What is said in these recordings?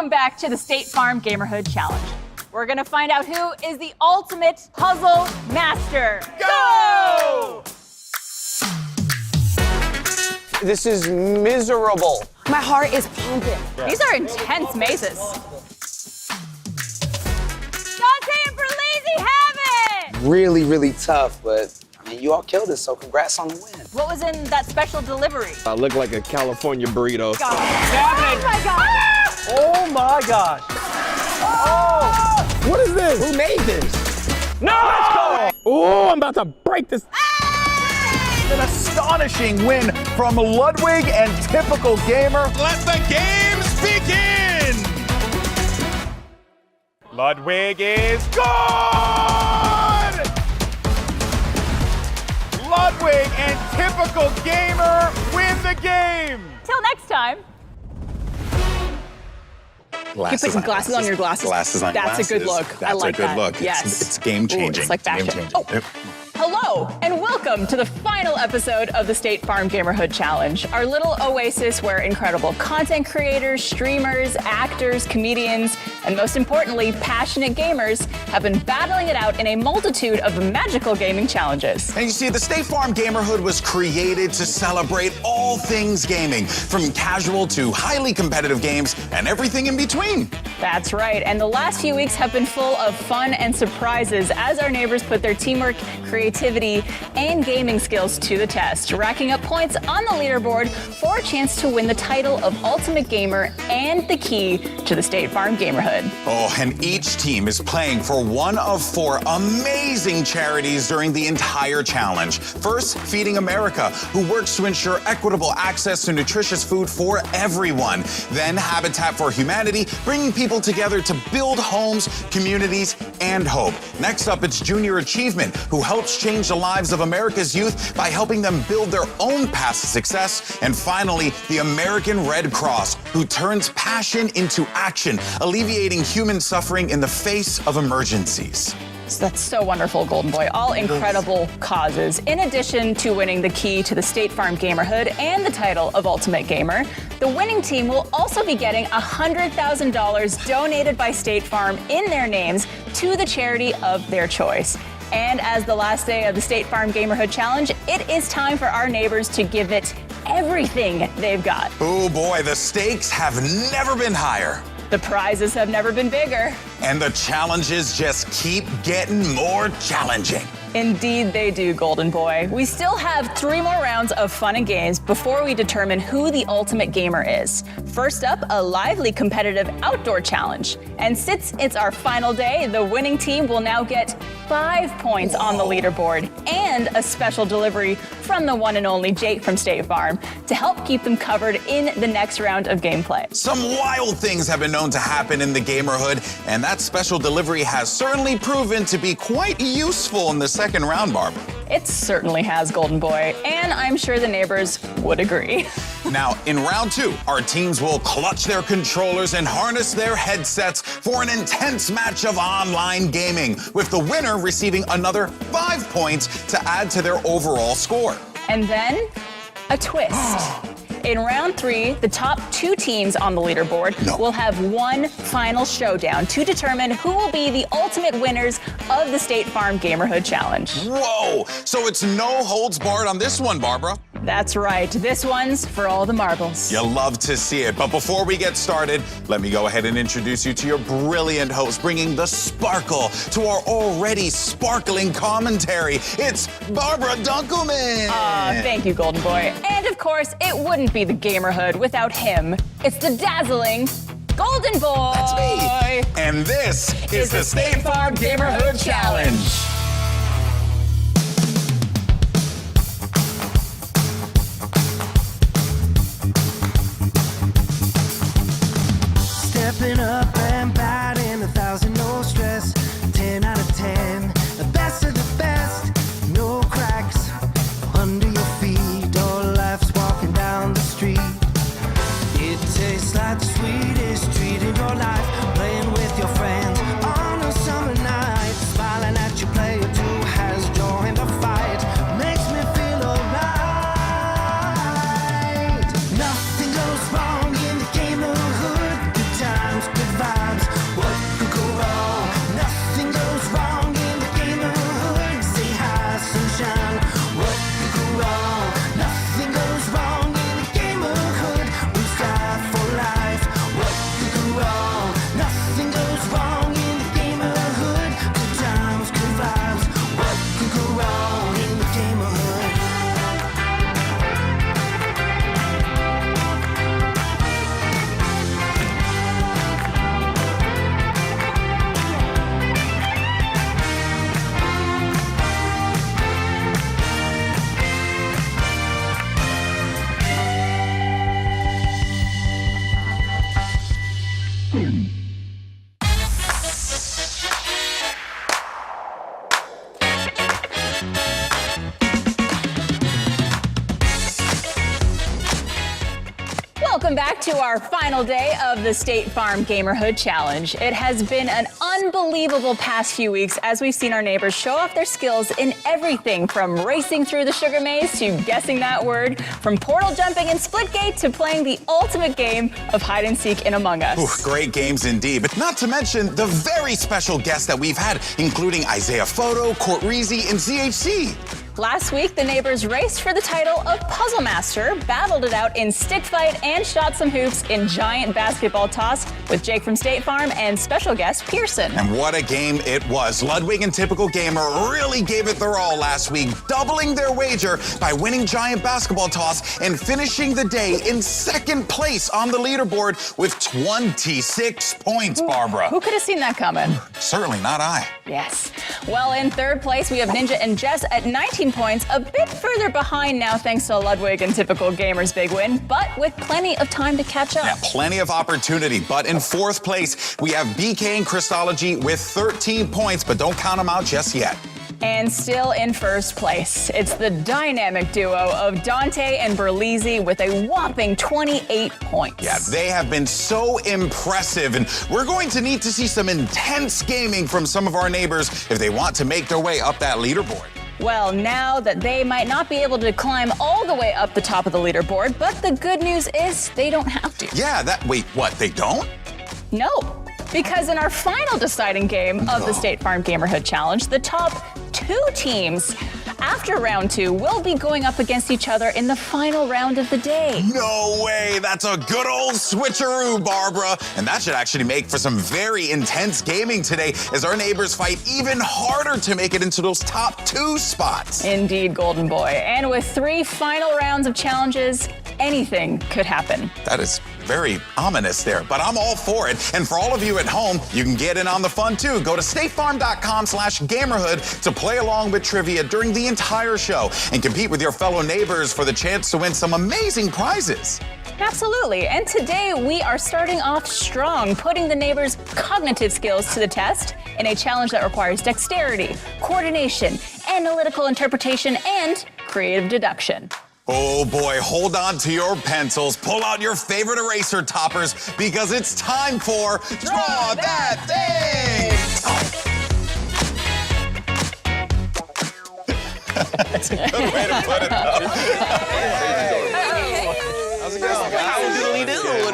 welcome back to the State Farm Gamerhood Challenge. We're gonna find out who is the ultimate puzzle master. Go! This is miserable. My heart is pumping. These are intense mazes. Dante and Berlizzi have it! Really, really tough, but I mean, you all killed it, so congrats on the win. What was in that special delivery? I look like a California burrito. Oh my God! Oh my gosh. Oh! What is this? Who made this? No! Let's go! Oh, I'm about to break this. An astonishing win from Ludwig and Typical Gamer. Let the games begin! Ludwig is gone! Ludwig and Typical Gamer win the game! Till next time. You put glasses on your glasses. Glasses on That's glasses. a good look. That's I like a good that. look. Yes. It's game changing. Ooh, it's like Game fashion. changing. Oh. Yep. Hello, and welcome to the final episode of the State Farm Gamerhood Challenge, our little oasis where incredible content creators, streamers, actors, comedians, and most importantly, passionate gamers have been battling it out in a multitude of magical gaming challenges. And you see, the State Farm Gamerhood was created to celebrate all things gaming, from casual to highly competitive games and everything in between. That's right, and the last few weeks have been full of fun and surprises as our neighbors put their teamwork, creativity, and gaming skills to the test, racking up points on the leaderboard for a chance to win the title of Ultimate Gamer and the key to the State Farm Gamerhood. Oh, and each team is playing for one of 4 amazing charities during the entire challenge. First, Feeding America, who works to ensure equitable access to nutritious food for everyone. Then Habitat for Humanity, bringing people together to build homes, communities, and hope. Next up, it's Junior Achievement, who helps change the lives of America's youth by helping them build their own path to success. And finally, the American Red Cross, who turns passion into action, alleviating human suffering in the face of emergencies. That's so wonderful, Golden Boy. All incredible causes. In addition to winning the key to the State Farm Gamerhood and the title of Ultimate Gamer, the winning team will also be getting $100,000 donated by State Farm in their names to the charity of their choice. And as the last day of the State Farm Gamerhood Challenge, it is time for our neighbors to give it everything they've got. Oh boy, the stakes have never been higher. The prizes have never been bigger. And the challenges just keep getting more challenging. Indeed they do, Golden Boy. We still have 3 more rounds of fun and games before we determine who the ultimate gamer is. First up, a lively competitive outdoor challenge. And since it's our final day, the winning team will now get 5 points on the leaderboard and a special delivery from the one and only Jake from State Farm to help keep them covered in the next round of gameplay. Some wild things have been known to happen in the Gamerhood, and that special delivery has certainly proven to be quite useful in the second round, Barbara. It certainly has, Golden Boy, and I'm sure the neighbors would agree. Now, in round 2, our teams will clutch their controllers and harness their headsets for an intense match of online gaming, with the winner receiving another 5 points to add to their overall score. And then, a twist. In round 3, the top 2 teams on the leaderboard will have one final showdown to determine who will be the ultimate winners of the State Farm Gamerhood Challenge. Whoa! So it's no holds barred on this one, Barbara. That's right. This one's for all the marbles. You'll love to see it. But before we get started, let me go ahead and introduce you to your brilliant host, bringing the sparkle to our already sparkling commentary. It's Barbara Dunkelman. Thank you, Golden Boy. And of course, it wouldn't be the Gamerhood without him. It's the dazzling Golden Boy. That's me. And this is the State Farm Gamerhood Challenge. Stepping up and batting 1,000, no stress. 10 out of 10, the best of the best. No cracks under your feet. All life's walking down the street. It tastes like the sweetest treat in your life. Playing with your friends on a summer night. Smiling at your player two has joined the fight. Makes me feel alright. Nothing goes wrong in the Gamerhood. Good times. to our final day of the State Farm Gamerhood Challenge. It has been an unbelievable past few weeks as we've seen our neighbors show off their skills in everything from racing through the sugar maze to guessing that word, from portal jumping in Splitgate to playing the ultimate game of hide and seek in Among Us. Ooh, great games indeed, but not to mention the very special guests that we've had, including Isaiah Photo, Court Reezy, and ZHC. Last week, the neighbors raced for the title of Puzzle Master, battled it out in stick fight, and shot some hoops in giant basketball toss with Jake from State Farm and special guest Pearson. And what a game it was. Ludwig and Typical Gamer really gave it their all last week, doubling their wager by winning giant basketball toss and finishing the day in second place on the leaderboard with 26 points, Barbara. Who could have seen that coming? Certainly not I. Yes. Well, in third place, we have Ninja and Jess at 19 points, a bit further behind now thanks to Ludwig and Typical Gamer's big win, but with plenty of time to catch up. Yeah, plenty of opportunity. But in fourth place, we have BK and Christology with 13 points, but don't count them out just yet. And still in first place, it's the dynamic duo of Dante and Berlizzi with a whopping 28 points. Yeah, they have been so impressive, and we're going to need to see some intense gaming from some of our neighbors if they want to make their way up that leaderboard. Well, now that they might not be able to climb all the way up the top of the leaderboard, but the good news is they don't have to. Yeah, wait, what, they don't? No, because in our final deciding game of the State Farm Gamerhood Challenge, the top 2 teams after round 2 will be going up against each other in the final round of the day. No way, that's a good old switcheroo, Barbara. And that should actually make for some very intense gaming today as our neighbors fight even harder to make it into those top 2 spots. Indeed, Golden Boy. And with 3 final rounds of challenges, anything could happen. That is very ominous there, but I'm all for it. And for all of you at home, you can get in on the fun too. Go to statefarm.com/gamerhood to play along with trivia during the entire show and compete with your fellow neighbors for the chance to win some amazing prizes. Absolutely. And today we are starting off strong, putting the neighbors' cognitive skills to the test in a challenge that requires dexterity, coordination, analytical interpretation, and creative deduction. Oh boy, hold on to your pencils, pull out your favorite eraser toppers, because it's time for Draw That Thing! That's a good way to put it, though. How's it going? How do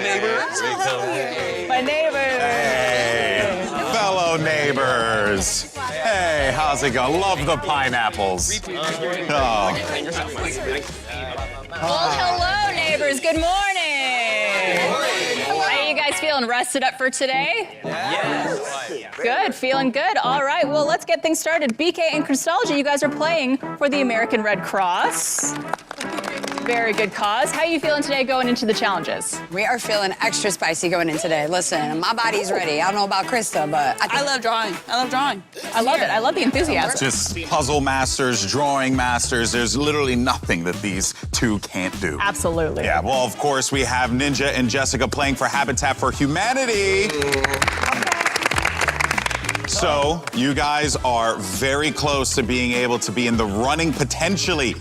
neighbors? My neighbors! Hey, fellow neighbors. Hey, how's it going? love the pineapples. Oh. Well, hello, neighbors. Good morning. How are you guys feeling? Rested up for today? Yes. Good, feeling good. All right, well, let's get things started. BK and Christology, you guys are playing for the American Red Cross. Very good cause. How are you feeling today going into the challenges? We are feeling extra spicy going in today. Listen, my body's ready. I don't know about Krista, but I love drawing. I love drawing. I love it. I love the enthusiasm. Just puzzle masters, drawing masters. There's literally nothing that these two can't do. Absolutely. Yeah, well, of course, we have Ninja and Jessica playing for Habitat for Humanity. So, you guys are very close to being able to be in the running potentially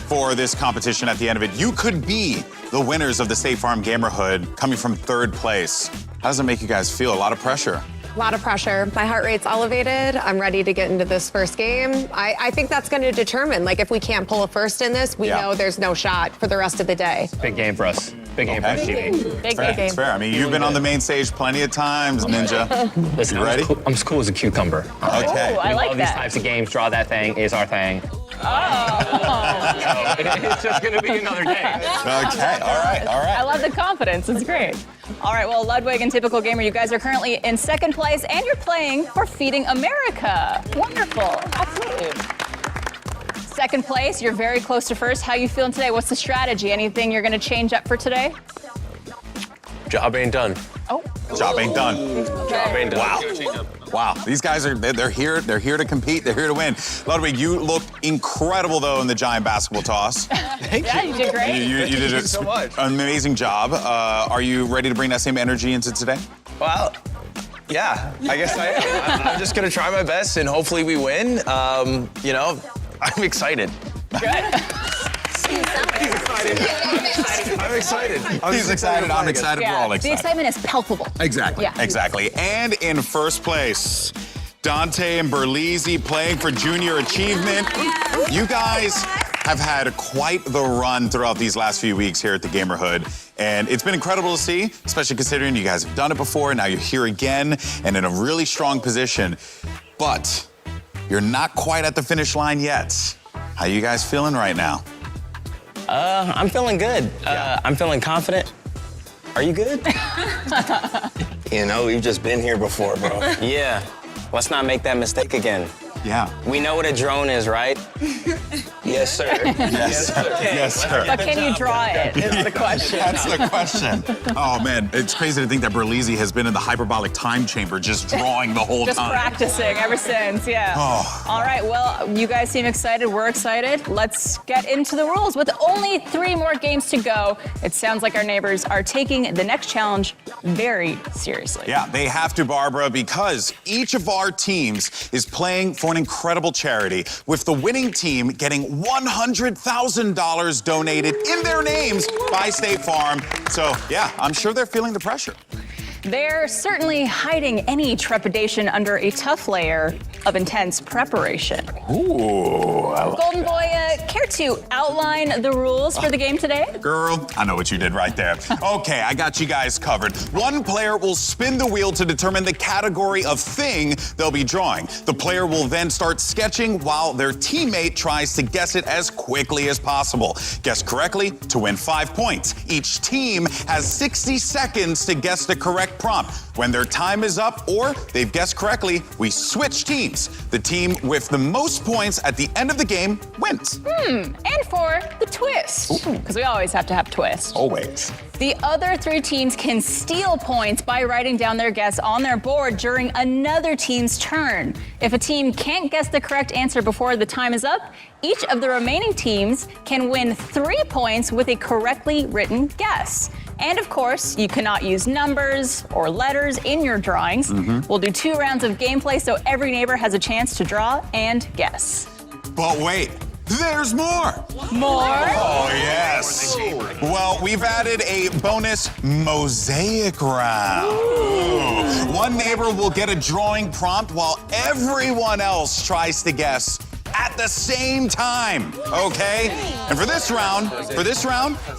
for this competition at the end of it. You could be the winners of the State Farm Gamerhood coming from third place. How does it make you guys feel? A lot of pressure. A lot of pressure. My heart rate's elevated. I'm ready to get into this first game. I think that's going to determine, like, if we can't pull a first in this, we know there's no shot for the rest of the day. Big game for us. Big game for us, TV. Big Fair, game. it's fair. I mean, you've been on the main stage plenty of times, Ninja. Listen, You ready? I'm as cool as a cucumber. All right? Okay. Ooh, I like All these that. types of games, Draw That Thing is our thing. Oh. It's just going to be another day. Okay, all right, all I right. love the confidence. It's great. All right, well, Ludwig and Typical Gamer, you guys are currently in second place, and you're playing for Feeding America. Wonderful. Absolutely. Second place, you're very close to first. How you feeling today? What's the strategy? Anything you're going to change up for today? Job ain't done. Oh. Job ain't done. Job ain't done. Wow. Wow, these guys they're here to compete, they're here to win. Ludwig, you looked incredible though in the giant basketball toss. Yeah, you did great. You did so much. an amazing job. Are you ready to bring that same energy into today? Well, yeah, I guess I am. I'm just gonna try my best and hopefully we win. You know, I'm excited. Good. I'm excited. He's excited. I'm excited. We're all The excited. excitement is palpable. Exactly. Yeah. Exactly. And in first place, Dante and Berlizzi playing for Junior Achievement. You guys have had quite the run throughout these last few weeks here at the Gamerhood. And it's been incredible to see, especially considering you guys have done it before. Now you're here again and in a really strong position. But you're not quite at the finish line yet. How you guys feeling right now? I'm feeling good. I'm feeling confident. Are you good? You know, we've just been here before, bro. Yeah. Let's not make that mistake again. Yeah. We know what a drone is, right? Yes, sir. Yes, sir. Yes, sir. But can you draw it, is the question. That's the question. Oh, man, it's crazy to think that Berlizzi has been in the hyperbolic time chamber just drawing the whole Just time. practicing ever since, yeah. Oh. All right, well, you guys seem excited. We're excited. Let's get into the rules. With only 3 more games to go, it sounds like our neighbors are taking the next challenge very seriously. Yeah, they have to, Barbara, because each of our teams is playing for an incredible charity, with the winning team getting $100,000 donated in their names by State Farm. So, yeah, I'm sure they're feeling the pressure. They're certainly hiding any trepidation under a tough layer of intense preparation. Ooh. Golden Boy, care to outline the rules for the game today? Girl, I know what you did right there. Okay, I got you guys covered. One player will spin the wheel to determine the category of thing they'll be drawing. The player will then start sketching while their teammate tries to guess it as quickly as possible. Guess correctly to win 5 points. Each team has 60 seconds to guess the correct prompt. When their time is up or they've guessed correctly, we switch teams. The team with the most points at the end of the game wins. And for the twist, because we always have to have twists. Always. The other 3 teams can steal points by writing down their guess on their board during another team's turn. If a team can't guess the correct answer before the time is up, each of the remaining teams can win 3 points with a correctly written guess. And of course, you cannot use numbers or letters in your drawings. We'll do 2 rounds of gameplay so every neighbor has a chance to draw and guess. But wait, there's more. More? Oh, yes. Well, we've added a bonus Mosaic round. Ooh. One neighbor will get a drawing prompt while everyone else tries to guess at the same time, okay? And for this round,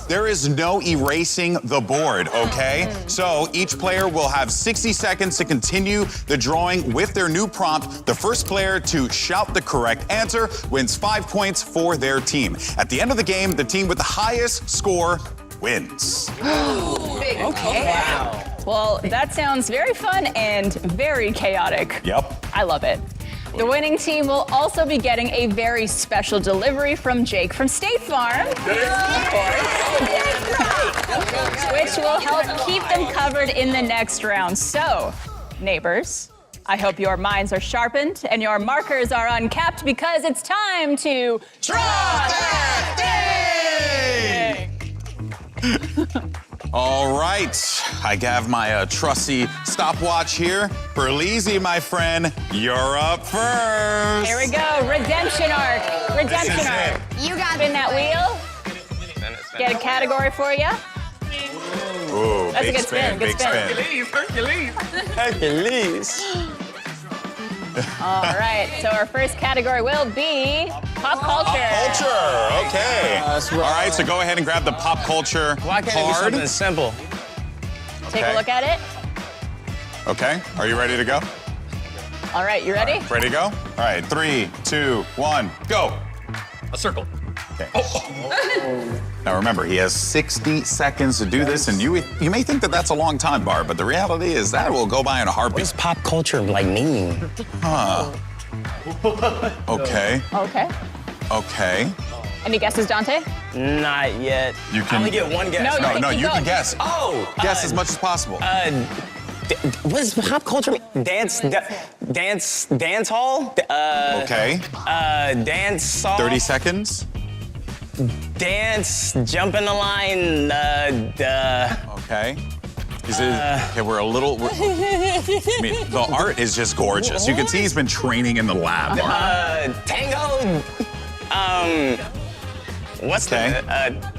there is no erasing the board, okay? So each player will have 60 seconds to continue the drawing with their new prompt. The first player to shout the correct answer wins 5 points for their team. At the end of the game, the team with the highest score wins. Okay. Wow. Well, that sounds very fun and very chaotic. Yep. I love it. The winning team will also be getting a very special delivery from Jake from State Farm, of course, which will help keep them covered in the next round. So, neighbors, I hope your minds are sharpened and your markers are uncapped because it's time to draw that thing! All right, I have my trusty stopwatch here. Berlizzi, my friend, you're up first. Here we go, redemption arc. Redemption arc. You got Spin that wheel. Get a category for you. Ooh, That's a big good spin, good big spin. Hercules. All right, so our first category will be pop culture. Culture, okay. All right, so go ahead and grab the pop culture Why can't it be card. something simple? Take Okay. a look at it. Okay, are you ready to go? All right, you ready? Ready to go? All right, 3, 2, 1, go. A circle. Okay. Now remember, he has 60 seconds to do this, and you may think that that's a long time, Barb, but the reality is that will go by in a What heartbeat. does pop culture mean? Okay, Okay. okay. Any guesses, Dante? Not yet. You can- I only get one guess. No, No, can no, keep you can going. guess. Oh. Guess as much as possible. What does pop culture mean? Dance hall? Okay, Dance hall? 30 seconds. Dance, jump in the line, Okay. Is it, okay, I mean, the art is just gorgeous. You can see he's been training in the lab. tango, what's Okay. the,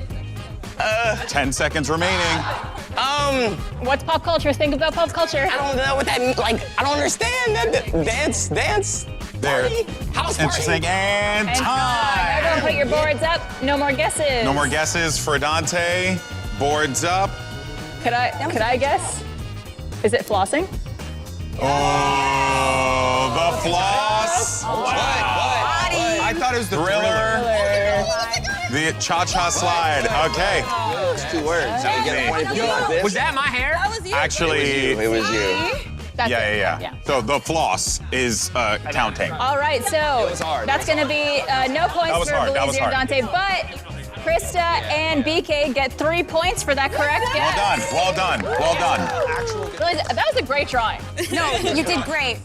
10 seconds remaining. What's pop culture? Think about pop culture. I don't know what that means. Like, I don't understand that. Dance. There. Party, house party. Interesting. And time. Everyone put your boards up. No more guesses. No more guesses for Dante. Boards up. Could I guess? Is it flossing? Oh, the floss. What? I thought it was the Thriller. The cha-cha slide. Okay. It's 2 words. So we get a point if it's like this. Was that my hair? That was you. Actually, It was you. That's it. yeah. So the floss is counting. All right, so that's going to be no points for Belize or Dante, but Krista and BK get 3 points for that correct guess. Well done. Really, that was a great drawing. No, you did great.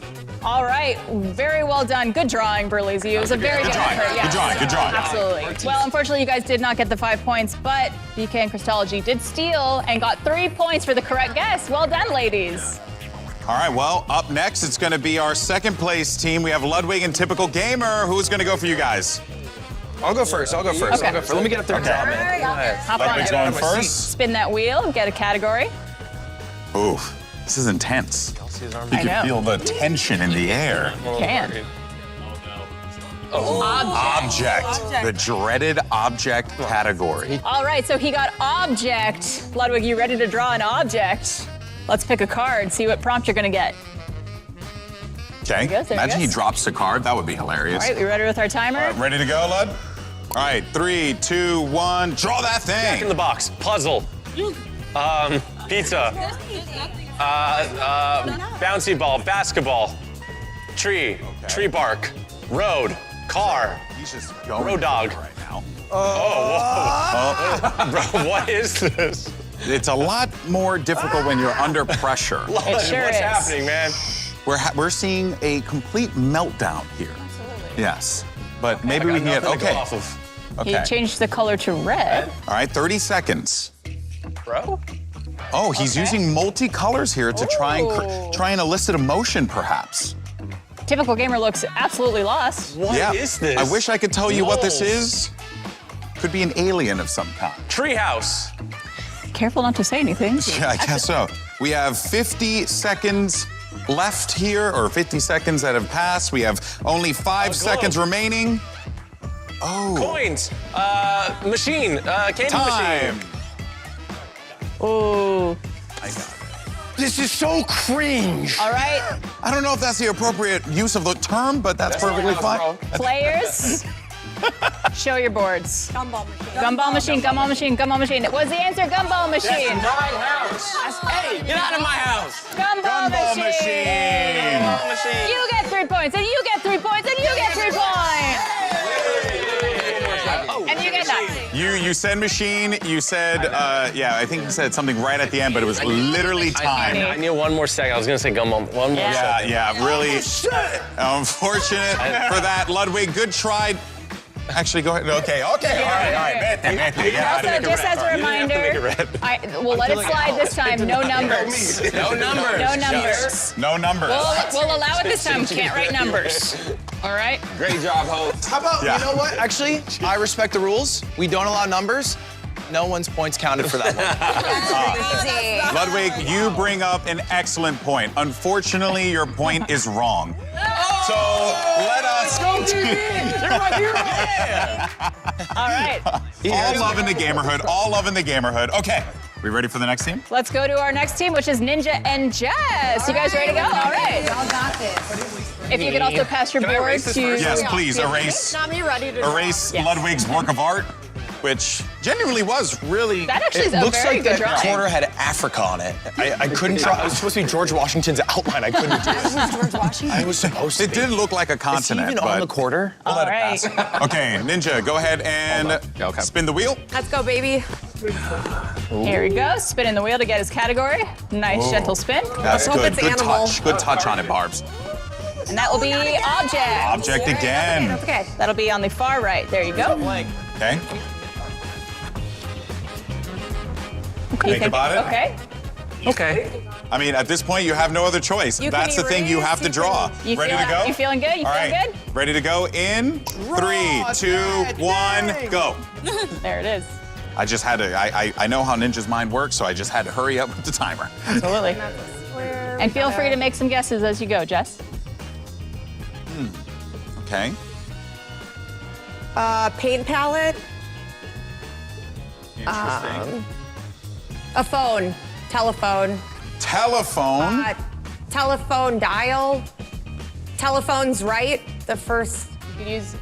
All right, very well done. Good drawing, Berlizzi. It was a very good drawing. effort. Yes. Good drawing. Absolutely. Well, unfortunately, you guys did not get the 5 points, but BK and Christology did steal and got 3 points for the correct guess. Well done, ladies. All right, well, up next, it's going to be our second place team. We have Ludwig and Typical Gamer. Who's going to go for you guys? I'll go first. Okay. Let me get up there and draw, man. Hop on. Ludwig's going first. Spin that wheel, get a category. Ooh, this is intense. You I know. can feel the tension in the air. Can. Object. The dreaded object category. All right, so he got object. Ludwig, you ready to draw an object? Let's pick a card, see what prompt you're gonna get. Okay. There he Imagine he goes. drops the card. That would be hilarious. All right, we ready with our timer? All right, ready to go, Lud? All right, 3, 2, 1. Draw that Jack in thing. the box. Puzzle. Pizza. Bouncy ball. Basketball. Tree. Tree bark. Road. Car. He's just going Road dog. right now. Bro, what is this? It's a lot more difficult when you're under pressure. It sure What's is. happening, man? We're seeing a complete meltdown here. Absolutely. Yes, but maybe we can get Nothing to go okay. off of. He Okay. changed the color to red. All right, 30 seconds. Bro? Oh, he's using multicolors here to try and elicit emotion, perhaps. Typical Gamer looks absolutely lost. What is this? I wish I could tell you what this Walls. is. Could be an alien of some kind. Treehouse. Careful not to say anything. Yeah, I guess so. We have 50 seconds left here, or 50 seconds that have passed. We have only 5 seconds remaining. Oh. Coins. Machine. Candy Time. machine. Ooh. I got it. This is so cringe. All right, I don't know if that's the appropriate use of the term, but that's perfectly fine. players, show your boards. Gumball machine. Gumball machine, gumball machine, gumball machine. Was the answer gumball machine? Hey, get out of my house. Gumball machine. Gumball machine. You get 3 points, and you get 3 points, and you get 3 points. And you get none. You said machine. You said, yeah, I think you said something right at the end, but it was literally time. I need one more second. I was gonna say gumball. One more Yeah, second. yeah, really. Unfortunate for that, Ludwig. Good try. Actually, go ahead. Okay. All right. Vete. Yeah, Also, just as a reminder, we'll let it slide this time. No numbers. No numbers. No numbers. No numbers. We'll allow it this time. We can't write numbers. All right? Great job, host. How about, Yeah. you know what? Actually, I respect the rules. We don't allow numbers. No one's points counted for that one. Easy. Ludwig, you bring up an excellent point. Unfortunately, your point is wrong. So let us go All right. All love in the Gamerhood. All love in the Gamerhood. Okay. We ready for the next team? Let's go to our next team, which is Ninja and Jess. You guys ready to go? All right. Y'all got this. If you could also pass your Can I board erase this to... first? Yes, please erase Not me ready to draw. Yes. Ludwig's work of art, which genuinely was really. That actually is a Looks very like good that drawing. corner had Africa on it. I couldn't draw. It was supposed to be George Washington's outline. I couldn't do it. George Washington. I was supposed to It be. did look like a Is he continent, even but on the quarter? All right. okay, Ninja, go ahead and spin the wheel. Let's go, baby. Here we go. Spinning the wheel to get his category. Nice, gentle spin. That's hope good. it's Good animal. touch. Good touch on it, Barbs. And that will be object. Object again. Okay, that'll be on the far right. There you go. Okay. Think about it. Okay. Okay. I mean, at this point, you have no other choice. You That's the can thing you erase, have to you draw. You Ready to go? You feeling good? You All feeling right. good? Ready to go in 3, 2, 1, go. There it is. I just had to, I know how Ninja's mind works, so I just had to hurry up with the timer. Absolutely. And feel free to make some guesses as you go, Jess. Okay. Paint palette. Interesting. A phone. Telephone. Telephone. Telephone dial. Telephone's right. The first You could use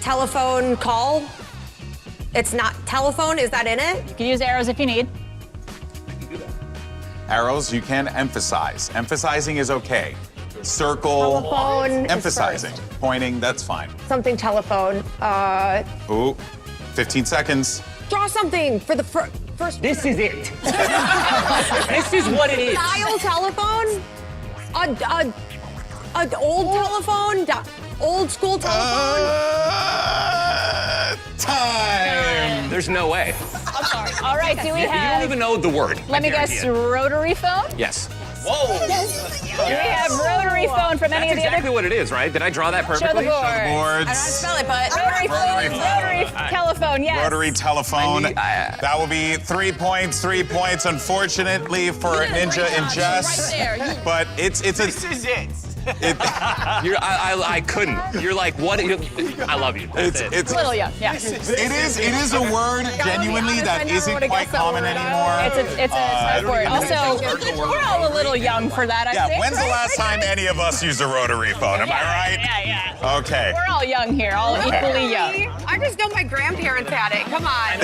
telephone call. It's not telephone. Is that in it? You can use arrows if you need. Arrows, you can emphasize. Emphasizing is okay. Circle. Telephone is Emphasizing. first. Pointing, that's fine. Something telephone. Ooh, 15 seconds. Draw something for the first. This is it. This is what it is. Dial telephone. An old telephone. Old school telephone. Time. There's no way. I'm sorry. All right, do we You don't have, even know the word. let me guess, rotary phone? Yes. Do we have rotary phone from any That's of the exactly other? what it is, right? Did I draw that Show the perfectly? board. I don't know how to Boards. spell it, but Rotary Rotary phone, phone. rotary telephone, yes. Rotary telephone. I need- That will be 3 points. 3 points, unfortunately, for Ninja and Jess. right there. But it's a. This is it. I couldn't. You're like, what? I love you. That's it. It's A little young, yeah. it is a word genuinely that honest, I never isn't would've quite guessed that common word. anymore. It's a tough word. Also, we're all a little young for that, I Yeah, think. when's the right? last time any of us used a rotary phone? Am I right? Yeah. Okay. We're all young here, all equally young. I just know my grandparents had it. Come on.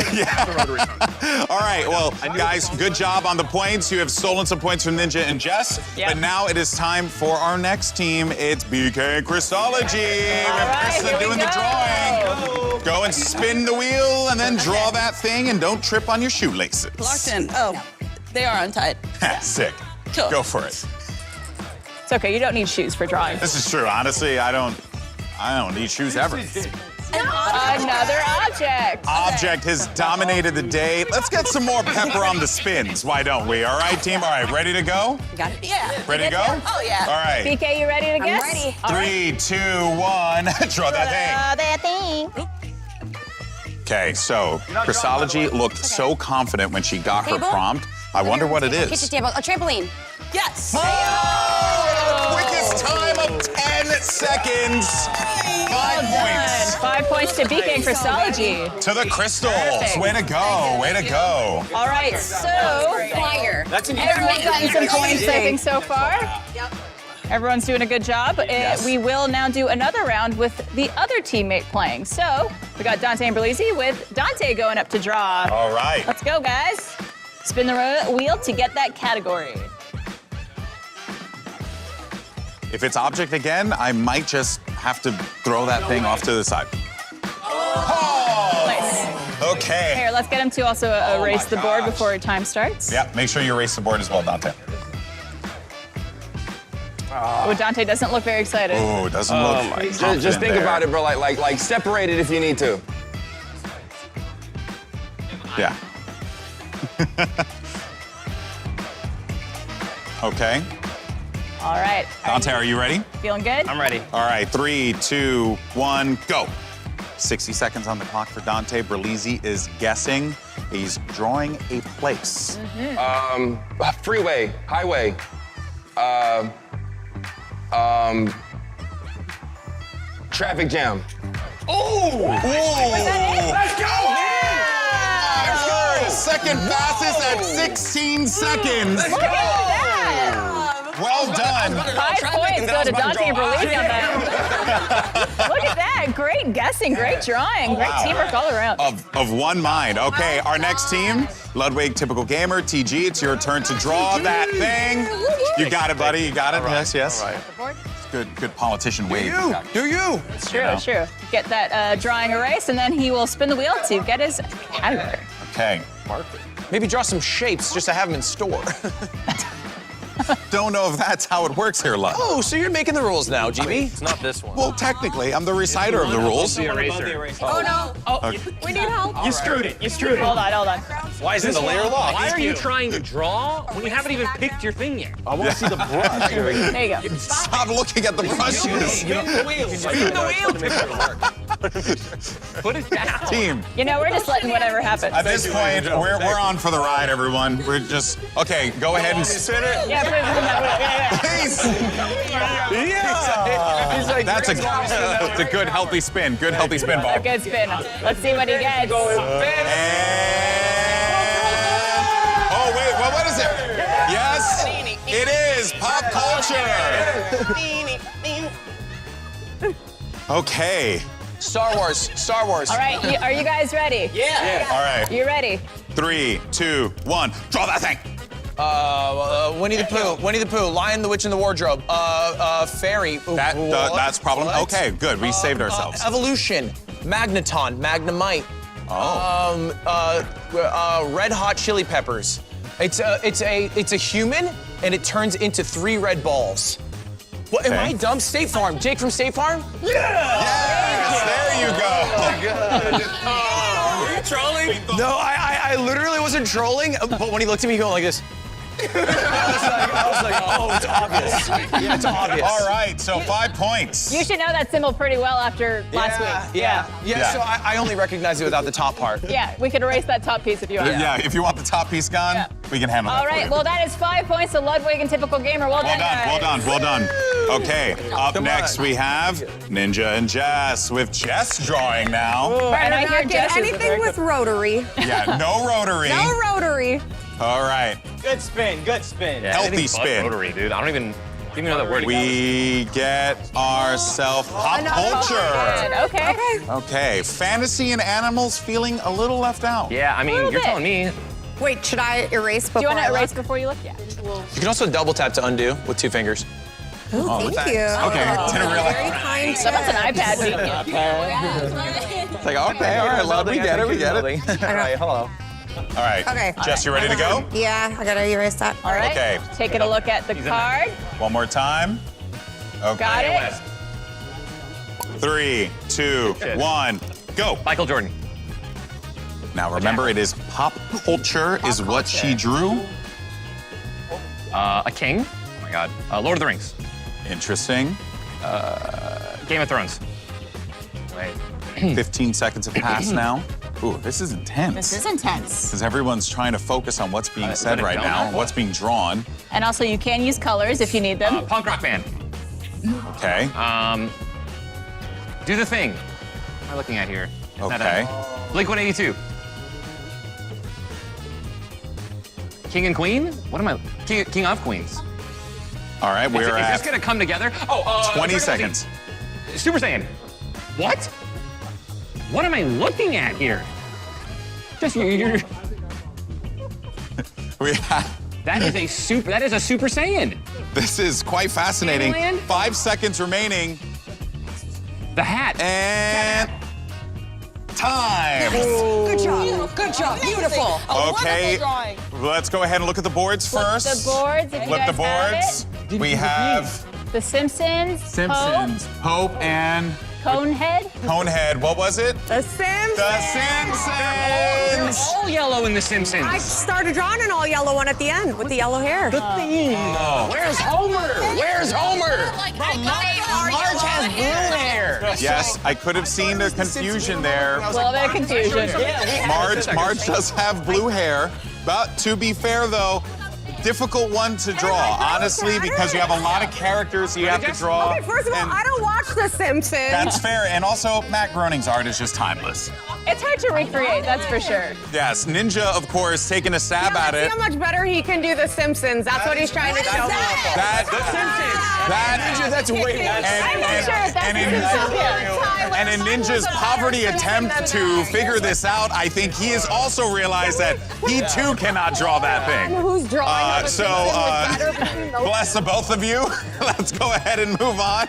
All right, well, guys, good job on the points. You have stolen some points from Ninja and Jess. Yep. But now it is time for our next team. It's BK and Christology. We have right, Krista here we doing the go. drawing. Go and spin the wheel and then draw that thing and don't trip on your shoelaces. Locked in. Oh, they are untied. Sick. Cool. Go for it. It's okay, you don't need shoes for drawing. This is true. Honestly, I don't need shoes ever. Another object. Object has dominated the day. Let's get some more pepper on the spins. Why don't we? All right, team. All right, ready to go? Got it. Yeah. Ready to go? Oh, yeah. All right. BK, you ready to guess? ready. All right. 3, 2, 1. Draw that thing. Okay, so Christology looked so confident when she got her Table? prompt. I wonder what it Kitchen is. table. A trampoline. Yes. Oh, quickest time of 10 seconds. 5 points 5 points to BK and Christology. to the crystals. Perfect. Way to go. Way to go. All right, so Flyer. That's an everyone's gotten some points, I think, so far. Everyone's doing a good job. We will now do another round with the other teammate playing. So we got Dante and Berlizzi with Dante going up to draw. All right. Let's go, guys. Spin the wheel to get that category. If it's object again, I might just have to throw that thing off to the side. Nice. Okay. Here, let's get him to also erase the board gosh. before time starts. Yeah, make sure you erase the board as well, Dante. Oh, Dante doesn't look very excited. Oh, it doesn't look confident Just think there. about it, bro. Like separate it if you need to. Yeah. Okay. All right. Dante, are you ready? Feeling good? I'm ready. All right, 3, 2, 1, go. 60 seconds on the clock for Dante. Berlizzi is guessing. He's drawing a place. Freeway, highway. Traffic jam. Let's go! Second fastest at 16 seconds. Look at that! Well done. 5 points go to Dante and Berlizzi on that. Look at that. Great guessing, great drawing, great teamwork all around. Of one mind. Okay, our next team, Ludwig, Typical Gamer, TG, it's your turn to draw that thing. You got it, buddy. You got it. Yes. All right. Good politician wave. Do you? It's true, it's true. Get that drawing erased, and then he will spin the wheel to get his category. Okay. Maybe draw some shapes just to have them in store. Don't know if that's how it works here, Lud. Oh, so you're making the rules now, GB? It's not this one. Well, technically, I'm the reciter of the rules. The eraser. Oh, no. We need help. You screwed it. You screwed it. Hold on. Why isn't the layer locked? Why are you trying to draw when you haven't even picked your thing yet? I want to see the brush. There you go. Stop looking at the brushes. Spin the wheel. Spin the wheel. Put it down. Team. You know, we're just letting whatever happen. At this point, we're on for the ride, everyone. We're just okay. Go ahead and spin it. Yeah, put it in that way. Please. He's like, That's a good healthy spin. Good healthy spin, A Bob. good spin. Let's see what he gets. Oh wait, what is it? Yes, it is pop culture. Okay. Star Wars. All right, are you guys ready? Yeah. All right. You ready? 3, 2, 1. Draw that thing. Winnie the Pooh. Winnie the Pooh. Lion, the Witch, in the Wardrobe. Fairy. Ooh, That's problem. What? Okay, good. We saved ourselves. Evolution. Magneton. Magnemite. Oh. Red Hot Chili Peppers. It's a human, and it turns into 3 red balls. What, am I dumb? State Farm. Jake from State Farm? Yes, there you go. Are you trolling? No, I literally wasn't trolling, but when he looked at me, he going like this. I was like, oh, it's obvious. Yeah, it's obvious. All right, so 5 points. You should know that symbol pretty well after last week. Yeah, so I only recognize it without the top part. Yeah, we could erase that top piece if you want. Yeah, if you want the top piece gone, we can handle that. All right, well, that is 5 points to Ludwig and Typical Gamer. Well done, guys. Well done. Okay, up next we have Ninja and Jess with Jess drawing now. And I hear Not get Jess is anything with rotary. Yeah, no rotary. No rotary. All right, Good spin. healthy spin. Rotary, dude. I don't even know that word. We get ourselves pop culture. Okay. Okay, fantasy and animals feeling a little left out. Yeah, I mean, Little you're bit. telling me. Wait, should I erase before Do you want I to erase look? before you look? Yeah. You can also double tap to undo with 2 fingers. Oh, thank you. Okay, didn't realize. Very kind. Someone's an iPad genius. It's like, okay, all right, love, we get it. All right, hello. All right, Okay. Jess, you ready to go? Yeah, I gotta erase that. All right. Okay. Taking a look at the card. One more time. Okay. Got it. 3, 2, 1, go. Michael Jordan. Now remember, it is pop culture is what she drew. A king. Oh my God. Lord of the Rings. Interesting. Game of Thrones. Wait. 15 seconds have passed now. Ooh, this is intense. This is intense. Because everyone's trying to focus on what's being said it right now, donut? what's being drawn. And also, you can use colors if you need them. Punk rock band. Okay. Do the thing. What am I looking at here? Is that Okay. Blink 182. King and Queen? What am I? King of Queens. All right, Is we're this at gonna come together? 20 seconds. Super Saiyan. What? What am I looking at here? Just you're. That is a Super Saiyan. This is quite fascinating. Alien? 5 seconds remaining. The hat. And time. Good job. Beautiful. Okay, let's go ahead and look at the boards first. The boards, if you Flip guys the boards. have We have it. The Simpsons. Pope and Conehead. Conehead. What was it? The Simpsons. The Simpsons. All yellow in The Simpsons. I started drawing an all yellow one at the end with the yellow hair. Where's Homer? Marge has blue hair. Yes, I could have seen the confusion there. A little bit of confusion. Marge does have blue hair, but to be fair though, difficult one to draw, honestly, because you have a lot of characters you have to draw. Okay, first of all, and I don't watch The Simpsons. that's fair, and also Matt Groening's art is just timeless. It's hard to recreate, that's for sure. Yes, Ninja, of course, taking a stab at See it. how much better he can do The Simpsons. That's what he's trying to show. That's way more. I'm not sure if that's the Simpsons here. And in Ninja's poverty attempt to figure this out, I think he has also realized that he too cannot draw that thing. Who's drawing? Bless the both of you. Let's go ahead and move on.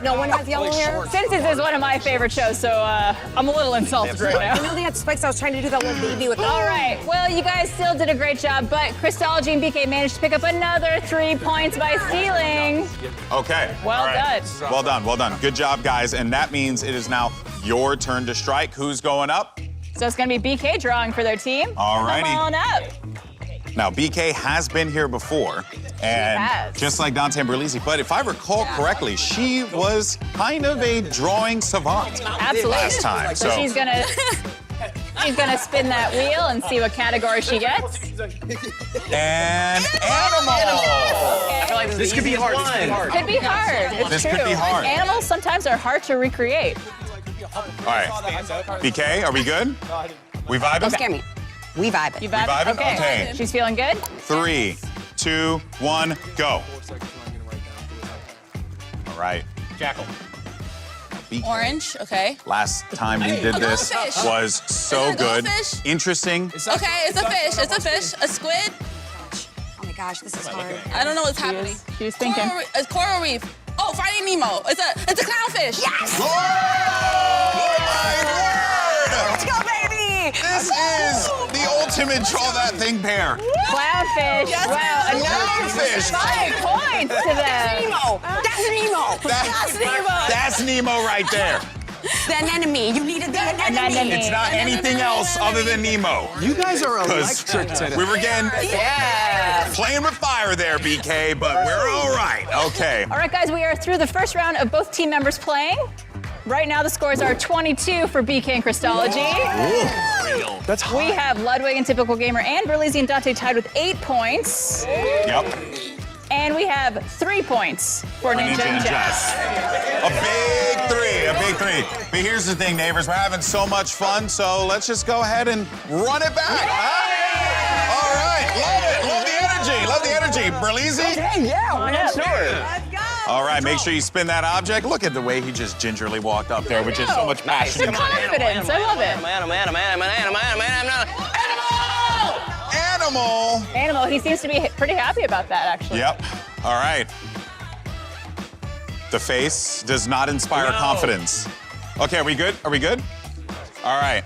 No one has yellow hair. Simpsons is one of my favorite shows, so I'm a little insulted right I now. know they had spikes. I was trying to do that little baby with. All right, well, you guys still did a great job, but Christology and BK managed to pick up another 3 points by stealing. Okay. Well done. Well done. Good job, guys. And that means it is now your turn to strike. Who's going up? So it's going to be BK drawing for their team. All righty. Come on up. Now, BK has been here before, and has. just like Dante and Berlizzi, but if I recall correctly, she was kind of a drawing savant Absolutely. last time. So she's gonna spin that wheel and see what category she gets. And animal. I feel like This could be hard. Could be hard. It's This true. could be hard. Animals sometimes are hard to recreate. All right. BK, are we good? We vibing? Don't scare me. We vibing. You vibing? vibing? Okay. Okay. She's feeling good? 3, 2, 1, go. All right. Jackal. BK. Orange, okay. Last time we did this goldfish. was so Is it a good. goldfish? Interesting. Okay, it's a fish. It's a fish. A squid. Oh my gosh, this is hard. I don't know what's happening. She was thinking. It's coral reef. Oh, Finding Nemo. It's a clownfish. Yes. Oh my word! Let's go, baby! This is the ultimate draw that thing pair. Clownfish. Yes, Wow, it is. another Clownfish. 5 points to them. Nemo! That's Nemo! That's Nemo. That's Nemo right there. The anemone. You needed the anemone. It's not anything else other than Nemo. You guys are 'Cause electric today. we were getting Yeah. playing with fire there, BK, but we're all right. Okay. All right, guys, we are through the first round of both team members playing. Right now, the scores are 22 for BK and Christology. That's hot. We have Ludwig and Typical Gamer and Berlizzi and Dante tied with 8 points. Yep. And we have 3 points for Ninja and Jess. A big three. But here's the thing, neighbors, we're having so much fun, so let's just go ahead and run it back. Huh? All right, love it. Love the energy. Berlizzi? All right, make sure you spin that object. Look at the way he just gingerly walked up there with just so much passion. The confidence, I love it. Animal, he seems to be pretty happy about that, actually. Yep. All right. The face does not inspire confidence. Okay, are we good? All right.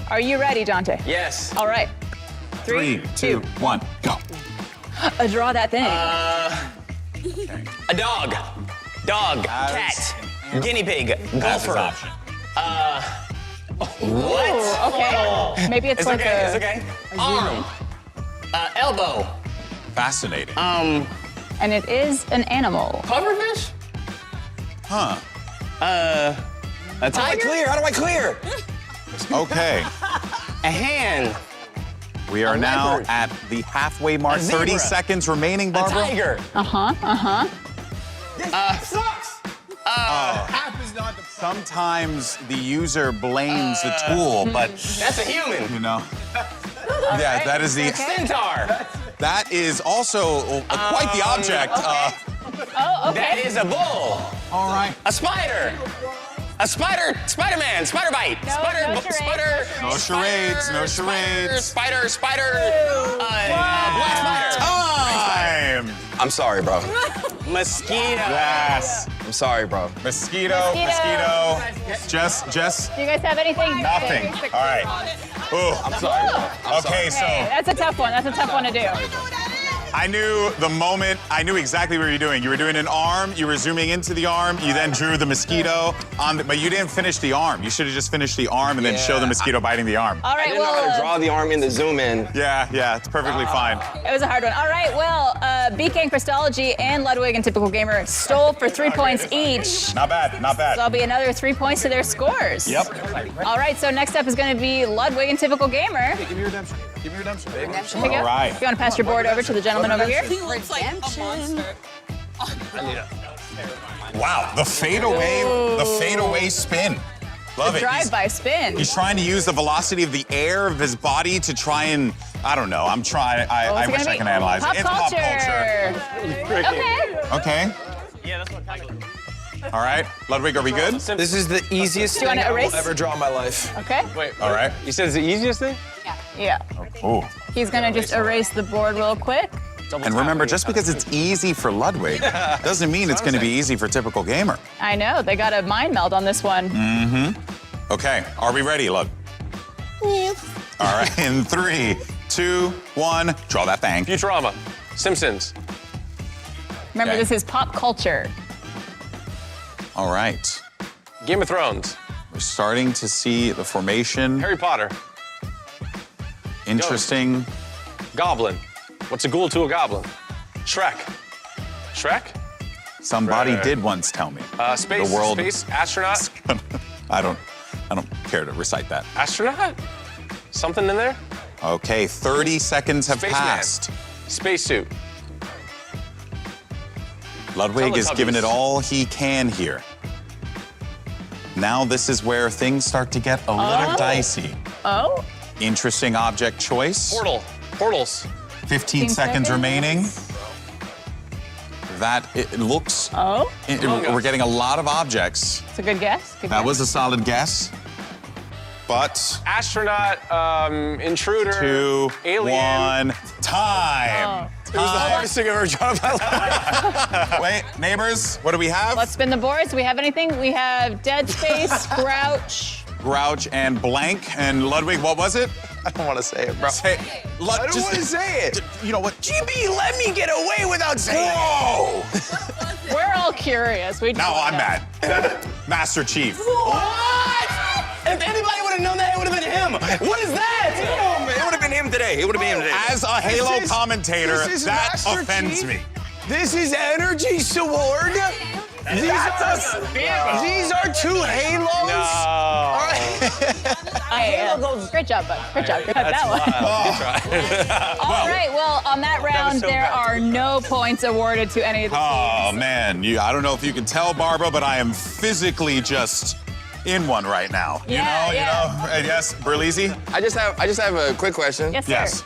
Are you ready, Dante? Yes. All right. 3, 2, 1, go. Draw that thing. A dog. Cat. Guinea pig. Golfer. What? Okay. Maybe it's like It's okay. Arm. Elbow. Fascinating. And it is an animal. Pufferfish? Huh. A tiger? How do I clear? Okay. A hand. We are now at the halfway mark. A zebra. 30 seconds remaining, A Barbara. tiger. Sometimes the user blames the tool, but That's a human. you know. Yeah, that is the. Centaur. That is also quite the object. Oh, okay. That is a bull. All right. A spider. A spider. Spider-Man. Spider bite. No, Spider. no charades. Spider. No charades. No charades. Spider. Black spider. Time. I'm sorry, bro. Mosquito. Yes. I'm sorry, bro. Mosquito. Jess. Do you guys have anything? Nothing. All right. Ooh. I'm sorry, bro. Okay, so Hey, that's a tough one. That's a tough one to do. I knew the moment, I knew exactly what you were doing. You were doing an arm, you were zooming into the arm, you then drew the mosquito, but you didn't finish the arm. You should have just finished the arm and then show the mosquito biting the arm. All I right, didn't know how to well, draw the arm in the zoom in. Yeah, it's perfectly fine. it was a hard one. All right, well, BK and Christology and Ludwig and Typical Gamer stole for 3 points each. Not bad. So that'll be another 3 points to their scores. Yep. All right, so next up is going to be Ludwig and Typical Gamer. Give me your redemption. Give me your redemption. Here you go. All right. You want to pass your board over to the gentleman over here? He looks like a monster. Wow, the fadeaway spin. Love it. Drive-by spin. He's trying to use the velocity of the air of his body to try and, I don't know, I'm trying, I wish I can analyze pop it. It's culture. pop culture. Okay. Okay. All right, Ludwig, are we good? This is the easiest Do you thing wanna I will erase? ever draw in my life. Okay. All right. You said it's the easiest thing? Yeah. Ooh. He's going to just erase the board real quick. And remember, just because it's easy for Ludwig doesn't mean it's going to be easy for Typical Gamer. I know. They got a mind meld on this one. Okay, are we ready, Lud? Yes. All right, in 3, 2, 1, draw that thing. Futurama. Simpsons. Remember, Okay. this is pop culture. All right. Game of Thrones. We're starting to see the formation. Harry Potter. Interesting. Goblin. What's a ghoul to a goblin? Shrek. Shrek? Somebody did once tell me. Space. The world. Space. Astronaut. I don't care to recite that. Astronaut? Something in there? Okay, 30 seconds have Spaceman. passed. Spacesuit. Ludwig is Teletubbies. giving it all he can here. Now this is where things start to get a little dicey. Oh? Interesting object choice. Portal. Portals. 15 seconds remaining. That it looks. Oh? We're getting a lot of objects. It's a good guess. Good That guess. was a solid guess. But Astronaut, intruder, 2, alien. 1, time. It was the hardest thing I've ever done in my life. Wait, neighbors, what do we have? Let's spin the boards. Do we have anything? We have Dead Space, Grouch. Grouch and blank. And Ludwig, what was it? I don't want to say it, bro. Say, I don't want to say it. You know what? GB, let me get away without saying it. We're all curious. We just Now I'm wanna know. mad. Master Chief. What? If anybody would have known that, it would have been him. What is that? It would have been him today. It would have been him today. As a Halo This is- commentator, this is that Master offends Chief. me. This is Energy Sword. These are 2 Halos. No. Great job, bud. Great job. Cut that one. All right. Well, on that round, there are no points awarded to any of the teams. Oh man, I don't know if you can tell, Barbara, but I am physically just in one right now. Yeah, you know. Yes, Berlizzi? I just have a quick question. Yes, sir. Yes.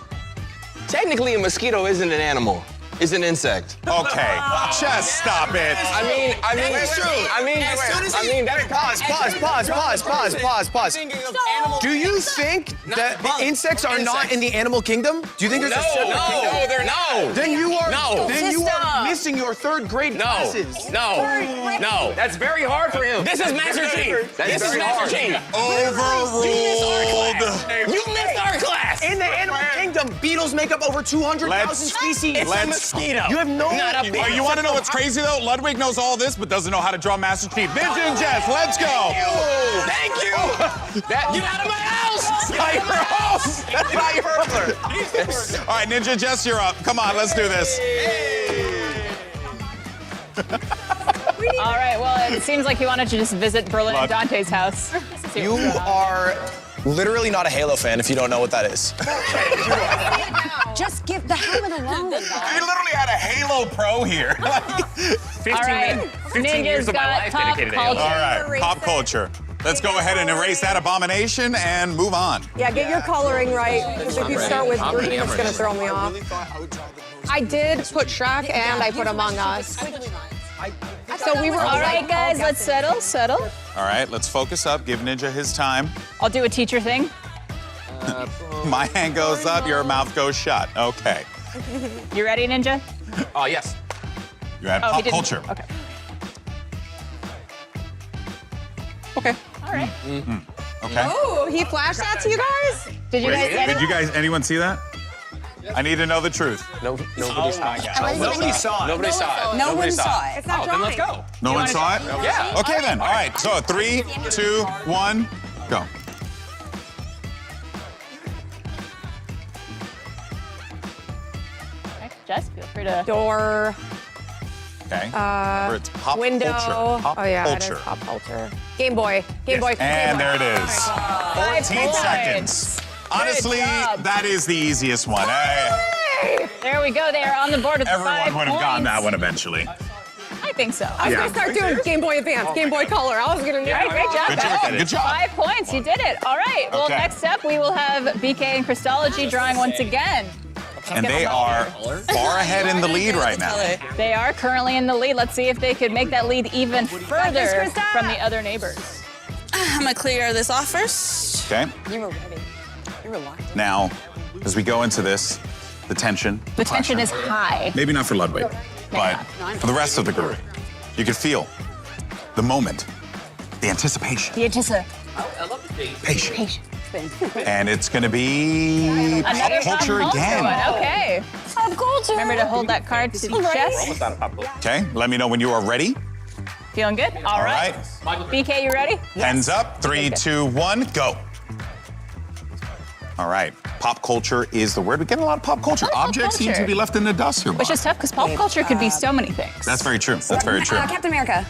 Technically, a mosquito isn't an animal. It's an insect. Okay, just stop it. I mean, That's true. I mean, Pause. Do you think that the insects are not in the animal kingdom? Do you think there's a separate kingdom? No, they're not. Then you are No. Then you are missing your 3rd grade classes. No. That's very hard for him. This is Master Chief. That's This is very Master hard. Chief. Overruled. You missed our class. In the animal kingdom, beetles make up over 200,000 species. It's a mosquito. You have no Not a bee. Oh, you want to know what's crazy though? Ludwig knows all this, but doesn't know how to draw Master Chief. Ninja and Jess, let's go. Thank you. Get out of my house. That's not your house. That's not yours. All right, Ninja Jess, you're up. Come on, let's do this. All right. Well, it seems like you wanted to just visit Berlin and Dante's house. You are literally not a Halo fan if you don't know what that is. Just give the helmet alone. We literally had a Halo Pro here. 15 All right. 15 years Ninja's of my got life pop dedicated to Halo. culture. All right, pop culture. Let's go ahead and erase that abomination and move on. Yeah, get your coloring right, because if you start with green, it's going to throw me off. I did put Shrek and I put Among Us. So we were All right, guys, let's settle. All right, let's focus up. Give Ninja his time. I'll do a teacher thing. My hand goes up, your mouth goes shut. Okay. You ready, Ninja? Yes. You had he pop didn't. culture. Okay. Okay. All right. Okay. Oh, he flashed that to you guys? Did you guys get Did it? you guys, anyone see that? I need to know the truth. Nobody saw it. Nobody saw it. Nobody saw it. No one saw it. It's not Then drawing. let's go. No one saw it? Yeah. Okay then. All right. So 3, 2, 1, go. Okay, Jess, feel free to. Door, Okay. Remember, it's pop window. culture. Pop Oh yeah, culture. it is pop culture. Game Boy. Game Boy. And there it is. 14 points. seconds. Honestly, job. that is the easiest one. Hey, There we go. They are on the board with 5 everyone would have gotten that points. one eventually. I think so. I was going to start doing Game Boy Advance, Game Boy Color. I was going to do All right, great job, Good guys. job. Good job. 5 points. You did it. All right. Well, Okay. next up, we will have BK and Christology drawing once again. And they are far ahead in the lead right now. They are currently in the lead. Let's see if they could make that lead even further from the other neighbors. I'm gonna clear this off first. Okay. You were ready. You were locked in. Now, as we go into this, the tension. The tension is high. Maybe not for Ludwig, but for the rest of the group. You could feel the moment, the anticipation, The anticipation. patience. And it's going to be pop Another culture pop again. one. Okay. Pop culture. Remember to hold that card to the chest. Okay, let me know when you are ready. Feeling good? All right. BK, you ready? Hands up. 3, 2, 1, go. All right. Pop culture is the word. We get a lot of pop culture. Objects seem to be left in the dust here. Which is tough because pop culture could be so many things. That's very true. That's very true. Captain America.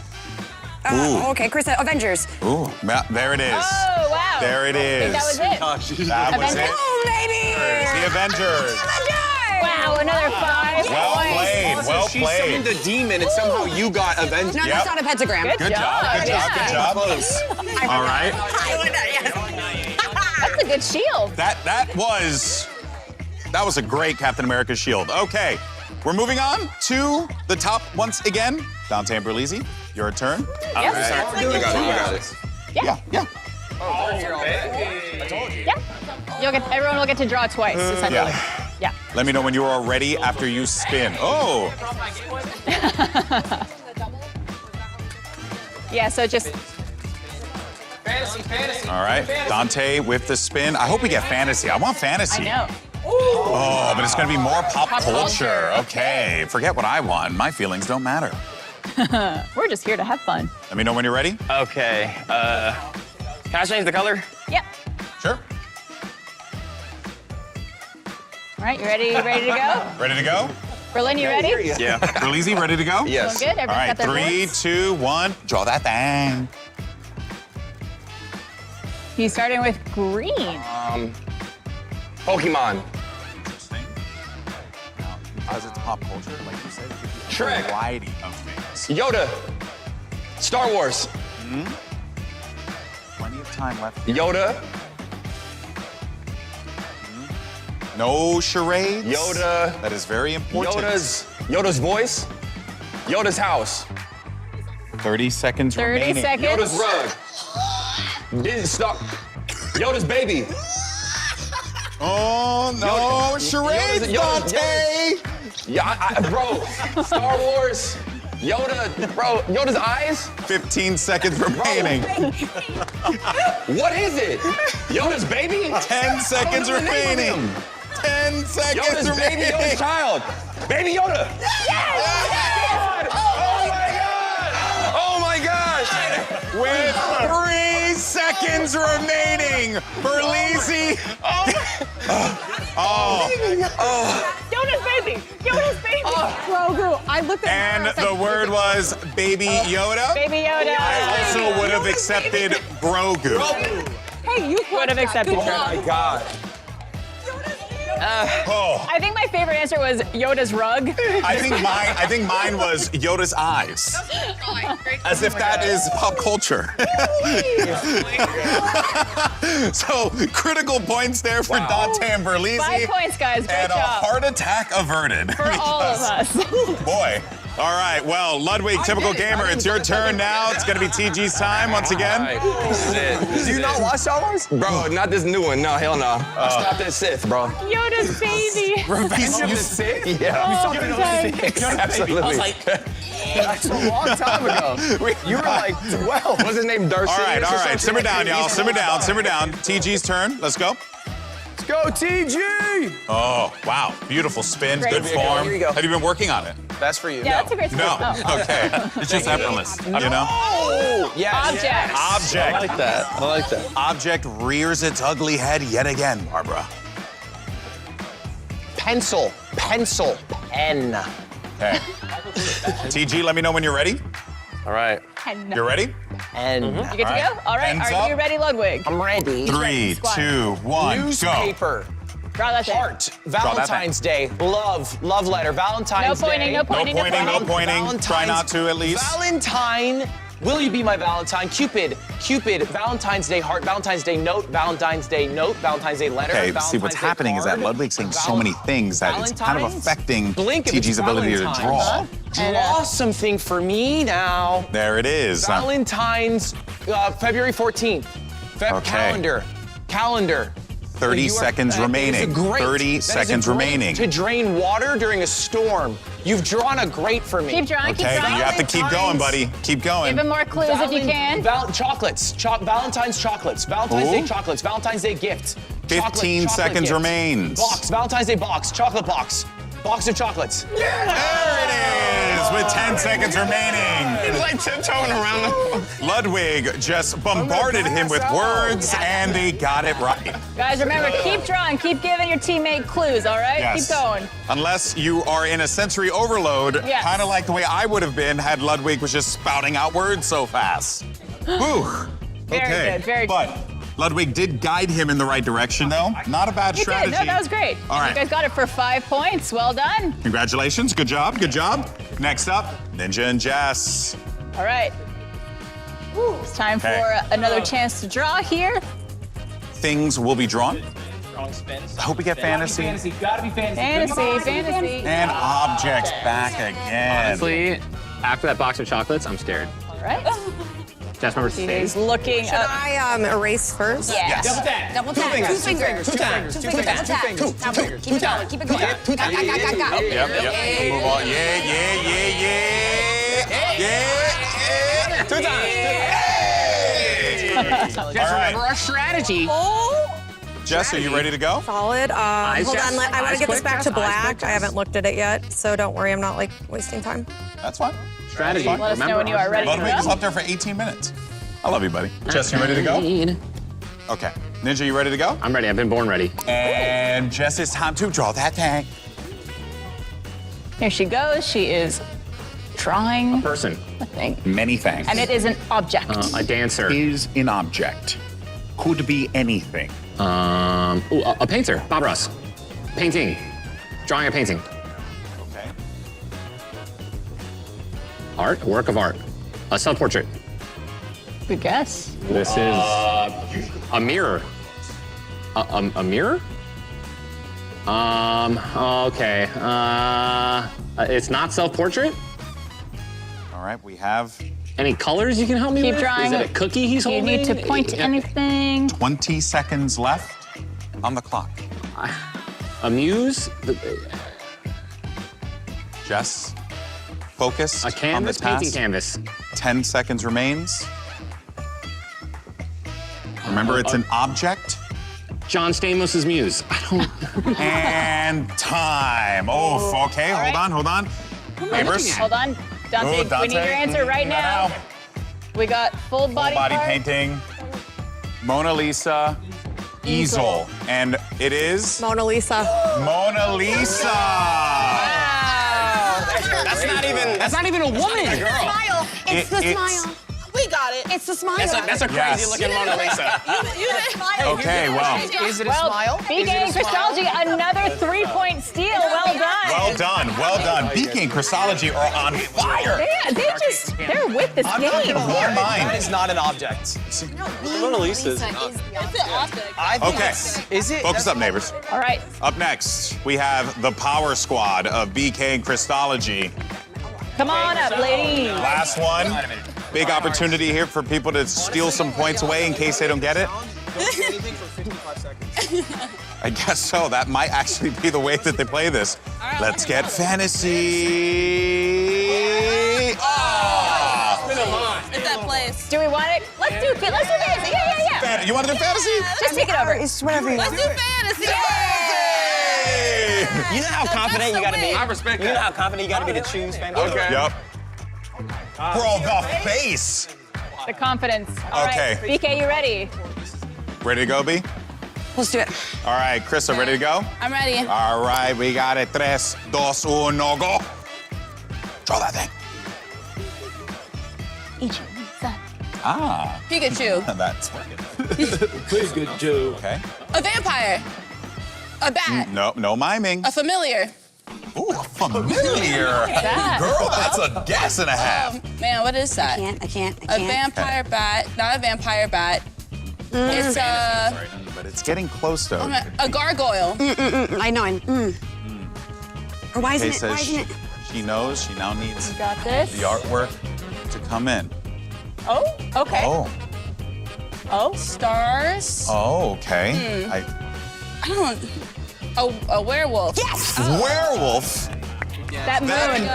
Ooh. Okay, Chris, Avengers. Ooh, there it is. Oh, wow. There it is. I think that was it. That was it. Oh, baby! The Avengers. Wow, another 5 Well points. played. Well She played. summoned a demon and somehow you got Avengers. No, that's not a pentagram. Good job. Good job. Good job. Close. All right. That's a good shield. That was a great Captain America shield. Okay, we're moving on to the top once again. Dante and Berlizzi, your turn. Yep. You got it. Yeah. Yeah. Everyone will get to draw twice, essentially. Yeah. Let me know when you are ready after you spin. Oh. Yeah, so just All right, Dante with the spin. I hope we get fantasy. I want fantasy. I know. Oh, but it's gonna be more pop culture. Okay, forget what I want. My feelings don't matter. We're just here to have fun. Let me know when you're ready. Okay. Can I change the color? Yep. Sure. All right, you ready? Ready to go? Ready to go? Berlin, you ready? Yeah. Berlizzi, ready to go? Yes. Doing good? All Everyone's right, got their 3, boards? 2, 1. Draw that thing. He's starting with green. Pokemon. Interesting. Now, because it's pop culture, like you said, it could be a Shrek. variety of things. Yoda. Star Wars. Plenty of time left. Here. Yoda. No charades. Yoda. That is very important. Yoda's voice. Yoda's house. 30 seconds 30 remaining. seconds. Yoda's rug. Didn't stop. Yoda's baby. Oh, no. Charades, Dante. Yeah, bro. Star Wars. Yoda, bro. Yoda's eyes. 15 seconds remaining. What is it? Yoda's baby? 10 seconds remaining. 10 seconds Yoda's remaining. baby, Yoda's child. Baby Yoda. Yes! Oh my gosh. With 3 seconds remaining, Berlizzi. Yoda's baby! Yoda's baby! Grogu. I looked at her And I was the like, word was Baby Yoda. Baby Yoda! I also would have accepted Grogu. Hey, you Would have accepted Good Grogu. job. My God. I think my favorite answer was Yoda's rug. I think mine was Yoda's eyes. As if that is pop culture. So critical points there for Dante and Berlizzi. 5 points, guys. Great And a job. heart attack averted. For all of us. Boy. All right, well, Ludwig, typical gamer, it's your turn now. It's gonna be TG's time once again. All right, this is it. Do you not watch Star Wars? Bro, not this new one. No, hell no. Stop that Sith, bro. Yoda's baby. Revenge of the Sith? Yeah. Oh, thanks. Absolutely. I was like, that's a long time ago. You were like 12. What's his name? Darcy? All right, simmer down, y'all, simmer down. TG's turn, let's go. Let's go, TG! Oh, wow, beautiful spin, Great. good form. Here you go. Have you been working on it? That's for you. Yeah, that's a great No, spin. Oh. okay. It's just effortless, you know? Oh, yes. Object. Object. I like that. I like that. Object rears its ugly head yet again, Barbara. Pencil. Pen. Okay. TG, let me know when you're ready. All right. Pen. You're ready? And You get to go? All right. Pens Are you up. ready, Ludwig? I'm ready. 3, 2, 1, go. Newspaper. Draw that thing. Heart. Valentine's Day. Love letter. Valentine's No pointing, Day. no pointing, No pointing. Valentine's- Try not to, at least. Valentine. Will you be my Valentine? Cupid. Valentine's Day heart. Valentine's Day note. Valentine's Day note. Valentine's Day letter. Okay, Valentine's see what's Day happening is that card. Ludwig's saying so many things that it's kind of Valentine's? affecting Blink if it's TG's ability to draw. Valentine's. Draw something for me now. There it is. Valentine's, February 14th. Okay. Calendar. 30 You are- seconds that is a remaining. grate. 30 That is a seconds grate remaining. To drain water during a storm. You've drawn a grate for me. Keep drawing, keep Okay, drawing. you have to keep going, buddy. Keep going. Give him more clues if you can. Chocolates. Valentine's chocolates. Valentine's Ooh. Day chocolates. Valentine's Day gifts. 15 seconds gifts. remains. Box. Valentine's Day box. Chocolate box. Box of chocolates. There it is with 10 seconds remaining. He's like tiptoeing around the... Ludwig just bombarded him with words, and they got it right. Guys, remember, keep drawing. Keep giving your teammate clues, all right? Yes. Keep going. Unless you are in a sensory overload, Yes. kind of like the way I would have been had Ludwig was just spouting out words so fast. Whew. Very Okay. good, very but Ludwig did guide him in the right direction, though. Not a bad You strategy. did. No, that was great. All right. You guys got it for 5 points. Well done. Congratulations. Good job. Good job. Next up, Ninja and Jess. All right. It's time Okay. for another chance to draw here. Things will be drawn. Strong spins. I hope we get fantasy. Gotta be fantasy. Fantasy. And objects back again. Honestly, after that box of chocolates, I'm scared. All right. Jess, remember to He's stay. looking Should up. I erase first? Yes. Double tap. Double tap. fingers, Two fingers. two fingers, Two two fingers. fingers, Double tap. two Now fingers, keep it going. Keep it going. two Got. Yep. Move on. Yeah. 2 times. Just All right. remember our strategy. Jess, are you ready to go? Solid. Hold Eyes on, just- I want to eyes get this quick, back to Jess, eyes black. quick, I haven't Jess. looked at it yet, so don't worry, I'm not like wasting time. That's fine. Strategy. Let us know Remember when you our are ready to strategy. Ludwig is up there for 18 minutes. I love you, buddy. Jess, you ready to go? Okay. Ninja, you ready to go? I'm ready. I've been born ready. And Jess, it's time to draw that thing. Here she goes. She is drawing Person. a thing. Many things. And it is an object. A dancer. Is an object. Could be anything. Ooh, a painter. Bob Ross. Painting. Drawing a painting. Okay. Art. A work of art. A self-portrait. Good guess. This is a mirror. A mirror? Okay. It's not self-portrait? All right, we have Any colors you can help me Keep with? drawing. Is it a cookie he's You holding? need to point to Yeah. anything. 20 seconds left on the clock. A muse? Jess, focus A canvas? on the Painting task. canvas. 10 seconds remains. Remember, it's an object. John Stamos' muse. I don't... And time. Oh, okay, hold on. Neighbors. Hold on. Dante, Oh, Dante. we need your answer right now. We got full body part. painting. Mona Lisa. Easel. And it is Mona Lisa. Mona Lisa. Wow. That's not even a woman. Smile. It's the It's- smile. We got it. It's the smile. That's a Yes. crazy looking Mona Lisa. You didn't smile. Okay, well, Is it a Well, smile? BK and Christology, another 3-point steal. Well done. well done. BK and Christology are on fire. They're with this game. Blown That mind. is not an object. Mona Lisa's. It's an object. I think Okay. Is it? Focus up, neighbors. All right. Up next, we have the power squad of BK and Christology. Come on up, ladies. Last one. Big opportunity here for people to steal some points away in case they don't get it. Anything for 55 seconds. I guess so. That might actually be the way that they play this. Let's get fantasy. It's that place. Do we want it? Let's do fantasy. Yeah. You want to do fantasy? Just take it over. It's whatever you Let's do fantasy. You know how confident you gotta be? I respect You know that. how confident you gotta be to choose fantasy? Okay. Yep. Bro, the face. The confidence. All right. Okay. BK, you ready? Ready to go, B? Let's do it. All right, Krista, ready to go? I'm ready. All right, we got it. 3, 2, 1, go. Draw that thing. Ah, Pikachu. that's working. Pikachu. Okay. A vampire. A bat. No miming. A familiar. Ooh, familiar. Girl, that's a guess and a half. Man, what is that? I can't. A vampire bat. Not a vampire bat. It's a But it's getting close, though. a gargoyle. I know. Or why Kay isn't it? Why says isn't it? she knows. She now needs Got this. the artwork to come in. Oh, okay. Oh, Stars. okay. I don't. A werewolf. Yes. Werewolf. That moon.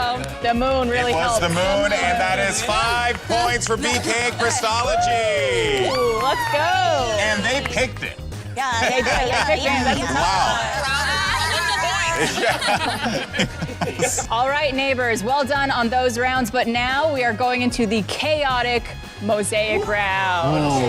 The moon really It was helped. the moon, and that is 5 points for BK Christology. Ooh, let's go. And they picked it. Yeah. They did. They picked it. That's Wow. Yes. All right, neighbors, well done on those rounds, but now we are going into the chaotic Mosaic round.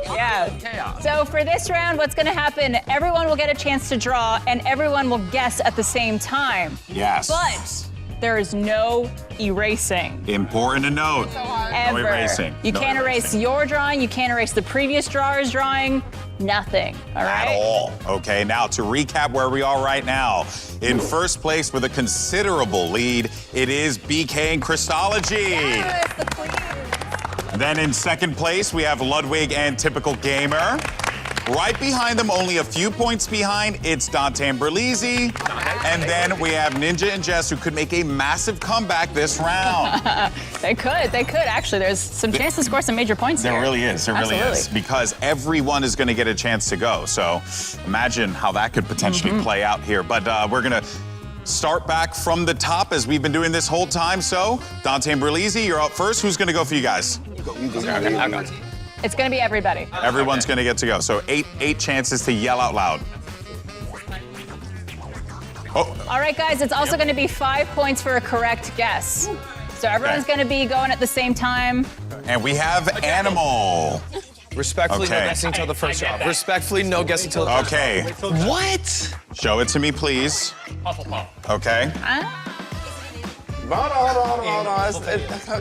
Yeah. So for this round, what's going to happen, everyone will get a chance to draw and everyone will guess at the same time. Yes. But there is no erasing. Important to note. Ever. No erasing. You No can't erase erasing. your drawing, you can't erase the previous drawer's drawing, nothing, all right? At all. Okay, now to recap where we are right now. In first place with a considerable lead, it is BK and Christology. Yes, the queen. Then in second place, we have Ludwig and Typical Gamer. Right behind them, only a few points behind, it's Dante and Berlizzi. And then we have Ninja and Jess, who could make a massive comeback this round. They could, actually. There's some chance to score some major points There here. really is, there really is. Because everyone is going to get a chance to go. So imagine how that could potentially play out here. But we're going to start back from the top as we've been doing this whole time. So Dante and Berlizzi, you're up first. Who's going to go for you guys? It's going to be everybody. Everyone's going to get to go. So eight chances to yell out loud. Oh, All right, guys, it's also going to be 5 points for a correct guess. So everyone's going to be going at the same time. and we have Animal. Respectfully, no Okay. guessing till the first round. Respectfully, no guessing till the first Okay. round. What? Show it to me, please. Okay. Hold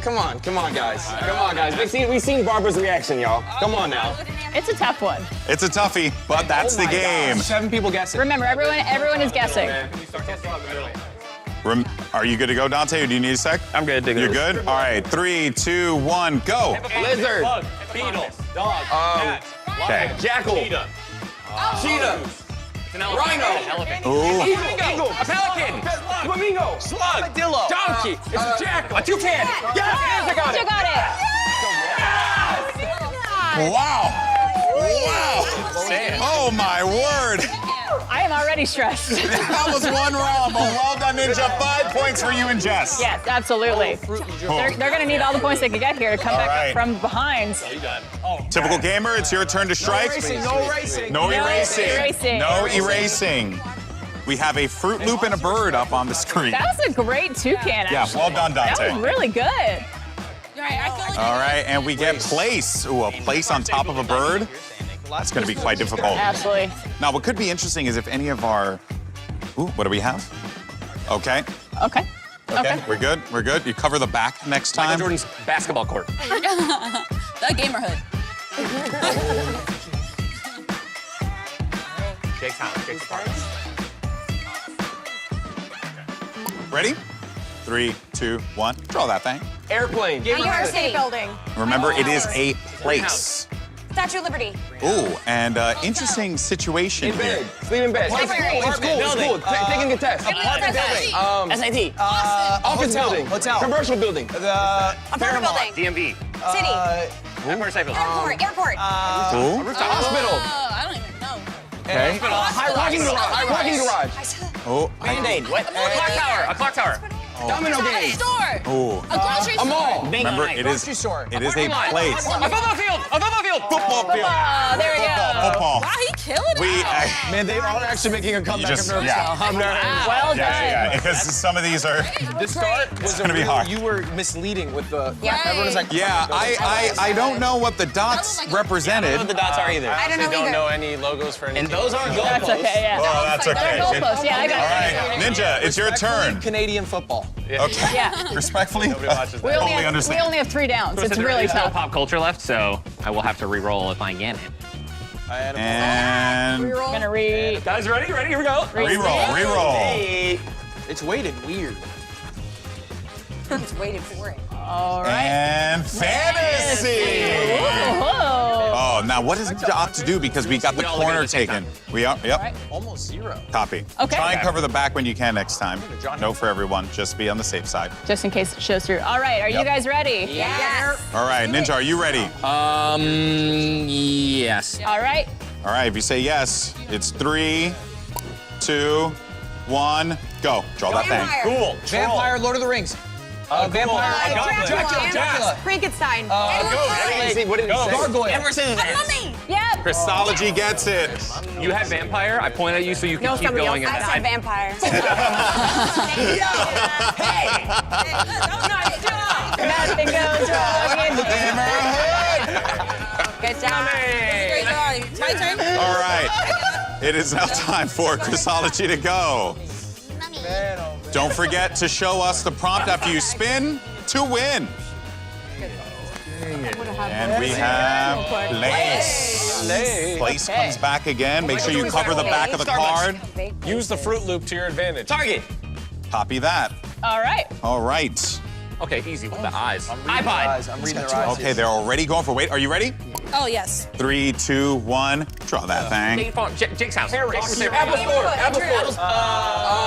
on. Come on, guys. Come on, guys. We've seen Barbara's reaction, y'all. Come on now. It's a tough one. It's a toughie, but that's the game. 7 people guessing. Remember, everyone is guessing. Are you good to go, Dante, or do you need a sec? I'm good to go. You're good? All right, 3, 2, 1, go. Lizard. Bug, beetle, dog, cat, Okay. Jackal. cheetah, Cheetah. an elephant, Rhino. elephant, Ooh. Eagle. a pelican, Flamingo. slug, donkey, it's a jackal, a toucan. Yes, I got You it. got it. Wow. Wow. Oh, my word. I am already stressed. That was one round, but well done, Ninja. 5 points for you and Jess. Yes, absolutely. They're going to need all the points they can get here to come back right. from behind. Typical Gamer, it's your turn to strike. No racing. No erasing. erasing. No erasing. We have a Fruit Loop and a bird up on the screen. That was a great toucan, Yeah, actually. well done, That Dante. was really good. Right, I feel like All right, and we get place. Ooh, a place on top of a bird. That's going to be quite difficult. Absolutely. Now, what could be interesting is if any of our... Ooh, what do we have? Okay. Okay. Okay. We're good. We're good. You cover the back next Michael time. Jordan's basketball court. the Gamerhood. Jake's house, Jake's apartment. Ready? 3, 2, 1. Draw that thing. Airplane. New York City building. Remember, it is a place. Statue of Liberty. Ooh, and interesting situation In here. bed. Sleep in bed. Library. It's cool. Taking a test. Apartment building. SAT. Office building. Hotel. Commercial building. Apartment building. DMV, City. Empire State Building. Airport. Cool. Hospital. I don't even know. Okay. Parking garage. Oh, Band-Aid. What? A clock tower. Domino A game. store. Ooh. A grocery store. A mall. Remember, it is a place. A football field. Football field. Oh, there we go. Football. Wow, he killed it. Man, they are actually making a comeback. just- I'm nervous yeah. now. I'm nervous. Well done. Yeah, because some of these are. This start was gonna be hard. You were misleading with the. Yeah. Everyone was like. Yeah, I don't know what the dots I don't know represented. what the dots are either. I don't know either. any logos for any. And those aren't That's goalposts. okay, yeah. Oh, that's okay. They're goalposts, yeah, I got All it. right, Ninja, it's your turn. Canadian football. Okay. Yeah. Respectfully, We totally understand. only have 3 downs. It's really There's no tough. pop culture left, so I will have to re-roll if I get it. And Gonna read. Guys, ready? Here we go. reroll. It's weighted weird. He's waited for it. All right. And fantasy. Whoa. Oh, now what does Dot to do because we got the We all look at corner it at the same taken? We are. Yep. right. Almost 0. Copy. Okay. Try and cover the back when you can next time. No for everyone. Just be on the safe side. Just in case it shows through. All right, are you Yep. guys ready? Yes. All right, Ninja, are you ready? Yes. All right. All right, if you say yes, it's 3, 2, 1, go. Draw that thing. Cool. Vampire, Lord of the Rings. Vampire. Dracula. Dracula. Frankenstein. What did he say? Gargoyle. Edward Scissorhands. Mummy. Yep. Christology gets it. You had vampire. I pointed at you so you can keep going. I said vampire. Nothing goes wrong in the Good job. My turn. All right. It is now time for Christology to go. Don't forget to show us the prompt after you spin to win. And we have place. Place comes back again. Make sure you cover the back of the card. Use the Fruit Loop to your advantage. Target. Copy that. All right. All right. Okay, easy with the eyes. iPod. I'm reading their eyes. Okay, they're already going for wait. Are you ready? Oh, yes. 3, 2, 1. Draw that thing. State Farm. Jake's house. Apple Store.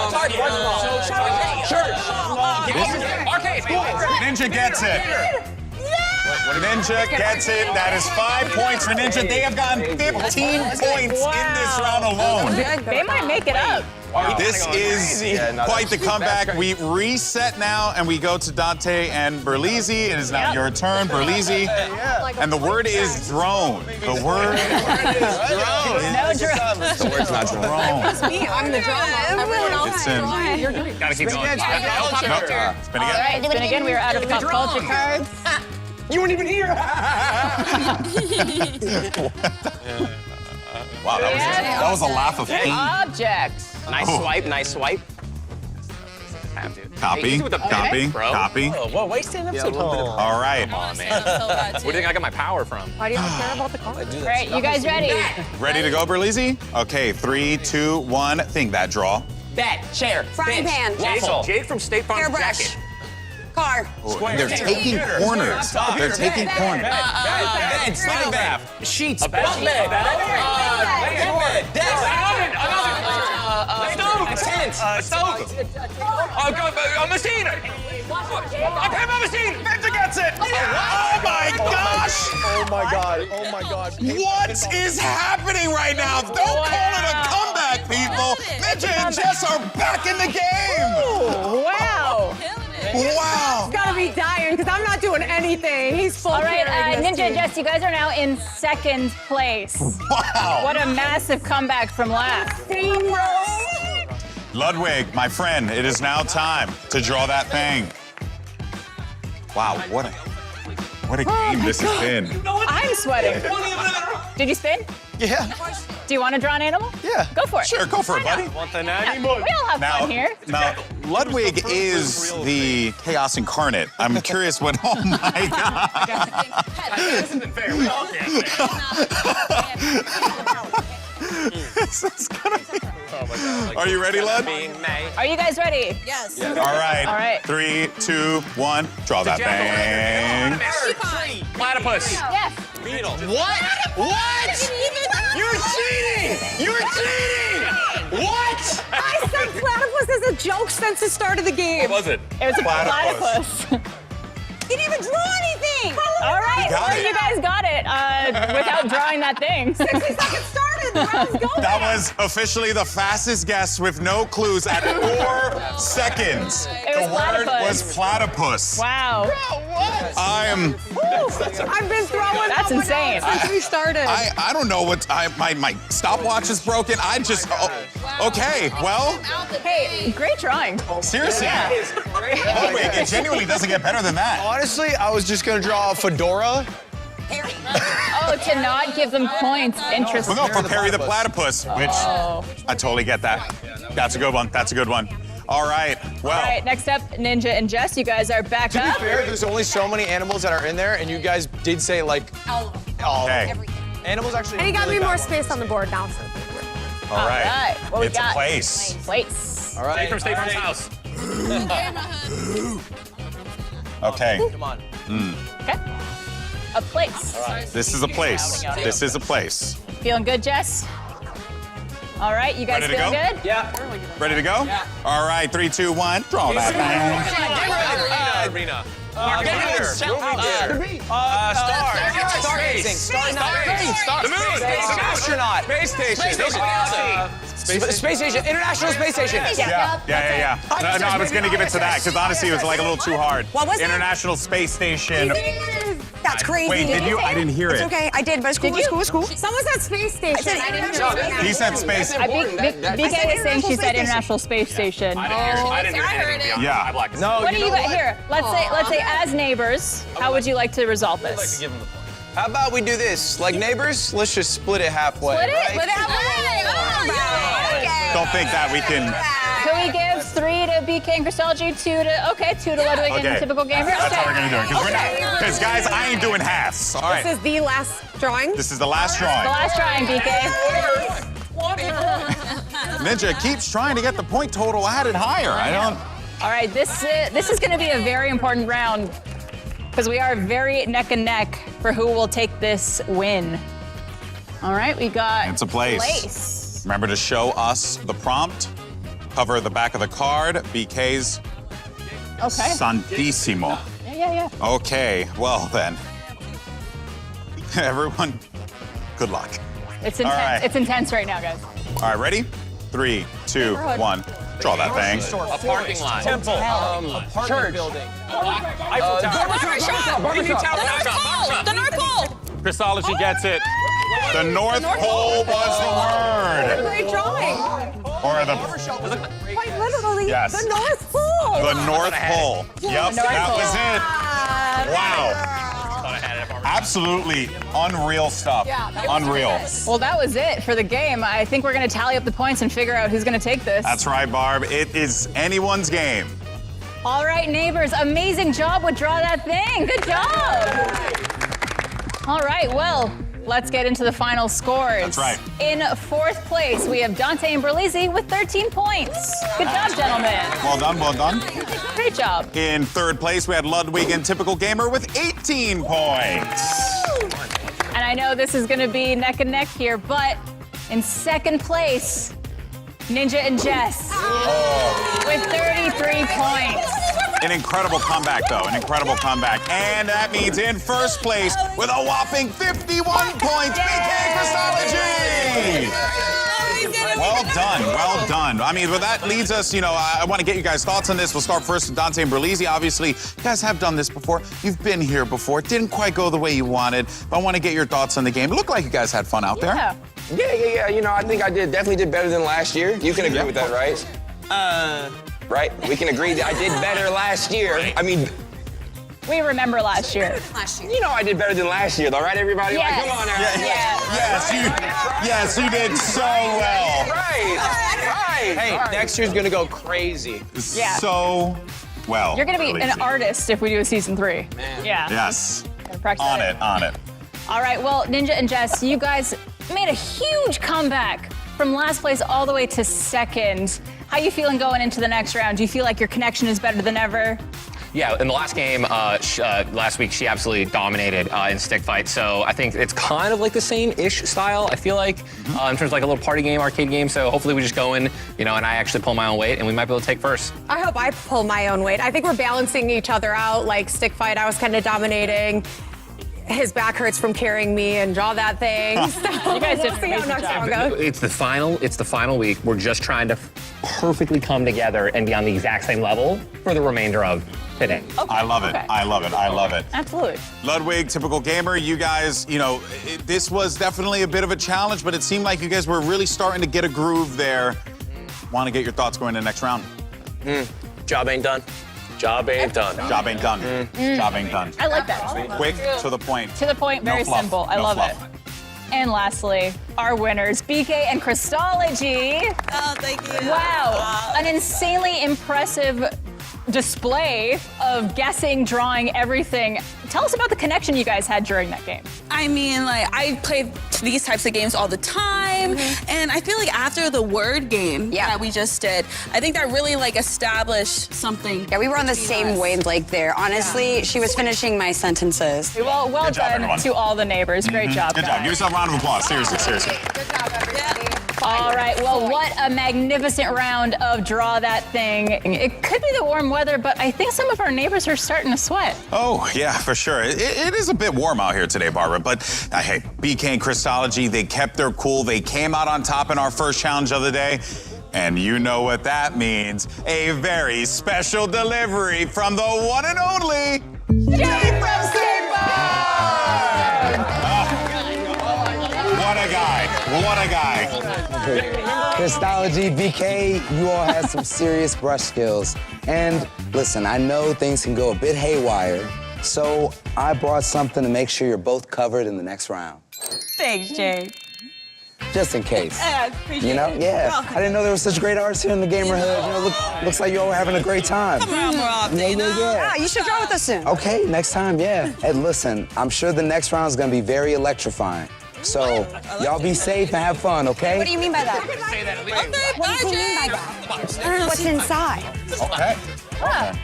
Target. Church. Arcade. Ninja gets it. Ninja gets it. That is 5 points for Ninja. They have gotten 15 points in this round alone. They might make it up. This is quite the comeback. We reset now, and we go to Dante and Berlizzi. It is now your turn, Berlizzi. And the word is drone. The word is drone. No drone. The word's not drone. I'm the drama. Everyone else It's in. Gotta keep going. Spin again. All right, spin again. We are out of pop culture cards. You weren't even here. Wow, that was a laugh of pain. Objects. Nice swipe, nice swipe. Copy, copy, copy. Whoa, why are you standing up so tall? All right. Oh, man. Where do you think I got my power from? Why do you care about the card? All right, you guys ready? Ready to go, Berlizzi? Okay, 3, 2, 1. Think that draw. Bed, chair, Frying pan. Jake from State Farm hairbrush, jacket. car. They're taking corners. They're taking corners. Bed, sleeping bag, sheets, A bed. bunk bed, desk, tent, stove. A machine. A paper machine. Ninja gets it. Oh my gosh! Oh my god. Oh my god. What is happening right now? Don't call it a comeback, people. Ninja and Jess are back in the game. Wow. Wow. He's gotta be dying because I'm not doing anything. He's full. All right, carrying this Ninja and team. Jess, you guys are now in second place. Wow. What a massive comeback from last. Ludwig, my friend, it is now time to draw that thing. Wow, what a game this has been. I'm sweating. Did you spin? Yeah. Do you want to draw an animal? Yeah. Go for it. Sure, go for it, buddy. Want an Yeah, animal? we all have fun here. Now, Ludwig is the chaos incarnate. I'm curious what. Oh my god! This isn't fair. We all can't. This is gonna be. Are you ready, Lud? Are you guys ready? Yes. All right. All right. 3, 2, 1. Draw that thing. Platypus. Yes. What? What? You're cheating! You're cheating! What? I said platypus as a joke since the start of the game. What was it? It was a platypus. He didn't even draw anything. All right. got Well, it. you guys got it without drawing that thing. 60 seconds started. The round's going. That was officially the fastest guess with no clues at 4 seconds. It was The word platypus. was platypus. Wow. I'm. I've been throwing. That's that one insane. out since we started. I don't know what. My stopwatch is broken. I just. Okay. Well, Hey, great drawing. seriously. Ludwig, it genuinely doesn't get better than that. Honestly, I was just gonna draw a fedora. Oh, to not give them points. Interesting. Well, no, for Perry the Platypus, which I totally get that. That's a good one. That's a good one. All right. Well. All right, next up, Ninja and Jess, you guys are back To be up. fair, there's only so many animals that are in there, and you guys did say like all Okay. animals actually. And he got really me more bad space on the board now. So. All right. All right, what we It's got? a place. Place. All right. Jake from State Farm's house. Okay. Come on. Okay. A place. This is a place. This is a place. Feeling good, Jess? All right, you guys Ready to feeling go? good? Yeah. Ready to go? All right. 3, 2, 1. Draw that thing. Arena. The moon. Astronaut. Space station. Space station. International Space Station. Yeah. No, I was going to give it to that because honestly, it was like a little too hard. What was it? International Space Station. That's crazy. Wait, did you? I didn't hear it. It's okay, I did, but it's cool, it's cool. Someone said space station. I didn't hear that. He said space. BK is saying she said International Space Station. I didn't hear anything. Yeah. No, What do you got here? Let's say as neighbors, how would you like to resolve this? How about we do this? Like neighbors, let's just split it halfway. Split it? right? Split it halfway. Don't think that we can. Can we give 3 to BK and Christology, 2 to Ludwig and Typical Gamer? That's how we're gonna do it. Because guys, I ain't doing halves. All right. This is the last drawing. This is the last drawing. The last drawing, BK. Ninja keeps trying to get the point total added higher. I don't. All right, this is going to be a very important round because we are very neck and neck for who will take this win. All right, we got It's a place. Remember to show us the prompt. Cover the back of the card. BK's Okay. Santissimo. Yeah. Okay, well then. Everyone, good luck. It's intense. All right. It's intense right now, guys. All right, ready? 3, 2, 1. Draw that thing. A parking lot. Temple. Apartment building. Eiffel Tower. The North Pole. Christology gets it. The North Pole was the word. Great drawing. Or the Quite literally, Yes. the North Pole. the North Pole. Yep, that was it. Wow. Absolutely unreal stuff. Unreal. Well, that was it for the game. I think we're going to tally up the points and figure out who's going to take this. That's right, Barb. It is anyone's game. All right, neighbors, amazing job with Draw That Thing. Good job. All right, well, let's get into the final scores. That's right. In 4th place, we have Dante and Berlizzi with 13 points. Good job, gentlemen. Well done, well done. Great job. In 3rd place, we had Ludwig and Typical Gamer with 18 points. And I know this is going to be neck and neck here, but in 2nd place, Ninja and Jess with 33 points. An incredible comeback, though. An incredible comeback. And that means in 1st place with a whopping 51 points, BK Christology! Well done, well done. I mean, well, that leads us, I want to get you guys' thoughts on this. We'll start first with Dante and Berlizzi. Obviously, you guys have done this before. You've been here before. It didn't quite go the way you wanted, but I want to get your thoughts on the game. It looked like you guys had fun out there. Yeah. I think I definitely did better than last year. You can agree with that, right? Right? We can agree that I did better last year. I mean, We remember last year. I did better than last year, though, right, everybody? Yes. Like, come on now. Yes, you did so well. Right. Hey, next year's gonna go crazy. Yeah. So well. You're going to be Berlizzi. an artist if we do a season 3. Yeah. Yes. Practice On it. All right, well, Ninja and Jess, you guys made a huge comeback from last place all the way to 2nd. How you feeling going into the next round? Do you feel like your connection is better than ever? Yeah, in the last game, last week, she absolutely dominated in stick fight. So I think it's kind of like the same-ish style, I feel like, in terms of like a little party game, arcade game. So hopefully we just go in, and I actually pull my own weight, and we might be able to take first. I hope I pull my own weight. I think we're balancing each other out. Like stick fight, I was kind of dominating. His back hurts from carrying me and Draw That Thing. So You guys did we'll see how an amazing next job. round goes. It's the final week. We're just trying to perfectly come together and be on the exact same level for the remainder of today. Okay. I love it. Okay. I love it. Absolutely. Ludwig, Typical Gamer, you guys, this was definitely a bit of a challenge, but it seemed like you guys were really starting to get a groove there. Want to get your thoughts going to the next round? Job ain't done. Job ain't done. Job ain't done. Job ain't done. I like that. Quick, to the point. To the point, very fluff. simple. I No love fluff. it. And lastly, our winners, BK and Christology. Oh, thank you. Wow, an insanely impressive display of guessing, drawing, everything. Tell us about the connection you guys had during that game. I mean, like, I play these types of games all the time, and I feel like after the word game that we just did, I think that really, like, established something. Yeah, we were on the between same us. wavelength there. Honestly, she was finishing my sentences. Well Good job, done everyone. to all the neighbors. Great job, Good guys. job. Give yourself a round of applause. Seriously. Good job, everybody. All right, well, what a magnificent round of Draw That Thing. It could be the warm weather, but I think some of our neighbors are starting to sweat. Oh, yeah, for sure. It is a bit warm out here today, Barbara, but hey, BK and Christology, they kept their cool. They came out on top in our first challenge of the day. And you know what that means. A very special delivery from the one and only Jake from State Farm! What a guy. What a guy. Christology, BK, you all had some serious brush skills. And listen, I know things can go a bit haywire, so I brought something to make sure you're both covered in the next round. Thanks, Jake. Just in case. Appreciate You know? it. Yeah. I didn't know there was such great artists here in the Gamerhood. You know, looks like you all were having a great time. Come around more often. Yeah. You should draw with us soon. Okay, next time, yeah. And listen, I'm sure the next round is gonna be very electrifying. So, y'all be safe and have fun, okay? What do you mean by that? What do you mean by that? I don't know what's inside. Okay.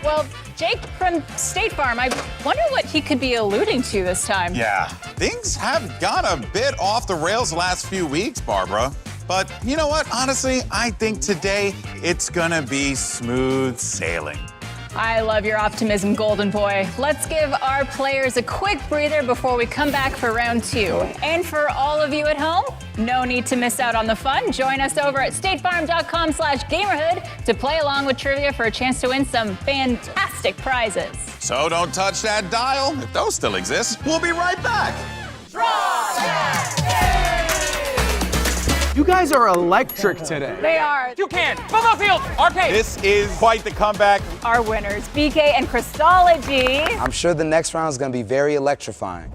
Well, Jake from State Farm, I wonder what he could be alluding to this time. Yeah, things have gone a bit off the rails the last few weeks, Barbara. But you know what? Honestly, I think today it's gonna be smooth sailing. I love your optimism, Golden Boy. Let's give our players a quick breather before we come back for round 2. And for all of you at home, no need to miss out on the fun. Join us over at statefarm.com/gamerhood to play along with trivia for a chance to win some fantastic prizes. So don't touch that dial, if those still exist. We'll be right back. You guys are electric today. They are You can. Football field. Arcade. This is quite the comeback. our winners, BK and Christology. I'm sure the next round is gonna be very electrifying.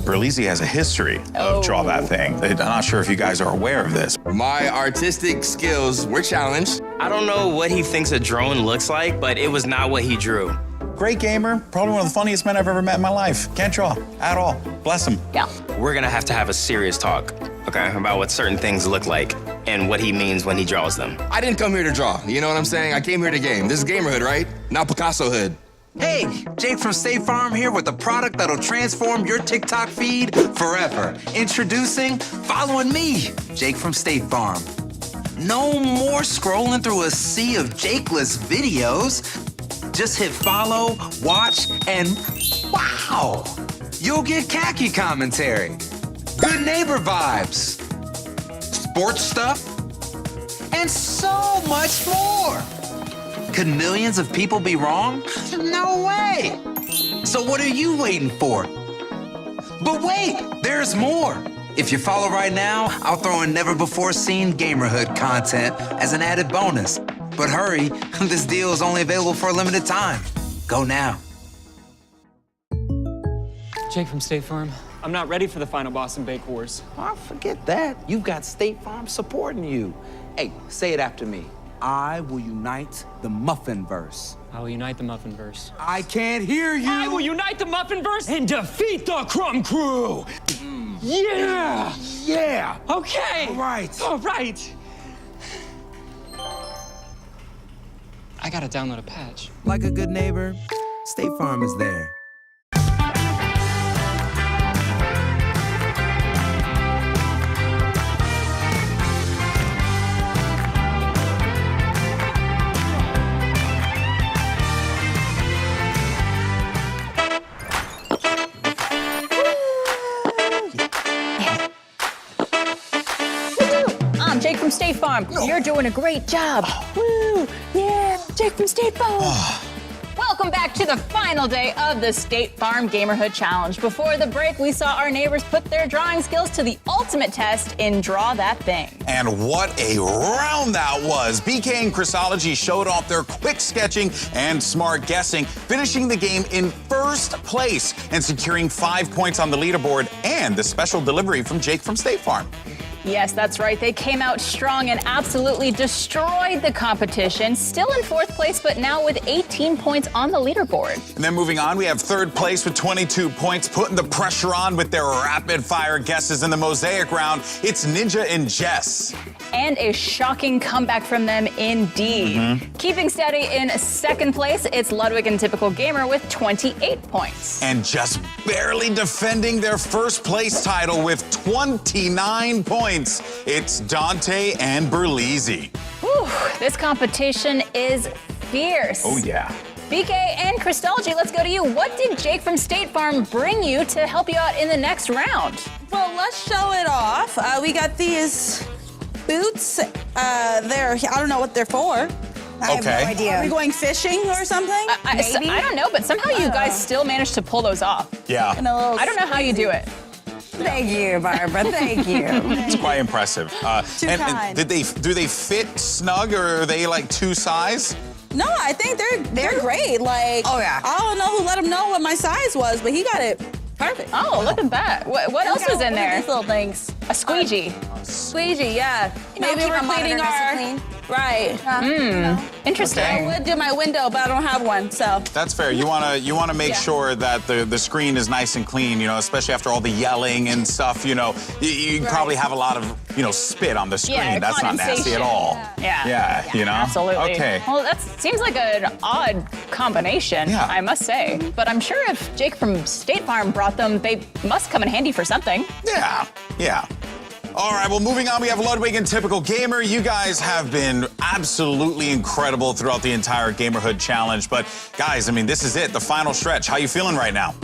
Berlizzi has a history of Draw That Thing. I'm not sure if you guys are aware of this. My artistic skills were challenged. I don't know what he thinks a drone looks like, but it was not what he drew. Great gamer, probably one of the funniest men I've ever met in my life. Can't draw at all. Bless him. Yeah. We're gonna have to have a serious talk, okay, about what certain things look like and what he means when he draws them. I didn't come here to draw. You know what I'm saying? I came here to game. This is Gamerhood, right? Not Picasso Hood. Hey, Jake from State Farm here with a product that'll transform your TikTok feed forever. Introducing Following Me, Jake from State Farm. No more scrolling through a sea of Jakeless videos. Just hit follow, watch, and wow! You'll get khaki commentary, good neighbor vibes, sports stuff, and so much more. Could millions of people be wrong? No way! So what are you waiting for? But wait, there's more. If you follow right now, I'll throw in never-before-seen Gamerhood content as an added bonus. But hurry, this deal is only available for a limited time. Go now. Jake from State Farm. I'm not ready for the final Boston Bake Wars. Oh, forget that. You've got State Farm supporting you. Hey, say it after me. I will unite the Muffinverse. I will unite the Muffinverse. I can't hear you. I will unite the Muffinverse and defeat the Crumb Crew. Yeah. Yeah. Okay. All right. All right. I gotta download a patch. Like a good neighbor, State Farm is there. I'm Jake from State Farm. You're doing a great job. Woo! Yeah, Jake from State Farm. Welcome back to the final day of the State Farm Gamerhood Challenge. Before the break, we saw our neighbors put their drawing skills to the ultimate test in Draw That Thing. And what a round that was. BK and Christology showed off their quick sketching and smart guessing, finishing the game in first place and securing 5 points on the leaderboard and the special delivery from Jake from State Farm. Yes, that's right. They came out strong and absolutely destroyed the competition. Still in 4th place, but now with 18 points on the leaderboard. And then moving on, we have 3rd place with 22 points, putting the pressure on with their rapid-fire guesses in the Mosaic round. It's Ninja and Jess. And a shocking comeback from them indeed. Keeping steady in 2nd place, it's Ludwig and Typical Gamer with 28 points. And just barely defending their 1st place title with 29 points, it's Dante and Berlizzi. Whew, this competition is fierce. Oh, yeah. BK and Christology, let's go to you. What did Jake from State Farm bring you to help you out in the next round? Well, let's show it off. We got these boots. I don't know what they're for. I have no idea. Are we going fishing or something? Maybe. I don't know, but somehow you guys still managed to pull those off. Yeah. I don't know how you do it. Thank you, Barbara. Thank you. It's quite impressive. And do they fit snug, or are they like 2 size? No, I think they're great. Like, oh yeah. I don't know who let him know what my size was, but he got it perfect. Oh, look at that. What else is in there? These little things. A squeegee. Squeegee, yeah. Maybe keep we're our cleaning monitors our. Right. Interesting. I would do my window, but I don't have one, so. That's fair. You wanna make sure that the screen is nice and clean, you know, especially after all the yelling and stuff, you know. You probably have a lot of, you know, spit on the screen. Yeah, that's not nasty at all. Yeah. You know? Absolutely. Okay. Well, that seems like an odd combination, I must say. But I'm sure if Jake from State Farm brought them, they must come in handy for something. Yeah. All right, well, moving on, we have Ludwig and Typical Gamer. You guys have been absolutely incredible throughout the entire Gamerhood challenge. But guys, I mean, this is it, the final stretch. How you feeling right now?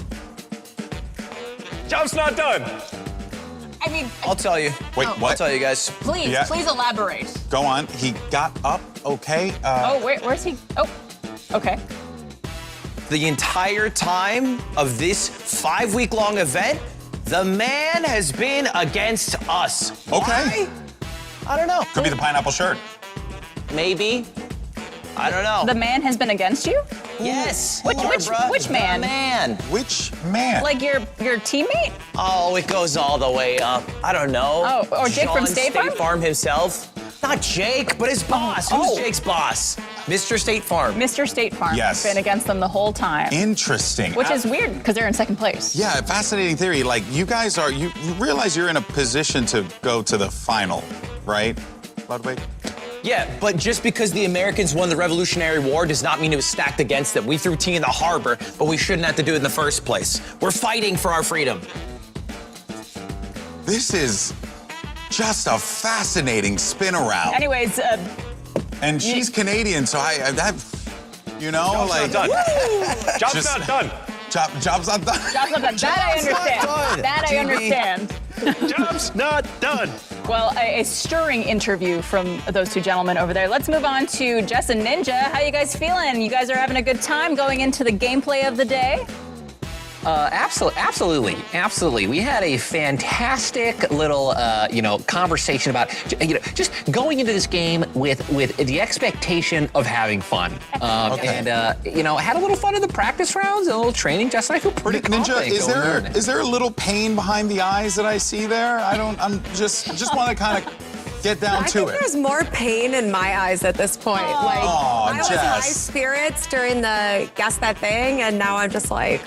Job's not done. I mean, I'll tell you. Wait, what? I'll tell you guys. Please elaborate. Go on. He got up, okay. Where's he? Oh, okay. The entire time of this 5-week-long event, the man has been against us. Okay. Why? I don't know. Could be the pineapple shirt. Maybe. I don't know. The man has been against you? Yes. Which man? The man. Which man? Like your teammate? Oh, it goes all the way up. I don't know. Oh, or Jake from State Farm? State Farm himself. Not Jake, but his boss. Who's Jake's boss? Mr. State Farm. Mr. State Farm. Yes. Been against them the whole time. Interesting. Which is weird because they're in 2nd place. Yeah, fascinating theory. Like, you guys you realize you're in a position to go to the final, right, Ludwig? Yeah, but just because the Americans won the Revolutionary War does not mean it was stacked against them. We threw tea in the harbor, but we shouldn't have to do it in the first place. We're fighting for our freedom. This is just a fascinating spin around. Anyways, and she's Canadian, so Job's like. not done. Job's not done. Job's not done. Job's not done. That I understand. That I understand. Job's not done. Well, a stirring interview from those 2 gentlemen over there. Let's move on to Jess and Ninja. How you guys feeling? You guys are having a good time going into the gameplay of the day? Absolutely. We had a fantastic little, conversation about, just going into this game with the expectation of having fun. And had a little fun in the practice rounds, and a little training. Jess and I feel pretty confident. Ninja, is there a little pain behind the eyes that I see there? I'm just want to kind of get down to it. I think there's more pain in my eyes at this point. I was in high spirits during the Guess That Thing, and now I'm just like.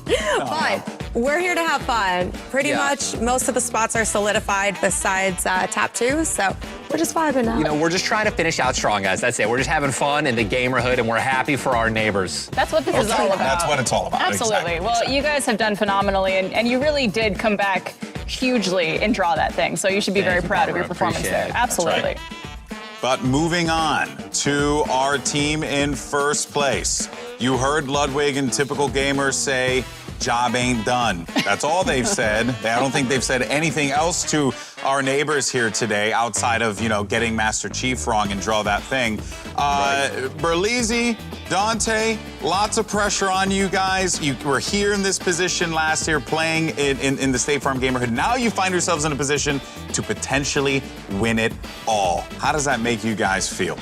But we're here to have fun. Pretty much most of the spots are solidified besides top 2, so we're just vibing out. We're just trying to finish out strong, guys. That's it. We're just having fun in the Gamerhood, and we're happy for our neighbors. That's what this is all about. That's what it's all about. Absolutely. Well, you guys have done phenomenally, and you really did come back hugely and draw that thing, so you should be very proud of your performance there. Absolutely. But moving on to our team in 1st place. You heard Ludwig and Typical Gamer say, job ain't done. That's all they've said. I don't think they've said anything else to our neighbors here today outside of, getting Master Chief wrong and draw that thing. Berlizzi, Dante, lots of pressure on you guys. You were here in this position last year playing in the State Farm Gamerhood. Now you find yourselves in a position to potentially win it all. How does that make you guys feel?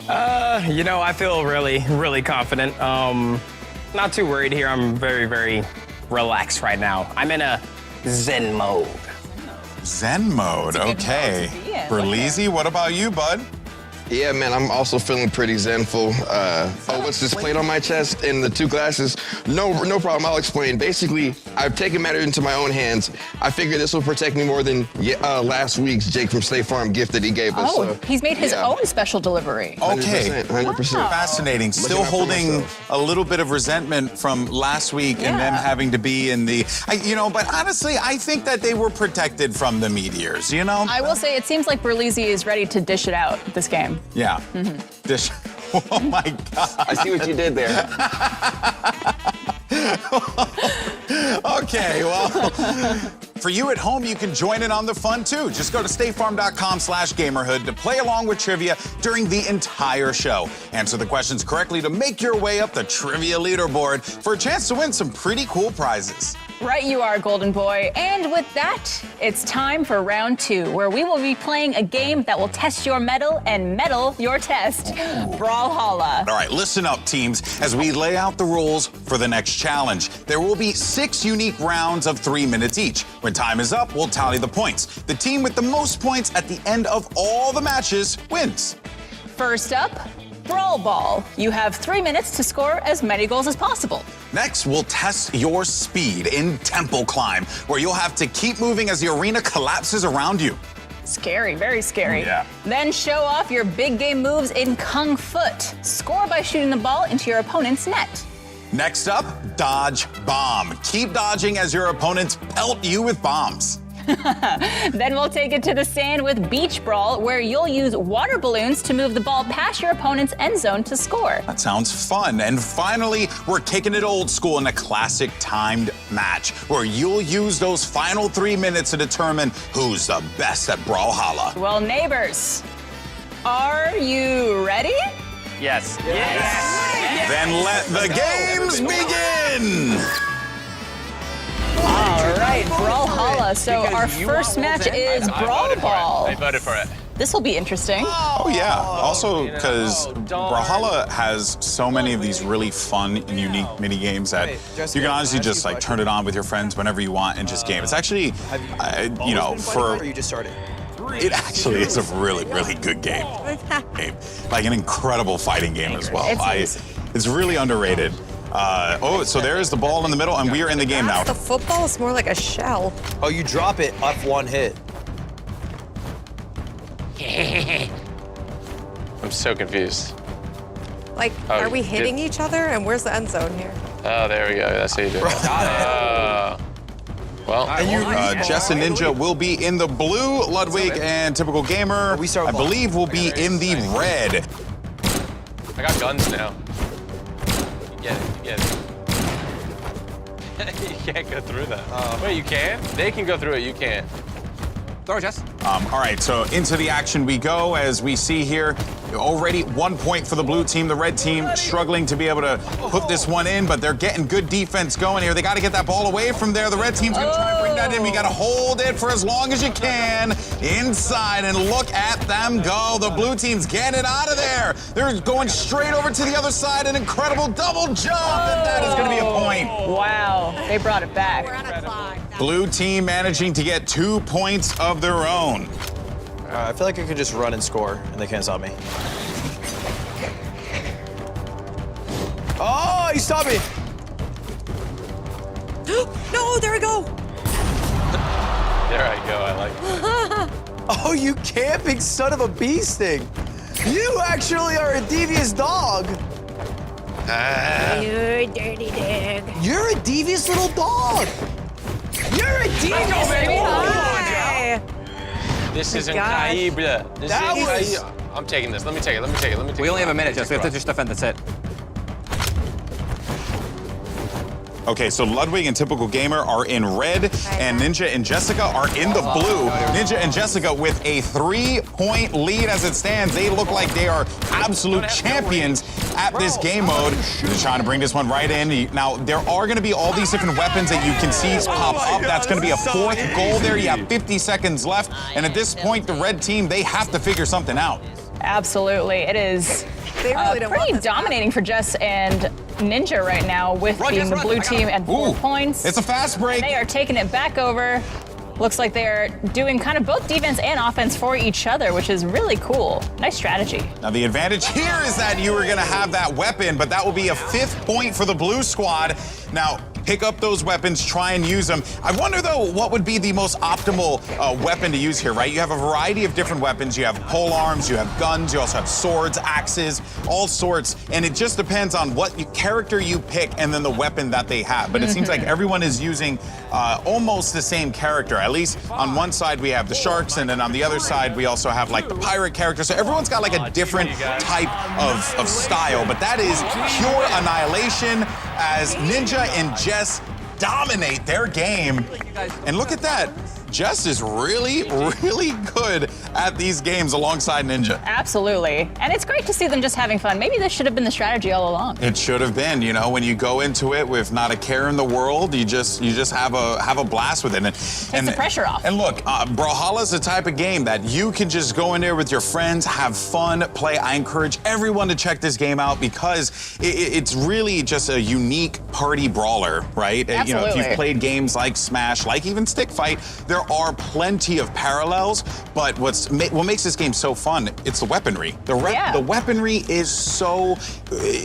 I feel really, really confident. Not too worried here. I'm very, very relaxed right now. I'm in a Zen mode. Zen mode, okay. Berlizzi, what about you, bud? Yeah, man, I'm also feeling pretty zenful. What's this plate on my chest and the 2 glasses? No problem, I'll explain. Basically, I've taken matters into my own hands. I figure this will protect me more than last week's Jake from State Farm gift that he gave us. Oh, he's made his own special delivery. Okay, 100%. Fascinating. Still holding a little bit of resentment from last week and them having to be in the, but honestly, I think that they were protected from the meteors, you know? I will say, it seems like Berlizzi is ready to dish it out this game. Yeah. Dish. Oh my God. I see what you did there. Okay, well, for you at home, you can join in on the fun too. Just go to statefarm.com/gamerhood to play along with trivia during the entire show. Answer the questions correctly to make your way up the trivia leaderboard for a chance to win some pretty cool prizes. Right you are, Golden Boy. And with that, it's time for round 2, where we will be playing a game that will test your mettle and mettle your test. Brawlhalla. All right, listen up, teams, as we lay out the rules for the next challenge. There will be 6 unique rounds of 3 minutes each. When time is up, we'll tally the points. The team with the most points at the end of all the matches wins. First up, Brawl Ball. You have 3 minutes to score as many goals as possible. Next, we'll test your speed in Temple Climb, where you'll have to keep moving as the arena collapses around you. Scary, very scary. Yeah. Then show off your big game moves in Kung Foot. Score by shooting the ball into your opponent's net. Next up, Dodge Bomb. Keep dodging as your opponents pelt you with bombs. Then we'll take it to the sand with Beach Brawl, where you'll use water balloons to move the ball past your opponent's end zone to score. That sounds fun. And finally, we're kicking it old school in a classic timed match, where you'll use those final 3 minutes to determine who's the best at Brawlhalla. Well, neighbors, are you ready? Yes. Then let the games begin! All right, Brawlhalla. So our first match is Brawl Ball. I voted for it. This will be interesting. Oh, yeah. Also, because Brawlhalla has so many of these really fun and unique mini games that you can honestly just like turn it on with your friends whenever you want and just game. It's actually, Or you just started? it actually is a really, really good game. Like an incredible fighting game as well. It's really underrated. So there's the ball in the middle, and we are in the game now. The football is more like a shell. Oh, you drop it off 1 hit. I'm so confused. Like, are we hitting each other? And where's the end zone here? Oh, there we go. That's how you do it. Well, Jess and Ninja will be in the blue. Ludwig and Typical Gamer, I believe, will be in the red. I got guns now. You get it. You can't go through that. Wait, you can? They can go through it, you can't. Throw it, Jess. All right, so into the action we go. As we see here, already 1 point for the blue team. The red team struggling to be able to put this one in, but they're getting good defense going here. They got to get that ball away from there. The red team's going to try to bring that in. We got to hold it for as long as you can inside, and look at them go. The blue team's getting it out of there. They're going straight over to the other side. An incredible double jump, and that is going to be a point. Wow, they brought it back. We're on a clock. Blue team managing to get 2 points of their own. I feel like I could just run and score, and they can't stop me. Oh, he stopped me! No, there we go. There I go, I like it. Oh, you camping son of a bee sting! You actually are a devious dog! You're a dirty dog. You're a devious little dog! You're a devious little dog! This is gosh. incredible. This is incredible. I'm taking this. Let me take it. We only have a minute, Jess. We have to just defend. That's it. Okay, so Ludwig and Typical Gamer are in red, and Ninja and Jessica are in the blue. Ninja and Jessica with a 3-point lead as it stands. They look like they are absolute champions at this game mode. They're trying to bring this one right in. Now, there are going to be all these different weapons that you can see pop up. That's going to be a 4th goal there. You have 50 seconds left, and at this point, the red team, they have to figure something out. Absolutely, it is pretty dominating for Jess and Ninja right now, with being the blue team and 4 points. It's a fast break. They are taking it back over. Looks like they're doing kind of both defense and offense for each other, which is really cool. Nice strategy. Now, the advantage here is that you are going to have that weapon, but that will be a 5th point for the blue squad. Now, pick up those weapons, try and use them. I wonder, though, what would be the most optimal weapon to use here, right? You have a variety of different weapons. You have pole arms, you have guns, you also have swords, axes, all sorts. And it just depends on what character you pick and then the weapon that they have. But it seems like everyone is using almost the same character. At least on one side we have the sharks, and then on the other side we also have like the pirate character. So everyone's got like a different type of style. But that is pure annihilation as Ninja and Jess dominate their game. And look at that. Jess is really, really good at these games alongside Ninja. Absolutely. And it's great to see them just having fun. Maybe this should have been the strategy all along. It should have been. You know, when you go into it with not a care in the world, you just have a blast with it. Takes the pressure off. And look, Brawlhalla is the type of game that you can just go in there with your friends, have fun, play. I encourage everyone to check this game out because it's really just a unique party brawler, right? Absolutely. You know, if you've played games like Smash, like even Stick Fight, there are plenty of parallels, but what makes this game so fun, it's the weaponry. The weaponry is so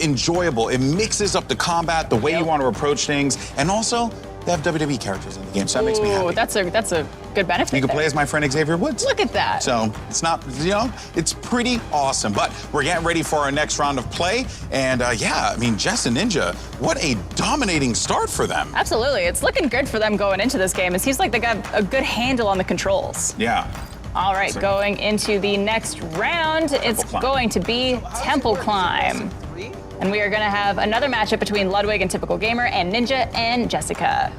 enjoyable. It mixes up the combat, the way you want to approach things, and also they have WWE characters in the game, so that makes me happy. That's a good benefit. You can play as my friend Xavier Woods. Look at that. So it's not, you know, it's pretty awesome. But we're getting ready for our next round of play. And yeah, I mean, Jess and Ninja, what a dominating start for them. Absolutely. It's looking good for them going into this game. It seems like they got a good handle on the controls. Yeah. All right, going into the next round, it's going to be Temple Climb. And we are going to have another matchup between Ludwig and Typical Gamer and Ninja and Jessica.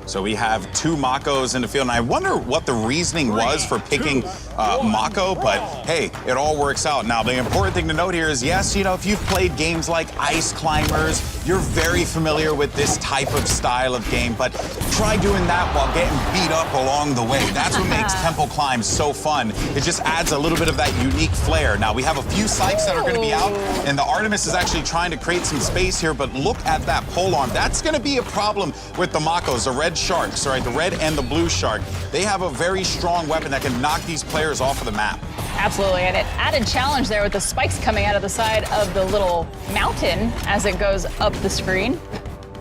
So we have 2 Makos in the field, and I wonder what the reasoning was for picking Mako, but hey, it all works out. Now, the important thing to note here is, yes, you know, if you've played games like Ice Climbers, you're very familiar with this type of style of game, but try doing that while getting beat up along the way. That's what makes Temple Climb so fun. It just adds a little bit of that unique flair. Now, we have a few Sykes that are going to be out, and the Artemis is actually trying to create some space here, but look at that pole arm. That's going to be a problem with the Makos, the red sharks, right? The red and the blue shark. They have a very strong weapon that can knock these players off of the map. Absolutely, and it added challenge there with the spikes coming out of the side of the little mountain as it goes up the screen.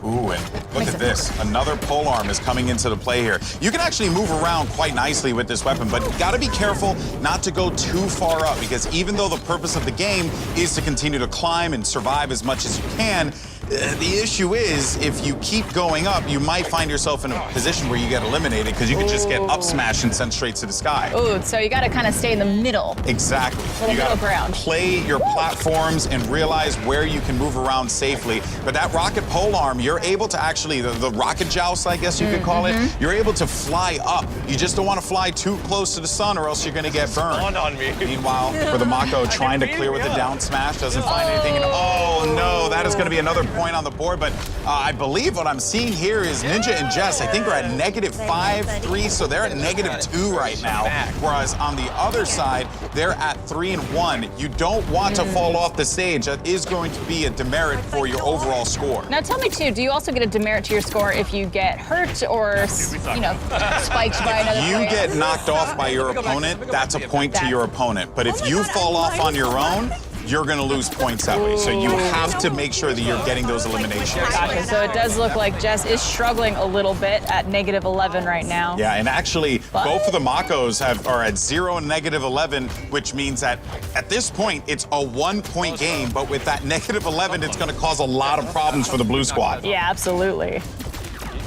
Ooh, and look at this. Another pole arm is coming into the play here. You can actually move around quite nicely with this weapon, but you gotta be careful not to go too far up, because even though the purpose of the game is to continue to climb and survive as much as you can, the issue is, if you keep going up, you might find yourself in a position where you get eliminated because you could just get up smashed and sent straight to the sky. Ooh, so you got to kind of stay in the middle. Exactly. You got to play your platforms and realize where you can move around safely. But that rocket pole arm, you're able to actually, the rocket joust, I guess you could call it, you're able to fly up. You just don't want to fly too close to the sun or else you're going to get burned. On me. Meanwhile, for the Mako trying to clear with the down smash, doesn't find anything. Oh no, that is going to be another point on the board, but I believe what I'm seeing here is Ninja and Jess, I think, are at -5-3, so they're at -2 right now. Whereas on the other side, they're at 3-1. You don't want to fall off the stage. That is going to be a demerit for your overall score. Now tell me too, do you also get a demerit to your score if you get hurt or, you know, spiked by another player? If you get knocked off by your opponent, that's a point to your opponent. But if you fall off on your own, you're going to lose points that way. So you have to make sure that you're getting those eliminations. Gotcha. So it does look like Jess is struggling a little bit at -11 right now. Yeah, and actually, both of the Makos are at 0 and -11, which means that at this point, it's a 1-point game. But with that -11, it's going to cause a lot of problems for the blue squad. Yeah, absolutely.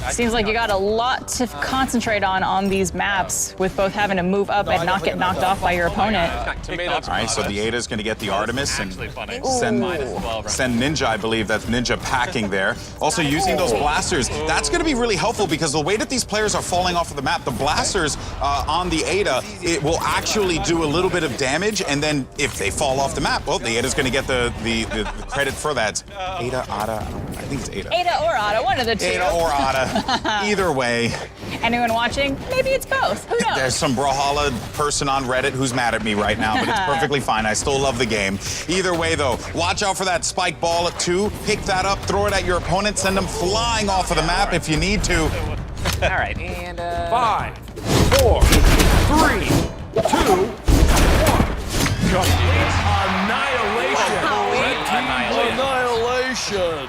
Seems like you got a lot to concentrate on these maps, with both having to move up and not get knocked off by your opponent. All right, so the Ada's going to get the Artemis and send Ninja, I believe that's Ninja packing there. Also using those blasters, that's going to be really helpful because the way that these players are falling off of the map, the blasters on the Ada, it will actually do a little bit of damage, and then if they fall off the map, well, the Ada's going to get the credit for that. Ada, I think it's Ada. Ada or Ada, one of the two. Ada or Ada. Either way. Anyone watching? Maybe it's both. Who knows? There's some Brawlhalla person on Reddit who's mad at me right now, but it's perfectly fine. I still love the game. Either way, though, watch out for that spike ball at 2. Pick that up, throw it at your opponent, send them flying off of the map if you need to. All right, and 5. 4, 3, 2, 1. Complete annihilation. Red team annihilation.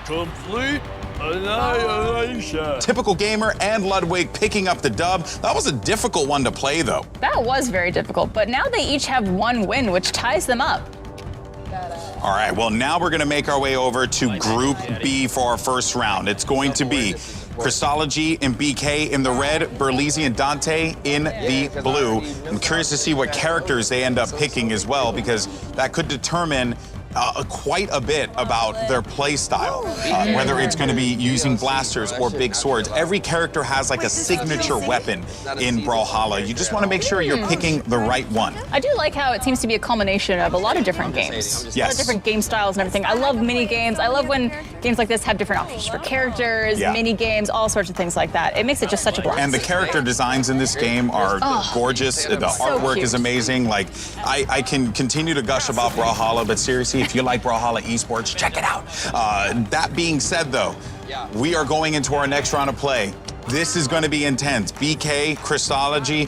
Complete annihilation. Typical Gamer and Ludwig picking up the dub. That was a difficult one to play, though. That was very difficult, but now they each have 1 win, which ties them up. All right, well, now we're going to make our way over to Group B for our first round. It's going to be Christology and BK in the red, Berlizzi and Dante in the blue. I'm curious to see what characters they end up picking as well, because that could determine quite a bit about their play style, whether it's going to be using blasters or big swords. Every character has like a signature weapon in Brawlhalla. You just want to make sure you're picking the right one. I do like how it seems to be a culmination of a lot of different games. Yes. A lot of different game styles and everything. I love mini games. I love when games like this have different options for characters, mini games, all sorts of things like that. It makes it just such a blast. And the character designs in this game are gorgeous. The artwork is amazing. Like, I can continue to gush about Brawlhalla, but seriously, if you like Brawlhalla esports, check it out. That being said, though, we are going into our next round of play. This is going to be intense. BK, Christology,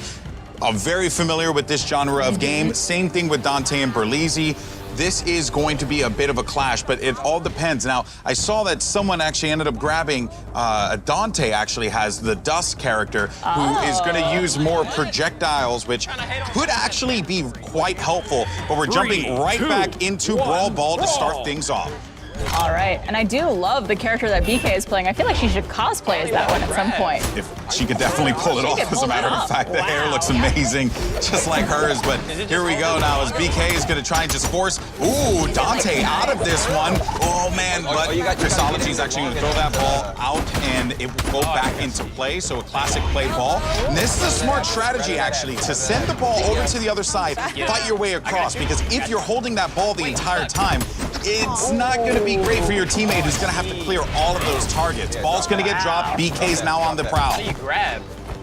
very familiar with this genre of game. Same thing with Dante and Berlizzi. This is going to be a bit of a clash, but it all depends. Now, I saw that someone actually ended up grabbing, Dante actually has the Dust character, who is going to use more projectiles, which could actually be quite helpful. But we're jumping right back into Brawl Ball to start things off. All right, and I do love the character that BK is playing. I feel like she should cosplay as that one at some point. If she could definitely pull it off, as a matter of fact. The hair looks amazing, just like hers. But here we go now, as BK is going to try and just force, Dante out of this one. Oh, man, but Christology is actually going to throw that ball out, and it will go back into play, so a classic play ball. And this is a smart strategy, actually, to send the ball over to the other side, fight your way across, because if you're holding that ball the entire time, it's not going to be great for your teammate who's going to have to clear all of those targets. Ball's going to get dropped. BK's now on the prowl.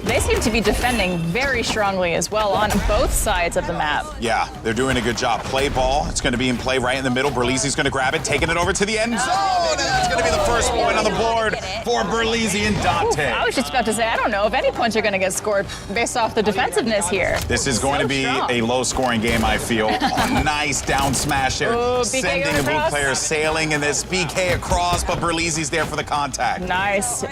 They seem to be defending very strongly as well on both sides of the map. Yeah, they're doing a good job. Play ball. It's going to be in play right in the middle. Berlizzi's going to grab it, taking it over to the end zone. And that's going to be the first point on the board for Berlizzi and Dante. I was just about to say, I don't know if any points are going to get scored based off the defensiveness here. This is going to be a low-scoring game, I feel. Nice down smash there. Sending the blue player sailing in this. BK across, but Berlizzi's there for the contact. Nice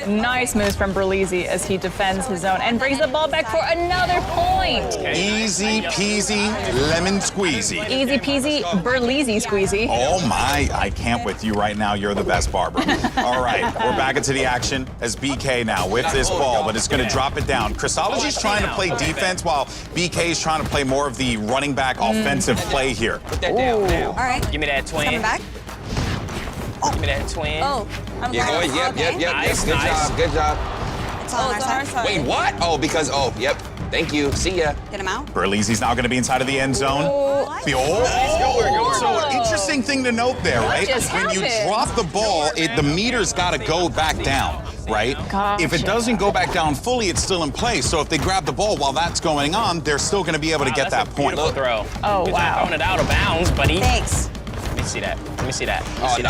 moves from Berlizzi as he defends his own and brings the ball back for another point. Easy peasy, lemon squeezy. Easy peasy, Berlizzi squeezy. Oh my, I can't with you right now. You're the best, Barbara. All right, we're back into the action as BK now with this ball, but it's going to drop it down. Christology's trying to play defense while BK's trying to play more of the running back offensive play here. Put that down. All right. Give me that twin. Coming back. Give me that twin. Yep. Good job. It's on our side. Wait, what? Yep. Thank you. See ya. Get him out. Berlizzi's now going to be inside of the end zone. So interesting thing to note there, right? When you drop the ball, the meter's got to go back down, right? If it doesn't go back down fully, it's still in play. So if they grab the ball while that's going on, they're still going to be able to get that point. Throw. Oh, wow. Throwing it out of bounds, buddy. Thanks. Let me see that.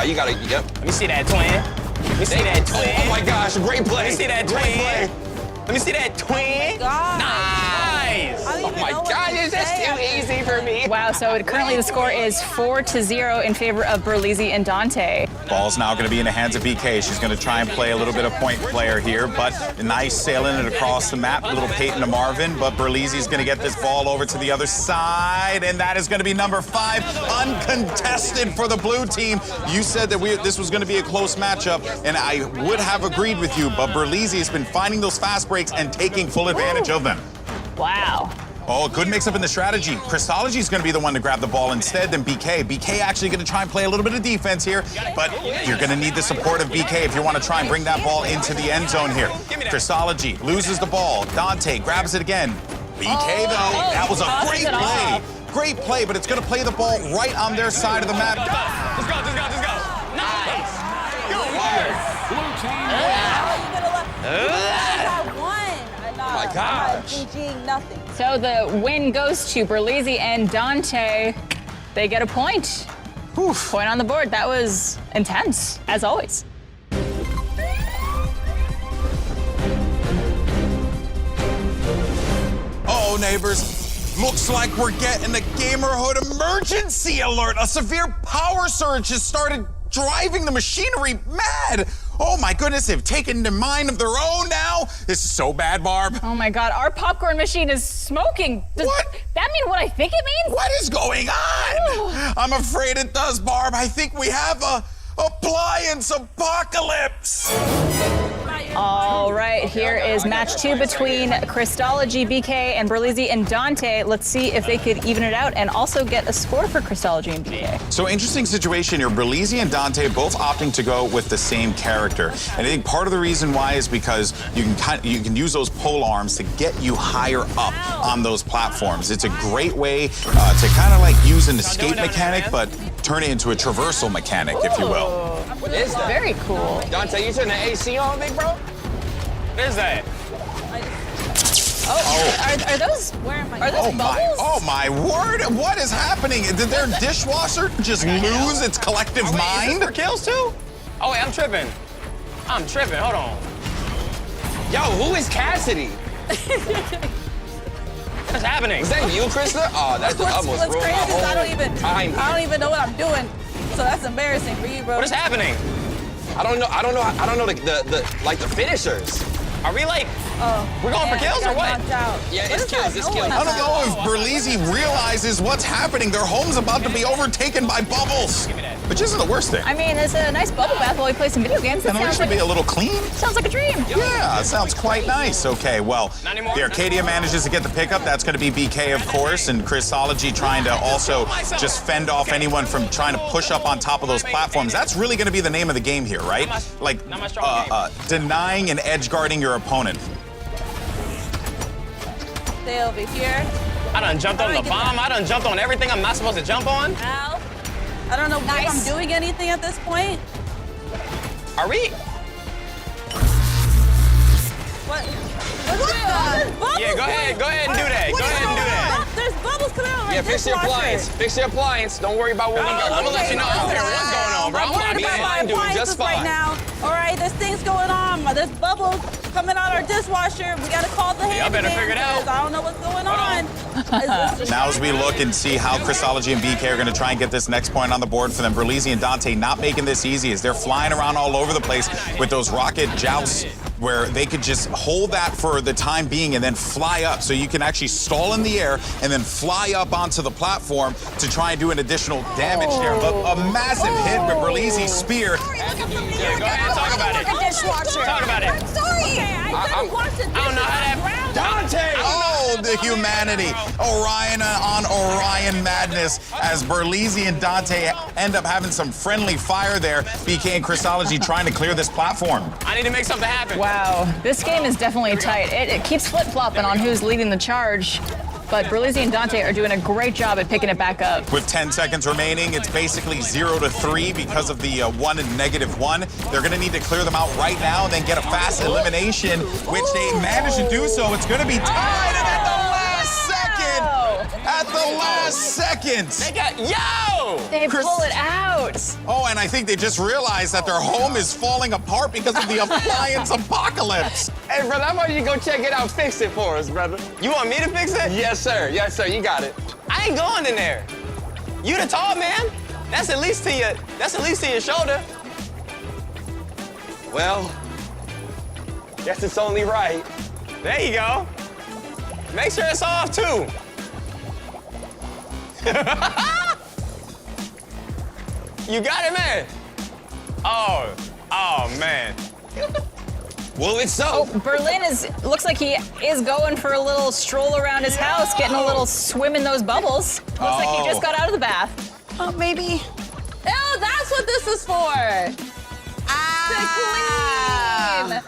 You got to, yep. Let me see that twin. Let me see that twin. Oh my gosh, great play. Let me see that twin. Let me see that twin. Nice. Oh my God, is this too easy for me? Wow, so currently the score is 4-0 in favor of Berlizzi and Dante. Ball's now going to be in the hands of BK. She's going to try and play a little bit of point player here, but nice sailing it across the map. A little Peyton to Marvin, but Berlizzi's going to get this ball over to the other side, and that is going to be number 5, uncontested for the blue team. You said that this was going to be a close matchup, and I would have agreed with you, but Berlizzi has been finding those fast breaks and taking full advantage of them. Wow. Oh, good mix-up in the strategy. Christology's going to be the one to grab the ball instead than BK. BK actually going to try and play a little bit of defense here, but you're going to need the support of BK if you want to try and bring that ball into the end zone here. Christology loses the ball. Dante grabs it again. BK, though, that was a great play. Great play, but it's going to play the ball right on their side of the map. Let's go. Nice. Oh my gosh. So the win goes to Berlizzi and Dante. They get a point. Point on the board. That was intense, as always. neighbors. Looks like we're getting a Gamerhood emergency alert. A severe power surge has started driving the machinery mad. Oh my goodness, they've taken a mind of their own now. This is so bad, Barb. Oh my God, our popcorn machine is smoking. Does that mean what I think it means? What is going on? I'm afraid it does, Barb. I think we have a appliance apocalypse. All right, here is match 2 between Crystology, BK, and Berlizzi and Dante. Let's see if they could even it out and also get a score for Crystology and BK. So interesting situation here. Berlizzi and Dante both opting to go with the same character. And I think part of the reason why is because you can use those pole arms to get you higher up on those platforms. It's a great way to kind of like use an escape mechanic, but turn it into a traversal mechanic, if you will. What is that? Very cool. Dante, you turn the AC on, big bro? What is that? Are those bubbles? Oh my word! What is happening? Did their dishwasher just lose its collective mind? Is this for kills too? Oh wait, I'm tripping. Hold on. Yo, who is Cassidy? What's happening? Is that you, Krista? Oh, that's almost What's crazy is I don't even know what I'm doing. So that's embarrassing for you, bro. What is happening? I don't know the finishers. Are we like, we're going for kills or what? Yeah, it's kills. I don't know if Berlizzi realizes what's happening. Their home's about to be overtaken by bubbles, which isn't the worst thing. I mean, it's a nice bubble bath while we play some video games. And it should be a little clean. Sounds like a dream. Yeah, it sounds quite nice. Okay, well, the Arcadia manages to get the pickup. That's going to be BK, of course, and Crystology trying to also just fend off anyone from trying to push up on top of those platforms. That's really going to be the name of the game here, right? Like, denying and edge guarding your opponent. Stay over here. I done jumped on the bomb. I done jumped on everything I'm not supposed to jump on. Ow. I don't know if I'm doing anything at this point. Are we? What? Yeah, go ahead and do that. There's bubbles coming out of my Yeah, fix your appliance. Fix your appliance. Don't worry about what we got. I'm gonna let you know. I don't care what's going on, bro. I'm worried about my appliances right now. All right, there's things going on. There's bubbles coming out our dishwasher. We gotta call the handyman. I better figure it out. I don't know what's going on. Now as we look and see how Crystology and BK are going to try and get this next point on the board for them, Berlizzi and Dante not making this easy as they're flying around all over the place with those rocket jousts where they could just hold that for the time being and then fly up. So you can actually stall in the air and then fly up onto the platform to try and do an additional damage there. But a massive hit with Berlizzi's spear. Yeah, go ahead and talk about it. Talk about it. I'm sorry. I don't know how that. Dante! Oh, the humanity. Orion on Orion madness as Berlizzi and Dante end up having some friendly fire there. BK and Crystology trying to clear this platform. I need to make something happen. Wow, this game is definitely tight. It keeps flip-flopping on who's leading the charge, but Berlizzi and Dante are doing a great job at picking it back up. With 10 seconds remaining, it's basically 0-3 because of the 1 and -1. They're going to need to clear them out right now and then get a fast elimination, which they managed to do so. It's going to be tied, and at the last second, They got, yo! They pull it out. Oh, and I think they just realized that their home is falling apart because of the appliance apocalypse. Hey, brother, how about you go check it out, fix it for us, brother? You want me to fix it? Yes, sir. Yes, sir. You got it. I ain't going in there. You the tall man. That's at least to your shoulder. Well, guess it's only right. There you go. Make sure it's off too. You got it, man. Oh, man. Well, it's so. Oh, Berlin looks like he is going for a little stroll around his house, getting a little swim in those bubbles. Looks like he just got out of the bath. Oh, maybe. Oh, that's what this is for. To clean.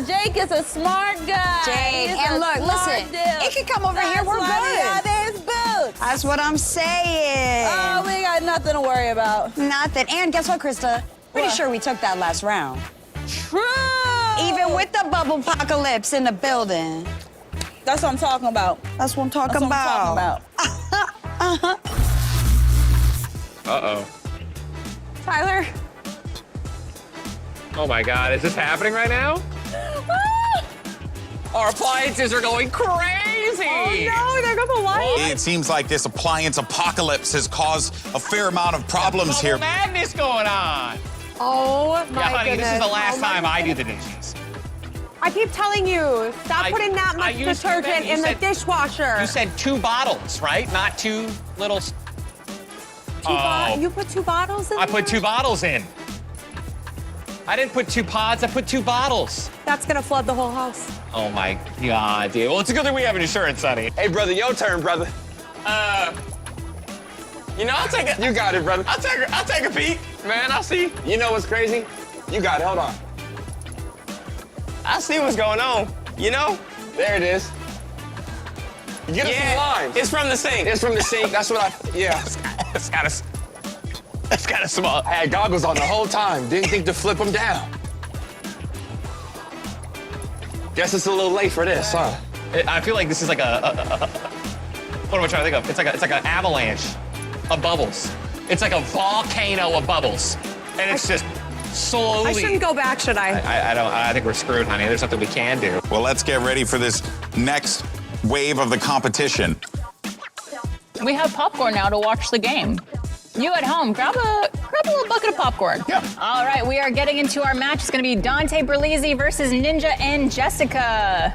Jake is a smart guy. Jake, He's and a look, smart listen, dude. it can come over here. We're That's why we got good. his boots. That's what I'm saying. Oh, we got nothing to worry about. Nothing. And guess what, Krista? Pretty What? sure we took that last round. True. Even with the bubble apocalypse in the building. That's what I'm talking about. That's what I'm talking about. Uh-oh. Tyler. Oh my God, is this happening right now? Our appliances are going crazy. Oh no, there goes the light. It seems like this appliance apocalypse has caused a fair amount of problems here. Madness going on. Oh my Yeah, honey, goodness. this is the last Oh my time I do goodness. the dishes. I keep telling you, stop putting that much detergent in the dishwasher. You said 2 bottles, right? Not 2 little. You put 2 bottles in I put 2 bottles in. I didn't put 2 pods, I put 2 bottles. That's gonna flood the whole house. Oh my God, dude. Well, it's a good thing we have insurance, honey. Hey, brother, your turn, brother. You know, I'll take it. You got it, brother. I'll take a peek. Man, I'll see. You know what's crazy? You got it, hold on. I see what's going on. You know? There it is. Get us some lime. It's from the sink. It's from the sink. That's what It's got a small. I had goggles on the whole time. Didn't think to flip them down. Guess it's a little late for this, huh? I feel like this is like what am I trying to think of? It's like an avalanche of bubbles. It's like a volcano of bubbles. And it's just slowly. I shouldn't go back, should I? I think we're screwed, honey. There's something we can do. Well, let's get ready for this next wave of the competition. We have popcorn now to watch the game. You at home, grab a little bucket of popcorn. Yeah. All right, we are getting into our match. It's going to be Dante Berlizzi versus Ninja and Jessica.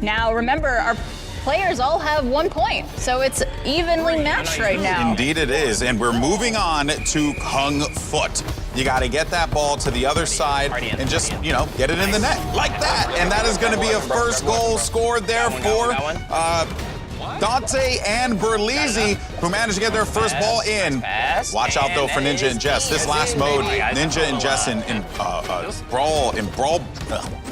Now, remember, our players all have 1 point, so it's evenly matched right now. Indeed it is, and we're moving on to Kung Foot. You got to get that ball to the other side and just, get it in the net like that. And that is going to be a first goal scored there for Dante and Berlizzi, who managed to get their first ball in. Watch out though for Ninja and Jess. This last mode, Ninja and Jess in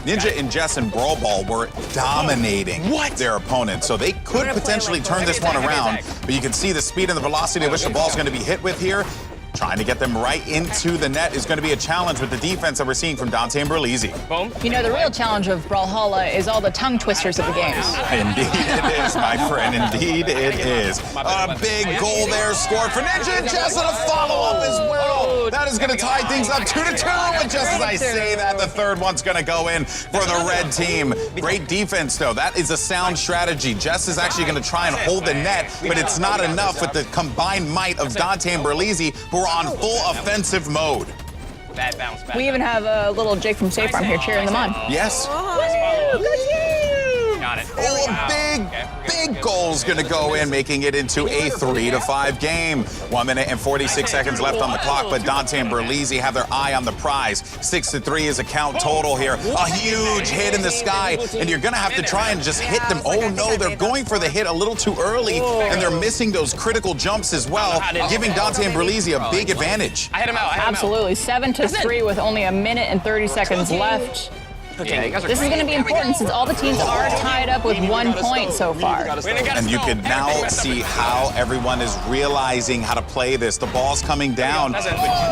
Ninja and Jess in Brawl Ball were dominating their opponents. So they could potentially turn this one around, but you can see the speed and the velocity at which the ball's going to be hit with here. Trying to get them right into the net is going to be a challenge with the defense that we're seeing from Dante and Berlizzi. You know, the real challenge of Brawlhalla is all the tongue twisters of the games. Indeed it is, my friend. Indeed it is. A big goal there scored for Ninja and Jess and a follow-up as well. That is going to tie things up 2-2. But just as I say that, the third one's going to go in for the red team. Great defense, though. That is a sound strategy. Jess is actually going to try and hold the net, but it's not enough with the combined might of Dante and Berlizzi, who are on full offensive mode. Bad bounce. We even have a little Jake from State Farm here cheering them on. Yes. Got it. Oh, big goal's going to go in, making it into a 3-5 game. 1 minute and 46 seconds left on the clock, but Dante and Berlizzi have their eye on the prize. 6-3 is a count total here. A huge hit in the sky, and you're going to have to try and just hit them. Oh, no, they're going for the hit a little too early, and they're missing those critical jumps as well, giving Dante and Berlizzi a big advantage. I hit him out. Absolutely. 7-3 with only 1 minute and 30 seconds left. This is going to be important since all the teams are tied up with 1 point so far. And you can now see how everyone is realizing how to play this. The ball's coming down, but you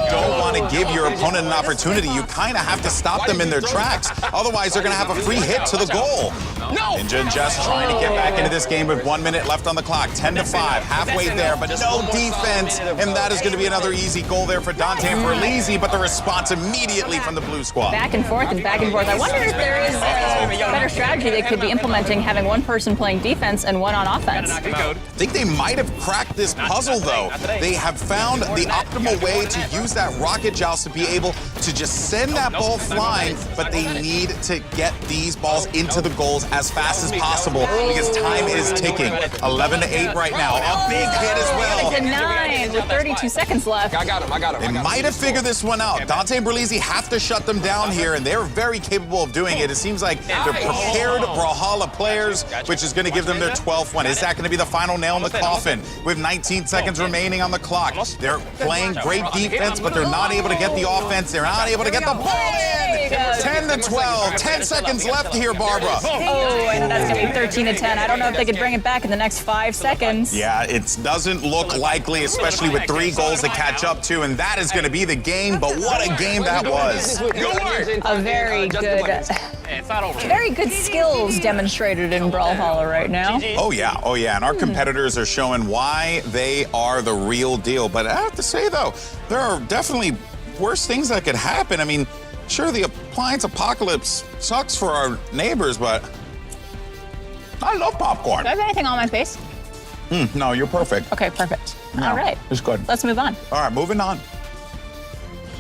don't want to give your opponent an opportunity. You kind of have to stop them in their tracks. Otherwise, they're going to have a free hit to the goal. Ninja and Jess trying to get back into this game with 1 minute left on the clock. 10-5, halfway there, but no defense. And that is going to be another easy goal there for Dante and Berlizzi, but the response immediately from the blue squad. Back and forth and back and forth. I wonder if there is a better strategy they could be implementing, having one person playing defense and one on offense. I think they might have cracked this puzzle, though. They have found the optimal way to use that rocket joust to be able to just send that ball flying, but they need to get these balls into the goals as fast as possible because time is ticking. 11-8 right now. A big hit as well. 9 with 32 seconds left. I got him. They might have figured this one out. Dante and Berlizzi have to shut them down here, and they're very capable of doing it. It seems like they're prepared Brawlhalla players, which is going to give them their 12th one. Is that going to be the final nail in the coffin? With 19 seconds remaining on the clock. They're playing great defense, but they're not able to get the offense. They're not able to get the ball in. 10-12. 10 seconds left here, Barbara. Oh, and that's going to be 13-10. I don't know if they could bring it back in the next 5 seconds. Yeah, it doesn't look likely, especially with 3 goals to catch up to, and that is going to be the game, but what a game that was. A very good... Very good skills demonstrated in Brawlhalla right now. Oh yeah, and our competitors are showing why they are the real deal. But I have to say, though, there are definitely worse things that could happen. I mean, sure, the appliance apocalypse sucks for our neighbors, but I love popcorn. Do I have anything on my face? No, you're perfect. Okay, perfect. No, All right. it's good. Let's move on. All right, moving on.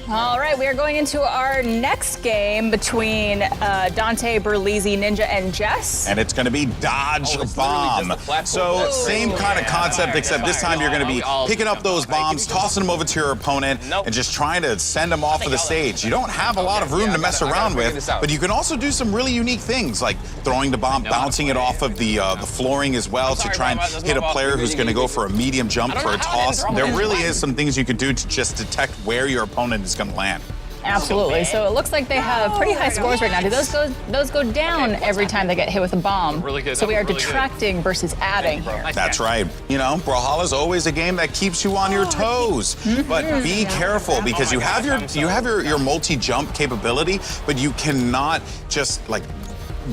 All right, we are going into our next game between Dante, Berlizzi, Ninja, and Jess. And it's going to be Dodge Bomb. So same kind of concept, except this time you're going to be picking up those bombs, tossing them over to your opponent, and just trying to send them off of the stage. You don't have a lot of room to mess around with, but you can also do some really unique things, like throwing the bomb, bouncing it off of the flooring as well to try and hit a player who's going to go for a medium jump for a toss. There really is some things you could do to just detect where your opponent is going to land. Absolutely. So it looks like they have pretty high scores right now. Do those go down every time they get hit with a bomb? Really good. So we are detracting versus adding here. That's right. You know, Brawlhalla is always a game that keeps you on your toes. But be careful because you have your multi-jump capability, but you cannot just like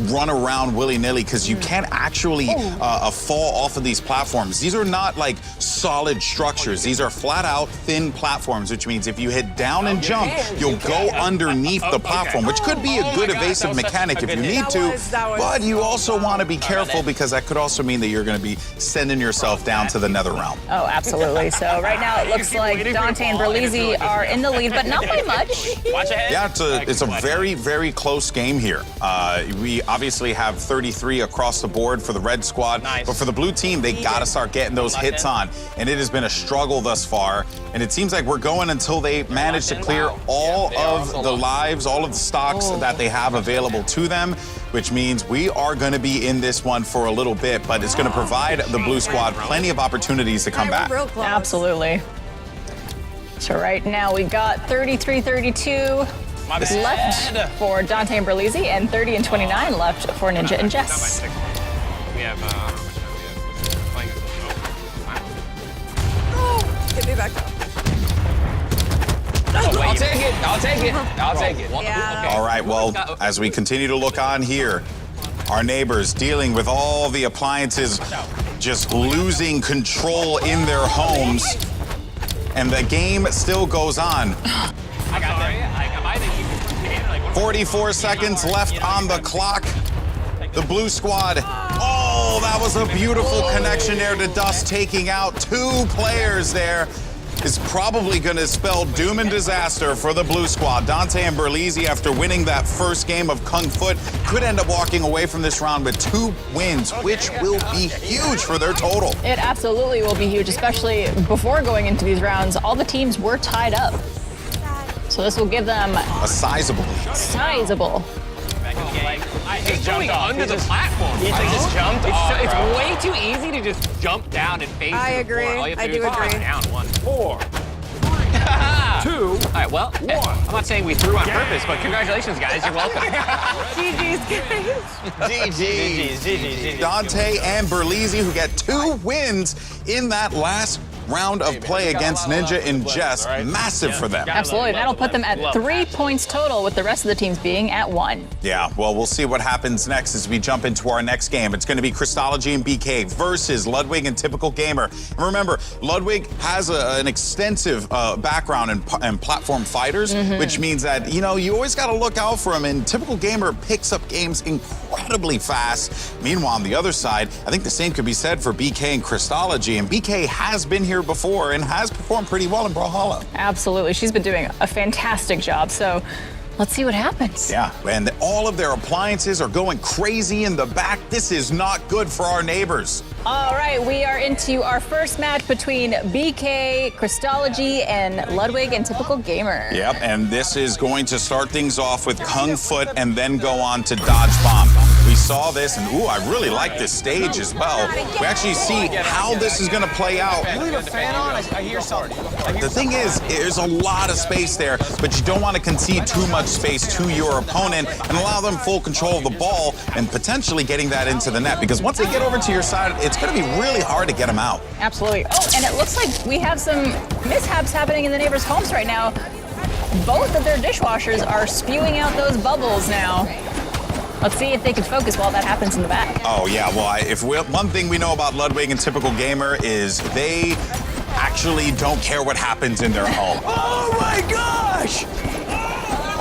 run around willy-nilly because you can't actually fall off of these platforms. These are not like solid structures. These are flat out thin platforms, which means if you hit down and jump, you'll go underneath the platform, which could be a good evasive mechanic if you need to, but you also want to be careful because that could also mean that you're going to be sending yourself down to the nether realm. Oh, absolutely. So right now it looks like Dante and Berlizzi are in the lead, but not by much. Yeah, it's a very, very close game here. We obviously have 33 across the board for the red squad, but for the blue team, they got to start getting those hits on, and it has been a struggle thus far, and it seems like we're going until they manage to clear all of the lives, all of the stocks that they have available to them, which means we are going to be in this one for a little bit, but it's going to provide the blue squad plenty of opportunities to come back. Absolutely. So right now we got 33-32 left for Dante and Berlizzi, and 30 and 29 left for Ninja and Jess. We have, Get me back up. I'll take it. I'll take it. I'll take it. Yeah. All right, well, as we continue to look on here, our neighbors dealing with all the appliances just losing control in their homes, and the game still goes on. 44 seconds left on the clock. The blue squad, oh, that was a beautiful connection there to Dust, taking out 2 players there. Is probably going to spell doom and disaster for the blue squad. Dante and Berlizzi, after winning that first game of Kung Foot, could end up walking away from this round with 2 wins, which will be huge for their total. It absolutely will be huge, especially before going into these rounds. All the teams were tied up. So this will give them a sizable. He's going under the platform. He just jumped off. It's way too easy to just jump down and face. I agree. I do agree. Down 1, 4, 3, 2. All right. Well, 1. I'm not saying we threw on purpose, but congratulations, guys. You're welcome. GG's. Dante and Berlizzi, who get 2 wins in that last round of play against Ninja and Jess. Massive for them. Absolutely. That'll put them at 3 points total, with the rest of the teams being at 1. Yeah, well, we'll see what happens next as we jump into our next game. It's going to be Crystology and BK versus Ludwig and Typical Gamer. And remember, Ludwig has an extensive background in platform fighters, which means that, you know, you always got to look out for him. And Typical Gamer picks up games incredibly fast. Meanwhile, on the other side, I think the same could be said for BK and Crystology. And BK has been here before and has performed pretty well in Brawlhalla. Absolutely. She's been doing a fantastic job. So let's see what happens. Yeah, and all of their appliances are going crazy in the back. This is not good for our neighbors. All right, we are into our first match between BK, Crystology, and Ludwig and Typical Gamer. Yep, and this is going to start things off with Kung Foot and then go on to Dodge Bomb. We saw this, and ooh, I really like this stage as well. We actually see how this is going to play out. Leave a fan on, I hear something. The thing is, there's a lot of space there, but you don't want to concede too much space to your opponent and allow them full control of the ball and potentially getting that into the net, because once they get over to your side, it's going to be really hard to get them out. Absolutely. Oh, and it looks like we have some mishaps happening in the neighbors' homes right now. Both of their dishwashers are spewing out those bubbles now. Let's see if they can focus while that happens in the back. Oh, yeah. Well, one thing we know about Ludwig and Typical Gamer is they actually don't care what happens in their home. Oh, my gosh!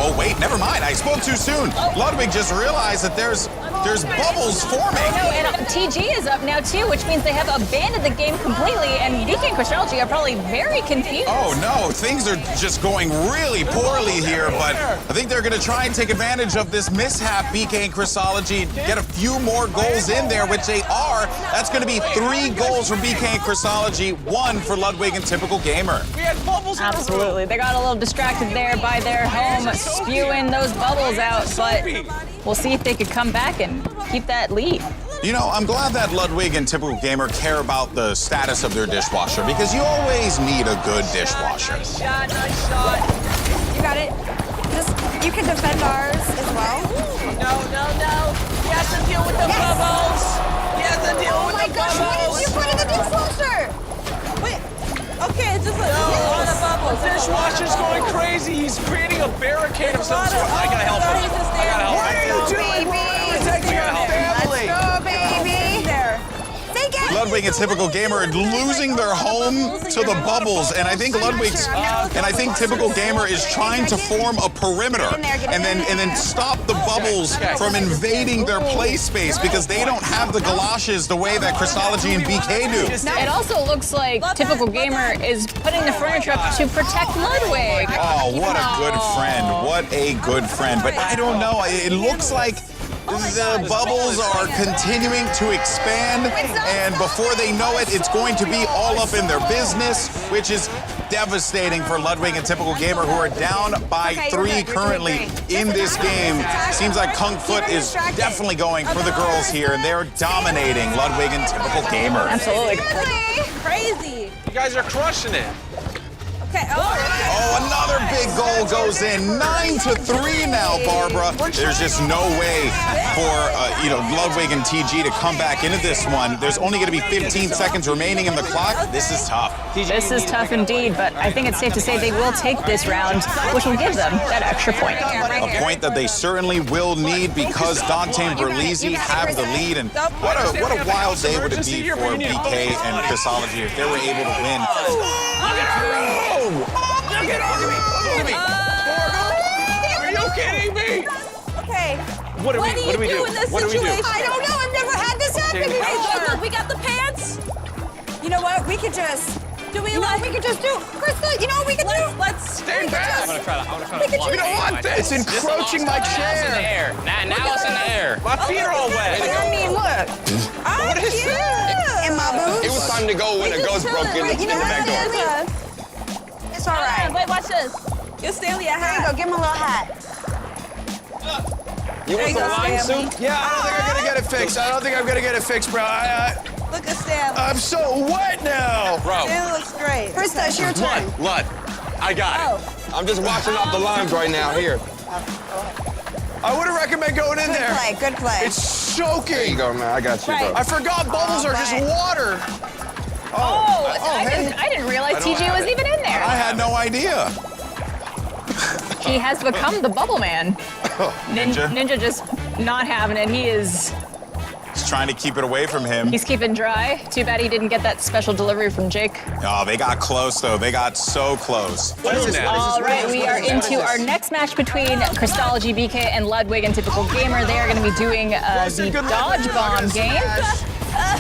Oh, wait, never mind. I spoke too soon. Ludwig just realized that there's There's bubbles forming. No, and TG is up now too, which means they have abandoned the game completely, and BK and Crystology are probably very confused. Oh no, things are just going really poorly here, but I think they're gonna try and take advantage of this mishap, BK and Crystology, get a few more goals in there, which they are. That's gonna be 3 goals from BK and Crystology, 1 for Ludwig and Typical Gamer. We had bubbles in the room. Absolutely. They got a little distracted there by their home spewing those bubbles out, but we'll see if they could come back and keep that lead. You know, I'm glad that Ludwig and Typical Gamer care about the status of their dishwasher, because you always need a good dishwasher. Nice shot. You got it. You can defend ours as well. No. You have to deal with the bubbles. You have to deal with the bubbles. What did you put in the dishwasher? Wait. Okay, it's just a lot of bubbles. The dishwasher's going crazy. He's creating a barricade of some sort. I gotta help him. What are you doing? Protecting our family. Let's go, baby. There. Take it. Ludwig and Typical Gamer are losing their home to the bubbles, and I think Typical Gamer is trying to form a perimeter and then stop the bubbles from invading their play space, because they don't have the galoshes the way that Crystology and BK do. It also looks like Typical Gamer is putting the furniture up to protect Ludwig. Oh, what a good friend. What a good friend. But I don't know. It looks like the bubbles are continuing to expand, and before they know it, it's going to be all up in their business, which is devastating for Ludwig and Typical Gamer, who are down by 3 currently in this game. Seems like Kung Foot is definitely going for the girls here, and they're dominating Ludwig and Typical Gamer. Absolutely. Crazy. You guys are crushing it. Okay. Oh, another big goal goes in. 9-3 now, Barbara. There's just no way for Ludwig and TG to come back into this one. There's only going to be 15 seconds remaining in the clock. This is tough. This is tough indeed, but I think it's safe to say they will take this round, which will give them that extra point. A point that they certainly will need, because Dante and Berlizzi have the lead. And what a wild day would it be for BK and Crystology if they were able to win. Look at her! Look at me! Are you kidding me? Okay. What do we do? In this What do we do? situation? I don't know. I've never had this happen before. Hey, look, we got the pants. You know what? We could just. Do we we could just do. Krista, you know what we could do? Let's stay back. I'm gonna try to We don't want this. It's encroaching my chair. Now it's in the air. My feet are all wet. I mean, look. What is that? In my boots. It was time to go when a ghost broke in the back door. It's all right. Wait, watch this. Give Stanley a hat. There you go. Give him a little hat. You want some lime soup? Yeah, I don't think I'm gonna get it fixed. I don't think I'm gonna get it fixed, bro. Look at Stanley. I'm so wet now. Bro. Stanley looks great. Krista, it's your turn. Lud, I got it. I'm just washing off the limes right now. Here. I wouldn't recommend going in there. Good play. It's soaking. There you go, man. I got you, bro. I forgot bubbles are just water. I didn't realize TG was even in there. I had no idea. He has become the bubble man. Ninja just not having it. He's trying to keep it away from him. He's keeping dry. Too bad he didn't get that special delivery from Jake. Oh, they got close, though. They got so close. All right, we are into our next match between Crystology BK and Ludwig and Typical Gamer. They are going to be doing the Dodge Bomb game.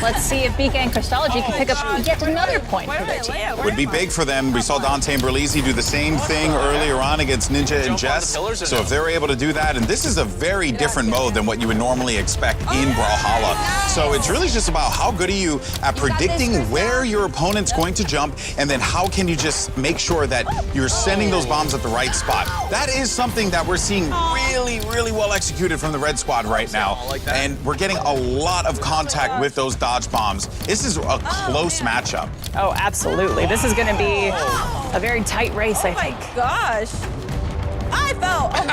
Let's see if BK and Crystology can pick up yet another point for their team. Would be big for them. We saw Dante and Berlizzi do the same thing earlier on against Ninja and Jess. So if they're able to do that, and this is a very different mode than what you would normally expect in Brawlhalla. So it's really just about how good are you at predicting where your opponent's going to jump, and then how can you just make sure that you're sending those bombs at the right spot. That is something that we're seeing really, really well executed from the red squad right now. And we're getting a lot of contact with those dodge bombs. This is a close matchup. Oh, absolutely. This is going to be a very tight race, I think. Oh my gosh. I fell. Oh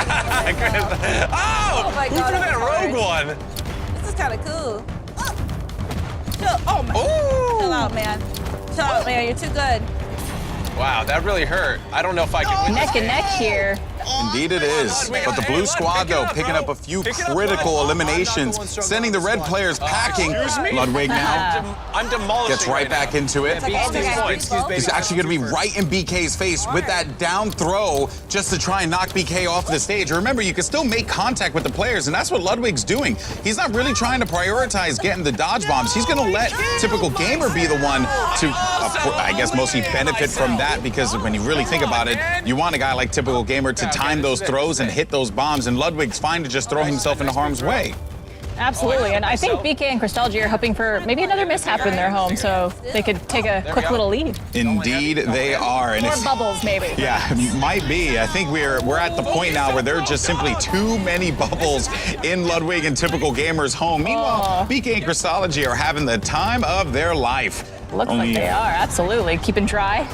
my God. Who threw that rogue one? This is kind of cool. Oh my. Chill out, man. Chill out, man. You're too good. Wow, that really hurt. I don't know if I can win Neck and neck here. Indeed it is. But the blue squad, though, picking up a few critical eliminations, sending the red players packing. Ludwig now I'm demolishing. gets right back into it. He's actually going to be right in BK's face with that down throw just to try and knock BK off the stage. Remember, you can still make contact with the players, and that's what Ludwig's doing. He's not really trying to prioritize getting the dodge bombs. He's going to let Typical Gamer be the one to, I guess, mostly benefit from that, because when you really think about it, you want a guy like Typical Gamer to time those throws and hit those bombs, and Ludwig's fine to just throw himself into harm's way. Absolutely, and I think BK and Crystology are hoping for maybe another mishap in their home so they could take a quick little lead. Indeed, they are. And More bubbles, maybe. Yeah, might be. I think we're at the point now where there are just simply too many bubbles in Ludwig and Typical Gamer's home. Meanwhile, BK and Crystology are having the time of their life. Looks like they are, absolutely. Keeping dry.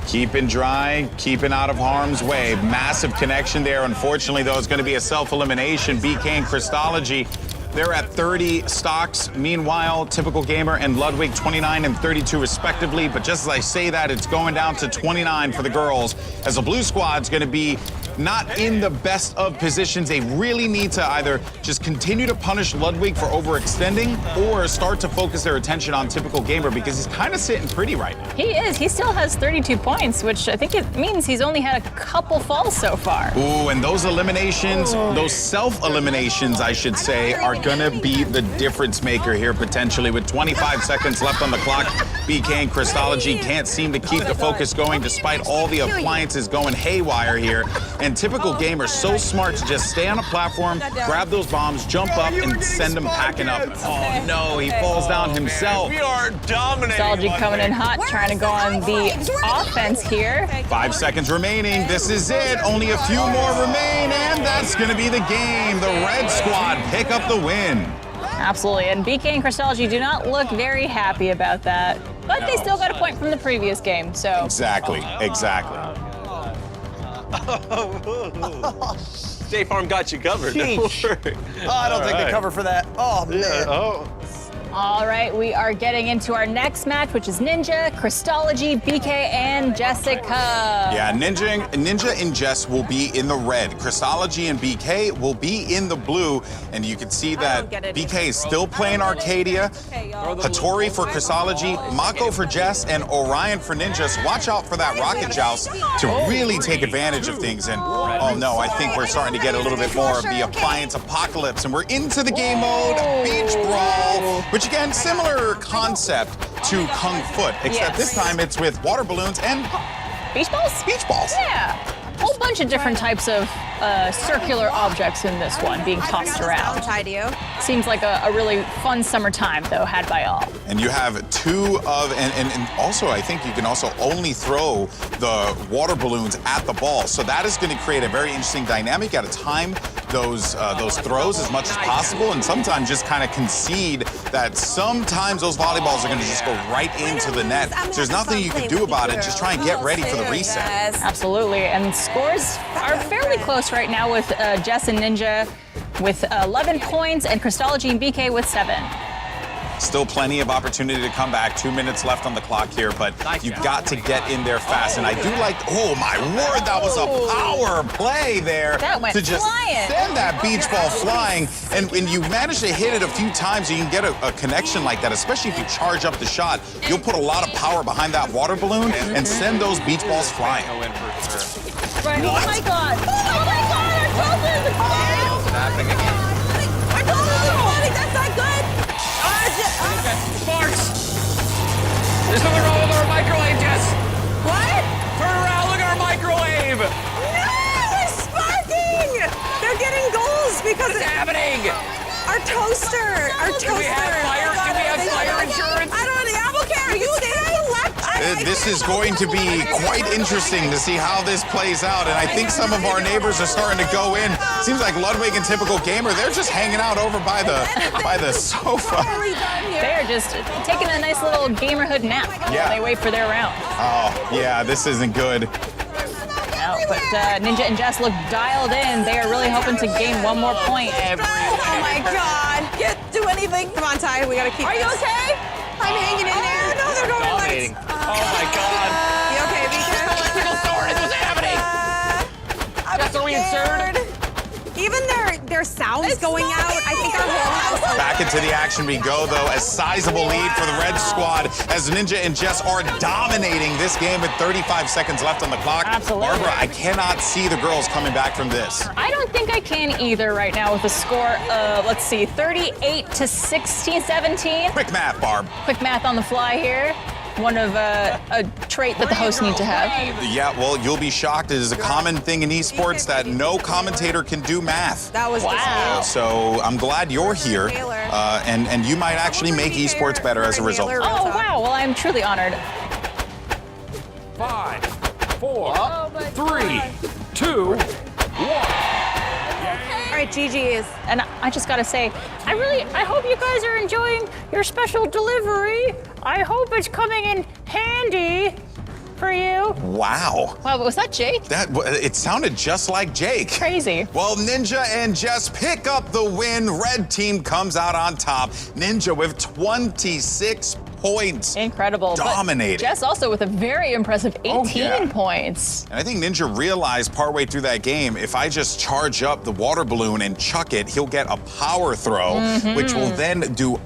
Keeping dry, keeping out of harm's way. Massive connection there. Unfortunately, though, it's going to be a self-elimination. BK and Crystology, they're at 30 stocks. Meanwhile, Typical Gamer and Ludwig, 29 and 32 respectively. But just as I say that, it's going down to 29 for the girls, as the blue squad's going to be not in the best of positions. They really need to either just continue to punish Ludwig for overextending or start to focus their attention on Typical Gamer, because he's kind of sitting pretty right now. He is. He still has 32 points, which I think it means he's only had a couple falls so far. Ooh, and those eliminations, those self-eliminations, I should say, are gonna be the difference maker here potentially. With 25 seconds left on the clock, BK and Crystology can't seem to keep the focus going despite all the appliances going haywire here. And Typical Gamer so smart to just stay on a platform, grab those bombs, jump up, and send them packing up. Oh no, he falls down himself. We are dominating. Crystology coming in hot, trying to go on the offense here. 5 seconds remaining. This is it. Only a few more remain, and that's going to be the game. The red squad pick up the win. Absolutely, and BK and Crystology do not look very happy about that, but they still got a point from the previous game, so. Exactly. State Farm got you covered. Don't worry. Oh, I don't think they cover for that. Oh, man. All right, we are getting into our next match, which is Ninja, Crystology, BK, and Jessica. Yeah, Ninja and Jess will be in the red. Crystology and BK will be in the blue. And you can see that BK is still playing Arcadia. Hattori for Crystology, Mako for Jess, and Orion for Ninja. So watch out for that rocket joust to really take advantage of things. And oh no, I think we're starting to get a little bit more of the appliance apocalypse. And we're into the game mode, Beach Brawl, which again, similar concept to Kung Foot, except this time it's with water balloons and beach balls? Beach balls. Yeah. A whole bunch of different types of circular objects in this one being tossed around. Seems like a really fun summertime, though, had by all. And you have two of, and also I think you can also only throw the water balloons at the ball. So that is going to create a very interesting dynamic. You got to time those throws as much as possible, and sometimes just kind of concede that sometimes those volleyballs are going to just go right into the net. So there's nothing you can do about it. Just try and get ready for the reset. Absolutely, and scores are fairly close right now with Jess and Ninja with 11 points and Crystology and BK with 7. Still plenty of opportunity to come back. 2 minutes left on the clock here, but you've got to get in there fast. And I do like, oh my word, that was a power play there. That went to just flying. send that beach ball flying. And when you manage to hit it a few times, you can get a connection like that, especially if you charge up the shot. You'll put a lot of power behind that water balloon and send those beach balls flying. Right. Oh my God. Oh my God, our toast is exploding. Our toast is exploding. That's not good. Sparks! There's nothing wrong with our microwave, Jess! What? Turn around, look at our microwave! No, we're sparking! They're getting goals because What's happening? Our toaster. Do we have fire insurance? I don't know. The apple care. Are you This is going to be quite interesting to see how this plays out, and I think some of our neighbors are starting to go in. Seems like Ludwig and Typical Gamer, they're just hanging out over by the sofa. They're just taking a nice little Gamerhood nap while they wait for their round. Oh, yeah, this isn't good. No, but Ninja and Jess look dialed in. They are really hoping to gain one more point. Oh my God. Do anything. Come on, Ty. We got to keep Are you okay? I'm hanging in there. Oh, no, they're going Dominating. Oh my God. You okay, BK? Electrical storage, what's happening? Jess, are we in there's sounds going out. I think our whole house. Back into the action we go, though. A sizable lead for the red squad as Ninja and Jess are dominating this game with 35 seconds left on the clock. Absolutely. Barbara, I cannot see the girls coming back from this. I don't think I can either right now with a score of, let's see, 38 to 16, 17. Quick math, Barb. Quick math on the fly here. One of a trait that the hosts need to have. Yeah, well, you'll be shocked. It is a common thing in esports that no commentator can do math. That was wow. So I'm glad you're here, and you might actually make esports better as a result. Oh, wow. Well, I'm truly honored. 5, 4, 3, 2, 1. All right, GG's. And I just gotta say, I hope you guys are enjoying your special delivery. I hope it's coming in handy for you. Wow. Wow, was that Jake? It sounded just like Jake. Crazy. Well, Ninja and Jess pick up the win. Red team comes out on top. Ninja with 26 points. Incredible. Dominating. But Jess also with a very impressive 18 points. And I think Ninja realized partway through that game, if I just charge up the water balloon and chuck it, he'll get a power throw, which will then do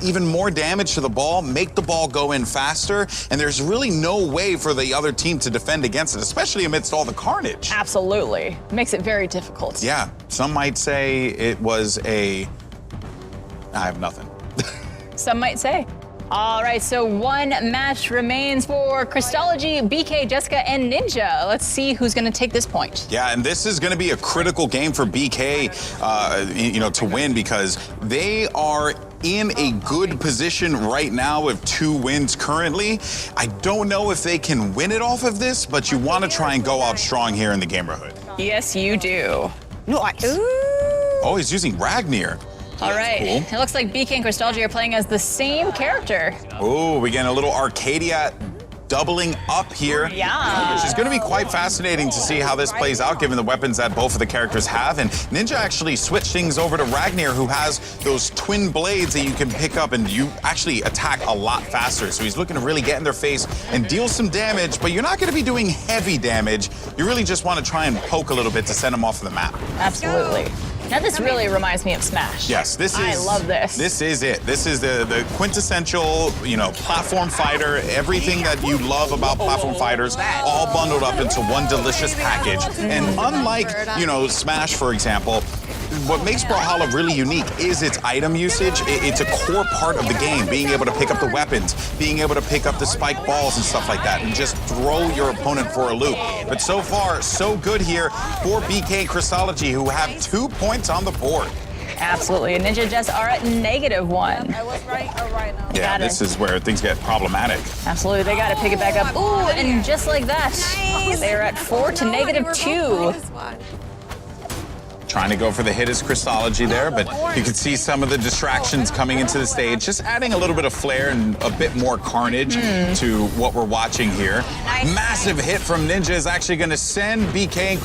even more damage to the ball, make the ball go in faster, and there's really no way for the other team to defend against it, especially amidst all the carnage. Absolutely. Makes it very difficult. Yeah, some might say it was I have nothing. Some might say. All right, so one match remains for Christology, BK, Jessica, and Ninja. Let's see who's going to take this point. Yeah, and this is going to be a critical game for BK, to win because they are in a good position right now with 2 wins currently. I don't know if they can win it off of this, but you want to try and go out strong here in the Gamerhood. Yes, you do. Nice. Oh, he's using Ragnir. All right, cool. It looks like BK and Christology are playing as the same character. Oh, we get a little Arcadia doubling up here. Yeah. Which is going to be quite fascinating to see how this plays out, given the weapons that both of the characters have. And Ninja actually switched things over to Ragnir, who has those twin blades that you can pick up, and you actually attack a lot faster. So he's looking to really get in their face and deal some damage, but you're not going to be doing heavy damage. You really just want to try and poke a little bit to send him off of the map. Absolutely. Now this really reminds me of Smash. Yes, this is. I love this. This is it. This is the quintessential, platform fighter. Everything that you love about platform fighters, all bundled up into one delicious package. And unlike, Smash, for example, what makes Brawlhalla really unique is its item usage. It's a core part of the game, being able to pick up the weapons, being able to pick up the spike balls and stuff like that, and just throw your opponent for a loop. But so far, so good here for BK and Christology, who have 2 points on the board. Absolutely. And Ninja and Jess are at -1. I was right or right now. Yeah, this is where things get problematic. Absolutely. They got to pick it back up. Ooh, and just like that, they're at 4 to -2. Trying to go for the hit is Christology there, but you can see some of the distractions coming into the stage, just adding a little bit of flair and a bit more carnage to what we're watching here. Massive hit from Ninja is actually going to send BK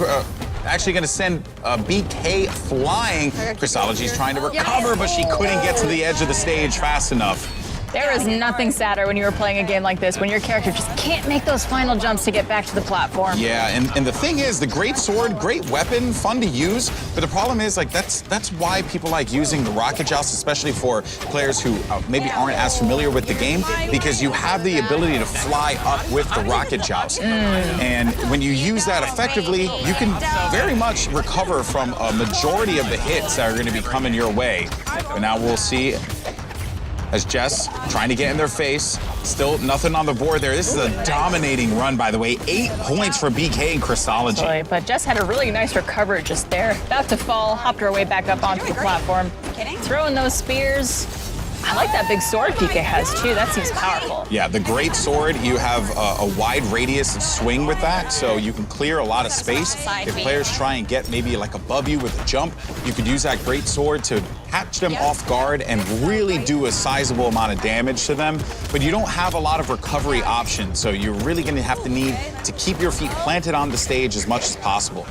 BK flying. Christology's trying to recover, but she couldn't get to the edge of the stage fast enough. There is nothing sadder when you were playing a game like this, when your character just can't make those final jumps to get back to the platform. Yeah, and the thing is, the great sword, great weapon, fun to use, but the problem is, that's why people like using the rocket joust, especially for players who maybe aren't as familiar with the game, because you have the ability to fly up with the rocket joust. And when you use that effectively, you can very much recover from a majority of the hits that are going to be coming your way. But now we'll see as Jess trying to get in their face. Still nothing on the board there. This is a dominating run, by the way. 8 points for BK and Christology. Absolutely. But Jess had a really nice recovery just there. About to fall, hopped her way back up onto the platform. Throwing those spears. I like that big sword PK has, too. That seems powerful. Yeah, the great sword, you have a wide radius of swing with that, so you can clear a lot of space. If players try and get maybe like above you with a jump, you could use that great sword to catch them off guard and really do a sizable amount of damage to them, but you don't have a lot of recovery options, so you're really going to have to need to keep your feet planted on the stage as much as possible.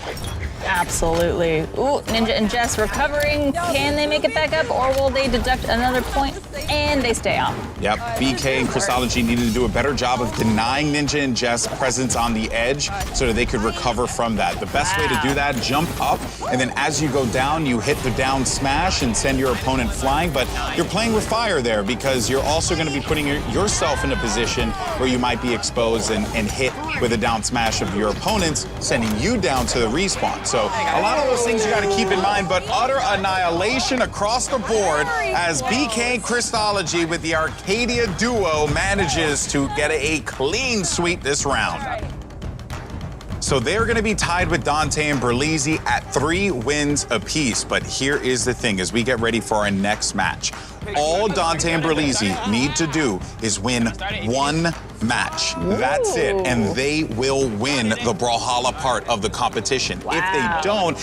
Absolutely. Ooh, Ninja and Jess recovering. Can they make it back up, or will they deduct another point? And they stay on. Yep, BK and Christology needed to do a better job of denying Ninja and Jess presence on the edge so that they could recover from that. The best way to do that, jump up, and then as you go down, you hit the down smash and send your opponent flying, but you're playing with fire there because you're also going to be putting yourself in a position where you might be exposed and hit with a down smash of your opponents, sending you down to the respawn. So a lot of those things you got to keep in mind, but utter annihilation across the board as BK and Christology with the Arcadia duo manages to get a clean sweep this round. So they're going to be tied with Dante and Berlizzi at 3 wins apiece. But here is the thing, as we get ready for our next match, all Dante and Berlizzi need to do is win 1 match. That's it. And they will win the Brawlhalla part of the competition. If they don't,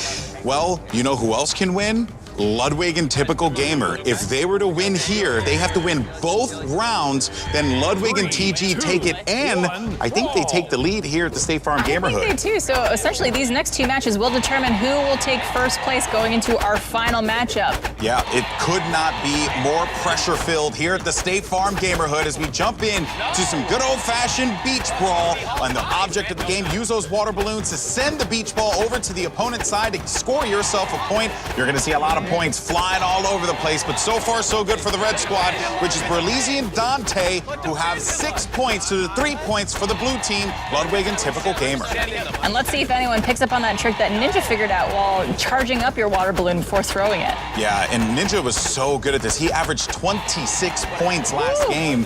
well, you know who else can win? Ludwig and Typical Gamer. If they were to win here, they have to win both rounds, then Ludwig and TG take it, and I think they take the lead here at the State Farm Gamerhood. I think they do. So essentially, these next 2 matches will determine who will take first place going into our final matchup. Yeah, it could not be more pressure-filled here at the State Farm Gamerhood as we jump in to some good old-fashioned beach brawl. And the object of the game, use those water balloons to send the beach ball over to the opponent's side to score yourself a point. You're going to see a lot of points flying all over the place, but so far so good for the red squad, which is Berlizzi and Dante, who have 6 points to the 3 points for the blue team, Ludwig and Typical Gamer. And let's see if anyone picks up on that trick that Ninja figured out while charging up your water balloon before throwing it. Yeah, and Ninja was so good at this. He averaged 26 points last game,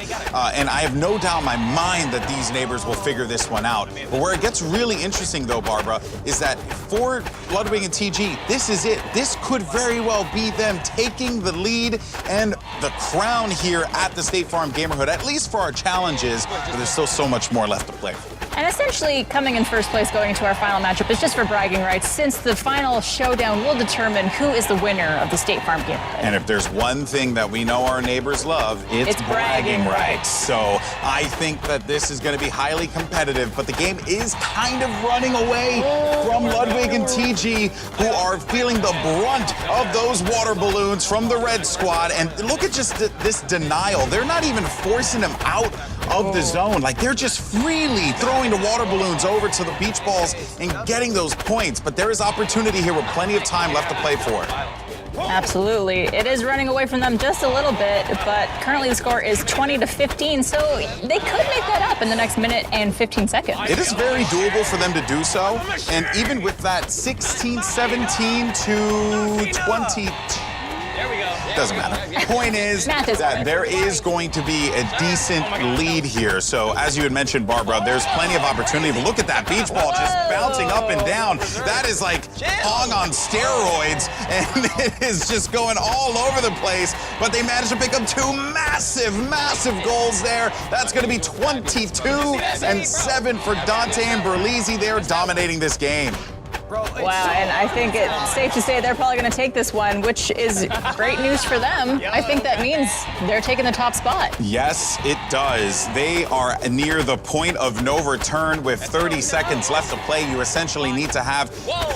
and I have no doubt in my mind that these neighbors will figure this one out. But where it gets really interesting, though, Barbara, is that for Ludwig and TG, this is it. This could very well be them taking the lead and the crown here at the State Farm Gamerhood, at least for our challenges, but there's still so much more left to play for. And essentially, coming in first place going into our final matchup is just for bragging rights, since the final showdown will determine who is the winner of the State Farm Gamerhood. And if there's one thing that we know our neighbors love, it's bragging rights. So I think that this is going to be highly competitive, but the game is kind of running away from Ludwig and TG, who are feeling the brunt of those water balloons from the red squad. And look at just this denial. They're not even forcing them out of the zone. Like, they're just freely throwing the water balloons over to the beach balls and getting those points. But there is opportunity here with plenty of time left to play for it. Absolutely. It is running away from them just a little bit, but currently the score is 20-15, so they could make that up in the next minute and 15 seconds. It is very doable for them to do so, and even with that 16-17 to 22, doesn't matter. Point is that there is going to be a decent lead here. So as you had mentioned, Barbara, there's plenty of opportunity. But look at that beach ball just bouncing up and down. That is like Pong on steroids, and it is just going all over the place. But they managed to pick up 2 massive, massive goals there. That's going to be 22-7 for Dante and Berlizzi. They're dominating this game. Wow, and I think it's safe to say they're probably going to take this one, which is great news for them. I think that means they're taking the top spot. Yes, it does. They are near the point of no return with 30 seconds left to play. You essentially need to have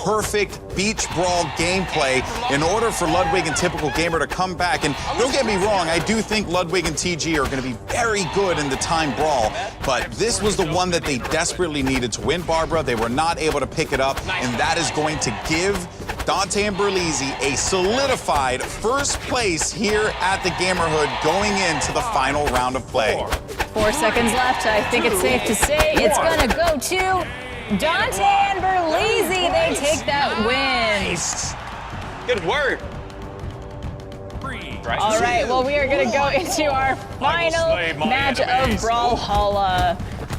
perfect beach brawl gameplay in order for Ludwig and Typical Gamer to come back. And don't get me wrong, I do think Ludwig and TG are going to be very good in the time brawl, but this was the one that they desperately needed to win, Barbara. They were not able to pick it up, and that is going to give Dante and Berlizzi a solidified first place here at the Gamerhood going into the final round of play. 4 seconds left. I think it's safe to say it's going to go to Dante and Berlizzi. They take that win. Good work. All right, well, we are going to go into our final match of Brawlhalla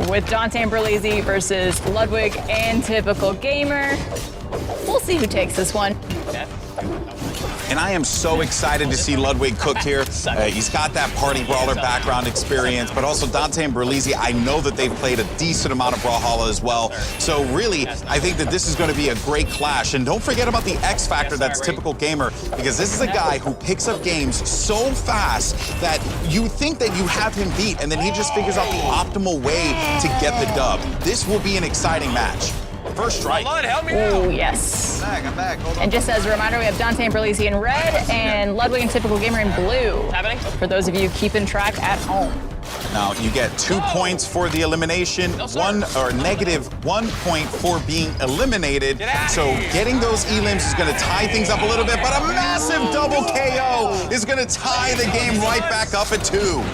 with Dante and Berlizzi versus Ludwig and Typical Gamer. We'll see who takes this one. And I am so excited to see Ludwig cook here. He's got that party brawler background experience, but also Dante and Berlizzi, I know that they've played a decent amount of Brawlhalla as well. So really, I think that this is going to be a great clash. And don't forget about the X factor that's typical gamer, because this is a guy who picks up games so fast that you think that you have him beat, and then he just figures out the optimal way to get the dub. This will be an exciting match. First strike. Help me Oh, yes. I'm back. Hold on. And just as a reminder, we have Dante and Berlizzi in red and Ludwig and Typical Gamer in blue. Happening? For those of you keeping track at home. Now, you get 2 points for the elimination, negative 1 point for being eliminated. So getting those elims is going to tie things up a little bit, but a massive double KO is going to tie the game right back up at 2.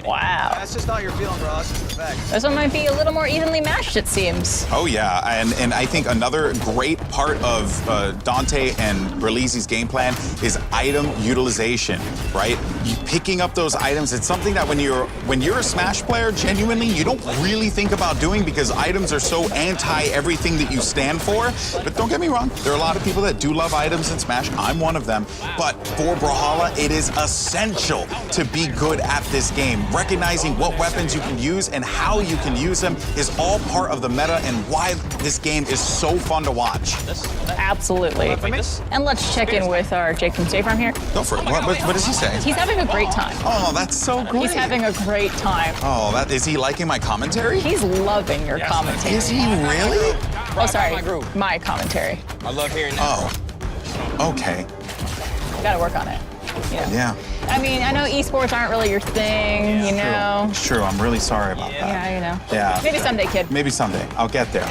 Wow. That's just not your feeling, bro. That's just the fact. This one might be a little more evenly matched, it seems. Oh, yeah. And I think another great part of Dante and Berlizzi's game plan is item utilization, right? You picking up those items, it's something that when you're a Smash player, genuinely, you don't really think about doing because items are so anti-everything that you stand for. But don't get me wrong, there are a lot of people that do love items in Smash. I'm one of them. But for Brawlhalla, it is essential to be good at this game. Recognizing what weapons you can use and how you can use them is all part of the meta and why this game is so fun to watch. Absolutely. And let's check in with our Jake from State Farm here. Go for it. What does he say? He's having a great time. Oh, that's so great. He's having a great time. Oh, is he liking my commentary? He's loving your commentary. Is he really? Oh, sorry. My commentary. I love hearing that. Oh, okay. Gotta work on it. Yeah. I mean, I know esports aren't really your thing, you know. It's true. I'm really sorry about that. Yeah, you know. Yeah. Maybe someday, kid. Maybe someday. I'll get there.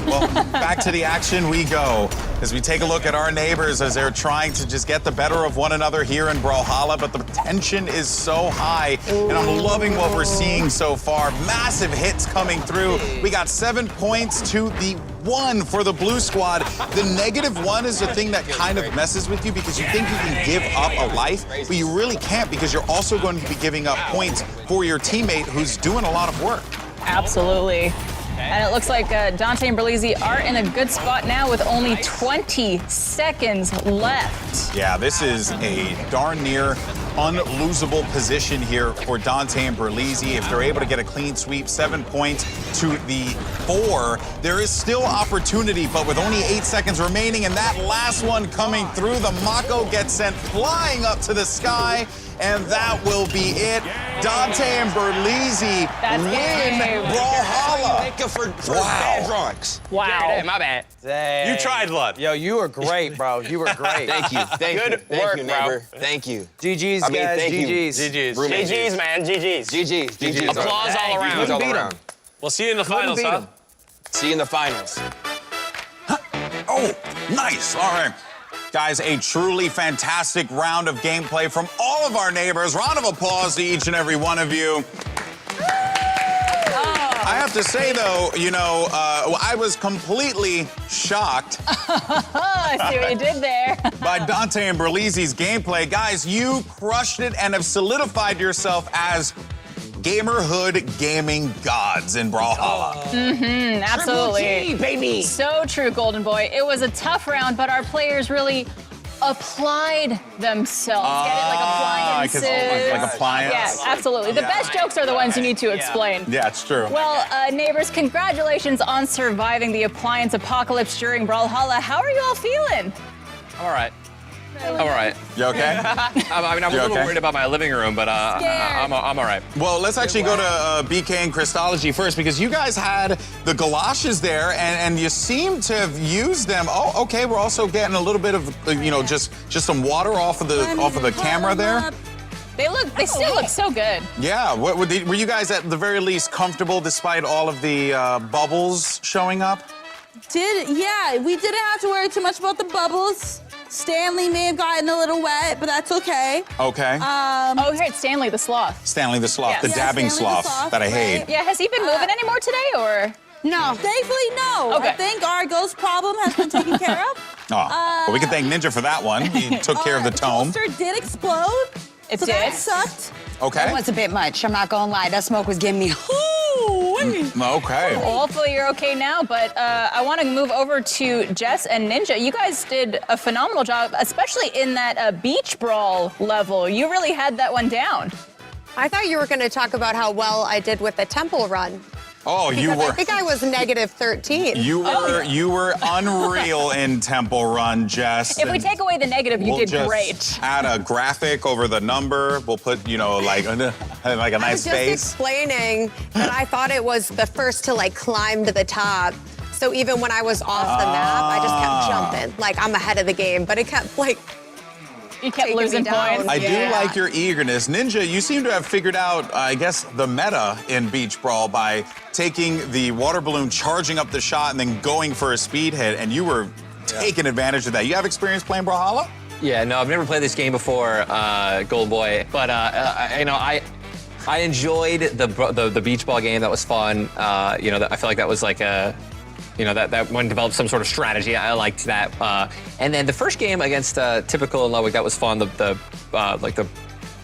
Well, back to the action we go as we take a look at our neighbors as they're trying to just get the better of one another here in Brawlhalla, but the tension is so high, and I'm loving what we're seeing so far. Massive hits coming through. We got 7 points to the 1 for the blue squad. The -1 is the thing that kind of messes with you because you think you can give up a life, but you really can't because you're also going to be giving up points for your teammate who's doing a lot of work. Absolutely. And it looks like Dante and Berlizzi are in a good spot now with only 20 seconds left. Yeah, this is a darn near unlosable position here for Dante and Berlizzi. If they're able to get a clean sweep, 7 points to the 4, there is still opportunity, but with only 8 seconds remaining and that last one coming through, the Mako gets sent flying up to the sky, and that will be it. Dante and Berlizzi win Brawlhalla. For bad drawings. Wow. Hey, my bad. Dang. You tried, Lud. Yo, you were great, bro. You were great. Thank you. Thank Good you. Thank work, you, bro. neighbor. Thank you. GG's, I mean, guys. thank you. GG's. GG's. Roommate. GG's, man. GG's. GG's. Applause all around. GG's all around. We'll see you in the finals, beat huh? him. See you in the finals. Oh, nice. All right. Guys, a truly fantastic round of gameplay from all of our neighbors. Round of applause to each and every one of you. I have to say, though, you know, I was completely shocked I see what you did there. by Dante and Berlizzi's gameplay. Guys, you crushed it and have solidified yourself as Gamerhood gaming gods in Brawlhalla. Absolutely. baby. So true, Golden Boy. It was a tough round, but our players really applied themselves. Get it? Like appliances. Like appliance. Yeah, absolutely. The best jokes are the ones you need to explain. Yeah, it's true. Well, neighbors, congratulations on surviving the appliance apocalypse during Brawlhalla. How are you all feeling? I'm all right. I'm all right. You okay? I'm a little worried about my living room, but I'm all right. Well, let's actually go to BK and Christology first because you guys had the galoshes there and you seem to have used them. Oh, okay. We're also getting a little bit of just some water off of the camera there. They still look so good. Yeah. Were you guys at the very least comfortable despite all of the bubbles showing up? Yeah, we didn't have to worry too much about the bubbles. Stanley may have gotten a little wet, but that's okay. Okay. Oh, here it's Stanley the Sloth. Stanley the Sloth, Yes. the Yeah, dabbing Stanley the sloth Sloth, that I hate. Yeah, has he been moving anymore today, or? No. Thankfully, no. Okay. I think our ghost problem has been taken care of. Well, we can thank Ninja for that one. He took care of the tome. The toaster did explode. It so did? That sucked. Okay. That was a bit much. I'm not gonna lie. That smoke was getting me. Okay. Well, hopefully you're okay now, but I want to move over to Jess and Ninja. You guys did a phenomenal job, especially in that beach brawl level. You really had that one down. I thought you were going to talk about how well I did with the temple run. Oh, you Because were. I think I was -13. You were unreal in Temple Run, Jess. If we take away the negative, you We'll did just great. add a graphic over the number. We'll put, like a I was nice just face. explaining that I thought it was the first to climb to the top. So even when I was off the map, I just kept jumping. I'm ahead of the game, but it kept you kept losing points. I do like your eagerness. Ninja, you seem to have figured out, I guess, the meta in Beach Brawl by taking the water balloon, charging up the shot, and then going for a speed hit, and you were taking advantage of that. You have experience playing Brawlhalla? Yeah, no, I've never played this game before, Gold Boy, but I enjoyed the beach ball game. That was fun. I feel like that was like a. That one developed some sort of strategy. I liked that. And then the first game against Typical and Ludwig, that was fun. The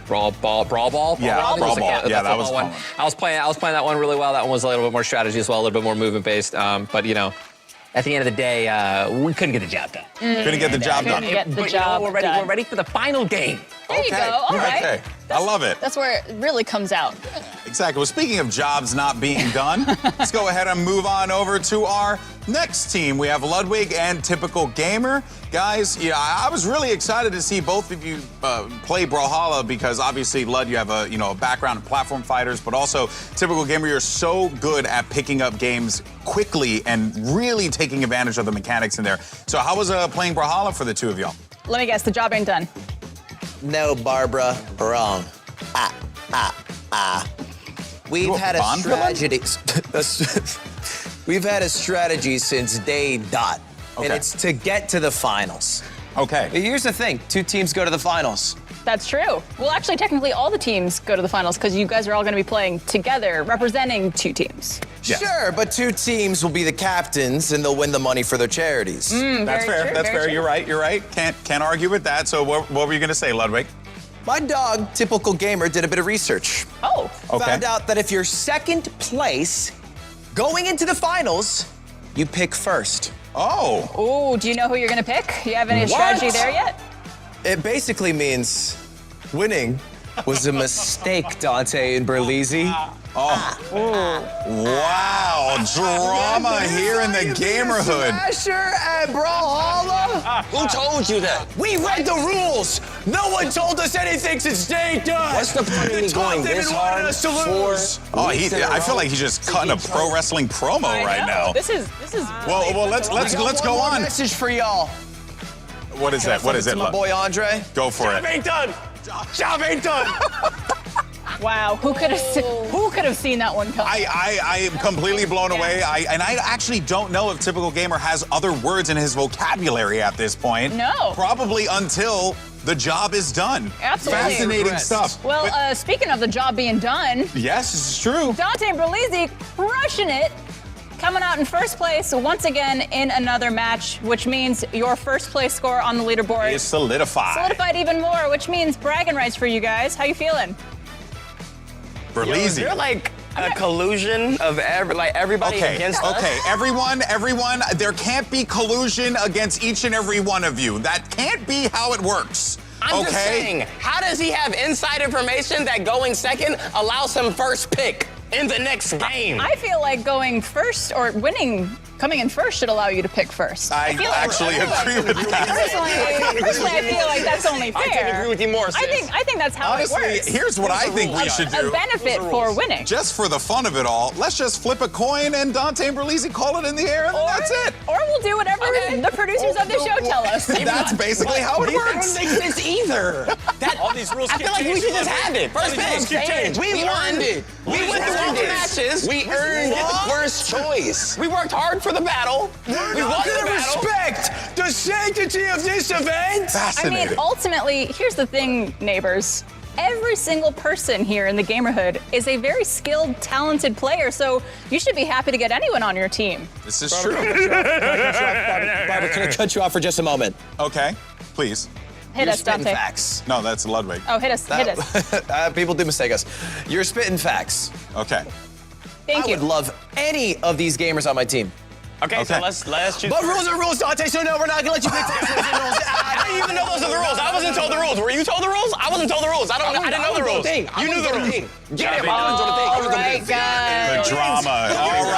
brawl ball. Yeah, brawl ball. Yeah, that was fun. I was playing that one really well. That one was a little bit more strategy as well, a little bit more movement based. But at the end of the day, we couldn't get the job done. Couldn't get the job done. We're ready for the final game. There you go. All right. Okay. I love it. That's where it really comes out. Exactly. Well, speaking of jobs not being done, let's go ahead and move on over to our next team. We have Ludwig and Typical Gamer. Guys, I was really excited to see both of you play Brawlhalla because obviously, Lud, you have a background in platform fighters, but also Typical Gamer, you're so good at picking up games quickly and really taking advantage of the mechanics in there. So how was playing Brawlhalla for the two of y'all? Let me guess, the job ain't done. No, Barbara, wrong. We've had a strategy. We've had a strategy since day dot, and it's to get to the finals. Okay. Here's the thing: 2 teams go to the finals. That's true. Well, actually, technically, all the teams go to the finals because you guys are all going to be playing together, representing 2 teams. Yes. Sure, but 2 teams will be the captains, and they'll win the money for their charities. That's fair. True, That's fair. true. You're right. Can't argue with that. So what were you going to say, Ludwig? My dog, Typical Gamer, did a bit of research. Oh. Okay. Found out that if you're second place going into the finals, you pick first. Oh. Oh, do you know who you're going to pick? You have any strategy there yet? It basically means winning was a mistake, Dante and Berlizzi. Wow, drama here in the Gamerhood. Smasher and Brawlhalla? Who told you that? We read the rules. No one told us anything since day done. What's the point of me going this hard us to lose? I feel like he's just cutting a pro wrestling promo right now. This is. Well, let's go on. Message for y'all. What is that? What is it? My boy Andre. Go for it. Job ain't done. Job ain't done. Wow, who could have seen that one coming? I am completely blown away. And I actually don't know if Typical Gamer has other words in his vocabulary at this point. No. Probably until the job is done. Absolutely. Fascinating stuff. Well, speaking of the job being done. Yes, this is true. Dante Berlizzi crushing it. Coming out in first place once again in another match, which means your first place score on the leaderboard is solidified. Solidified even more, which means bragging rights for you guys. How you feeling? Berlizzi. Is there like a collusion of everybody against us? Okay, everyone, there can't be collusion against each and every one of you. That can't be how it works. I'm just saying, how does he have inside information that going second allows him first pick in the next game? I feel like going first or coming in first should allow you to pick first. I actually agree with that. Personally, I feel like that's only fair. I can agree with you more, sis. I think that's how Honestly, it works. here's what I think we should do. A benefit for winning. Just for the fun of it all, let's just flip a coin and Dante and Berlizzi call it in the air, and then that's it. Or we'll do whatever the producers of the show tell us. That's basically how it works. I don't think this either. All these rules I feel like we should just have it. First pick. We earned it. We went through all the matches. We earned first choice. We worked hard for the battle. We won the battle. Respect the sanctity of this event. I mean, ultimately, here's the thing, neighbors. Every single person here in the Gamerhood is a very skilled, talented player, so you should be happy to get anyone on your team. This is true. Barbara, can I cut you off for just a moment? Okay, please. Hit us, Dante. Facts. No, that's Ludwig. Oh, hit us. People do mistake us. You're spitting facts. Okay. Thank you. I would love any of these gamers on my team. Okay, so let's choose. But rules are rules, Dante, so no, we're not gonna let you pick the rules. I didn't even know those are the rules. I wasn't told the rules. Were you told the rules? I wasn't told the rules. I didn't know the rules. You knew the rules. Get it, All right, guys. The drama. All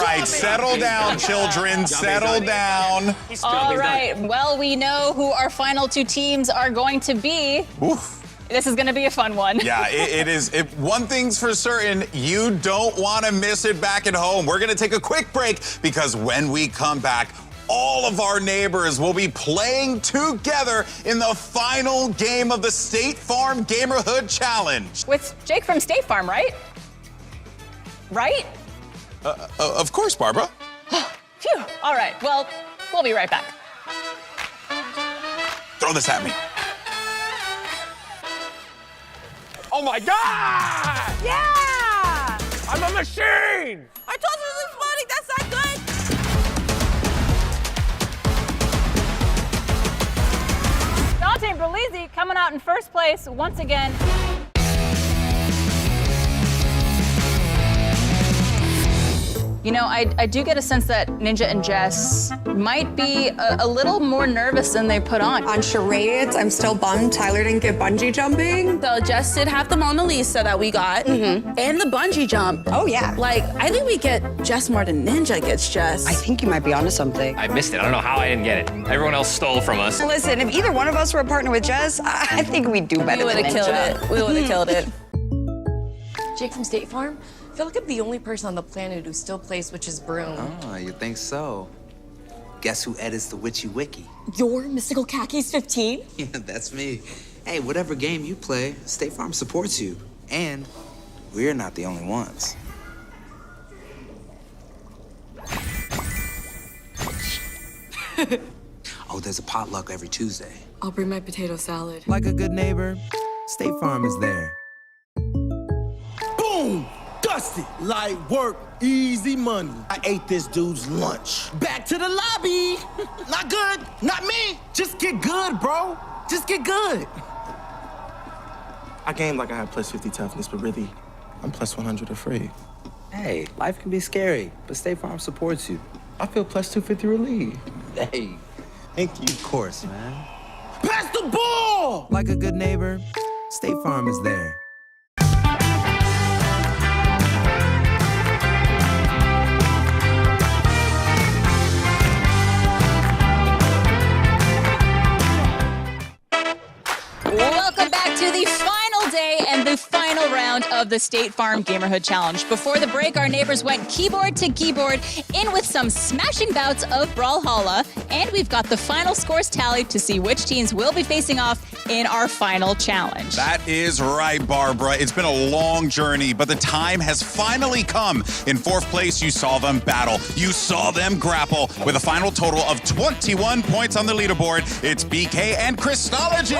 right. Settle down, children. Settle down. All right. Well, we know who our final two teams are going to be. Oof. This is going to be a fun one. Yeah, it is. One thing's for certain, you don't want to miss it back at home. We're going to take a quick break because when we come back, all of our neighbors will be playing together in the final game of the State Farm Gamerhood Challenge. With Jake from State Farm, right? Right? Of course, Barbara. Phew. All right. Well, we'll be right back. Throw this at me. Oh my God! Yeah! I'm a machine! I told you it was funny. That's not good. Dante and Brawlhalla coming out in first place once again. You know, I do get a sense that Ninja and Jess might be a little more nervous than they put on. On charades, I'm still bummed Tyler didn't get bungee jumping. So Jess did have the Mona Lisa that we got, and the bungee jump. Oh, yeah. Like, I think we get Jess more than Ninja gets Jess. I think you might be onto something. I missed it. I don't know how I didn't get it. Everyone else stole from us. Listen, if either one of us were a partner with Jess, I think we'd do better We would than have killed Ninja. it. We would have killed it. Jake from State Farm? I feel like I'm the only person on the planet who still plays Witch's Broom. Oh, you think so? Guess who edits the Witchy Wiki? Your Mystical Khakis 15? Yeah, that's me. Hey, whatever game you play, State Farm supports you. And we're not the only ones. Oh, there's a potluck every Tuesday. I'll bring my potato salad. Like a good neighbor, State Farm is there. Boom! Dusty. Light work, easy money. I ate this dude's lunch. Back to the lobby. Not good. Not me. Just get good, bro. Just get good. I game like I have plus 50 toughness, but really, I'm plus 100 or free. Hey, life can be scary, but State Farm supports you. I feel plus 250 relief. Hey, thank you. of course, man. Pass the ball! Like a good neighbor, State Farm is there. Welcome back to the final day and the final round of the State Farm Gamerhood Challenge. Before the break, our neighbors went keyboard to keyboard in with some smashing bouts of Brawlhalla, and we've got the final scores tallied to see which teams will be facing off in our final challenge. That is right, Barbara. It's been a long journey, but the time has finally come. In fourth place, you saw them battle. You saw them grapple with a final total of 21 points on the leaderboard. It's BK and Christology.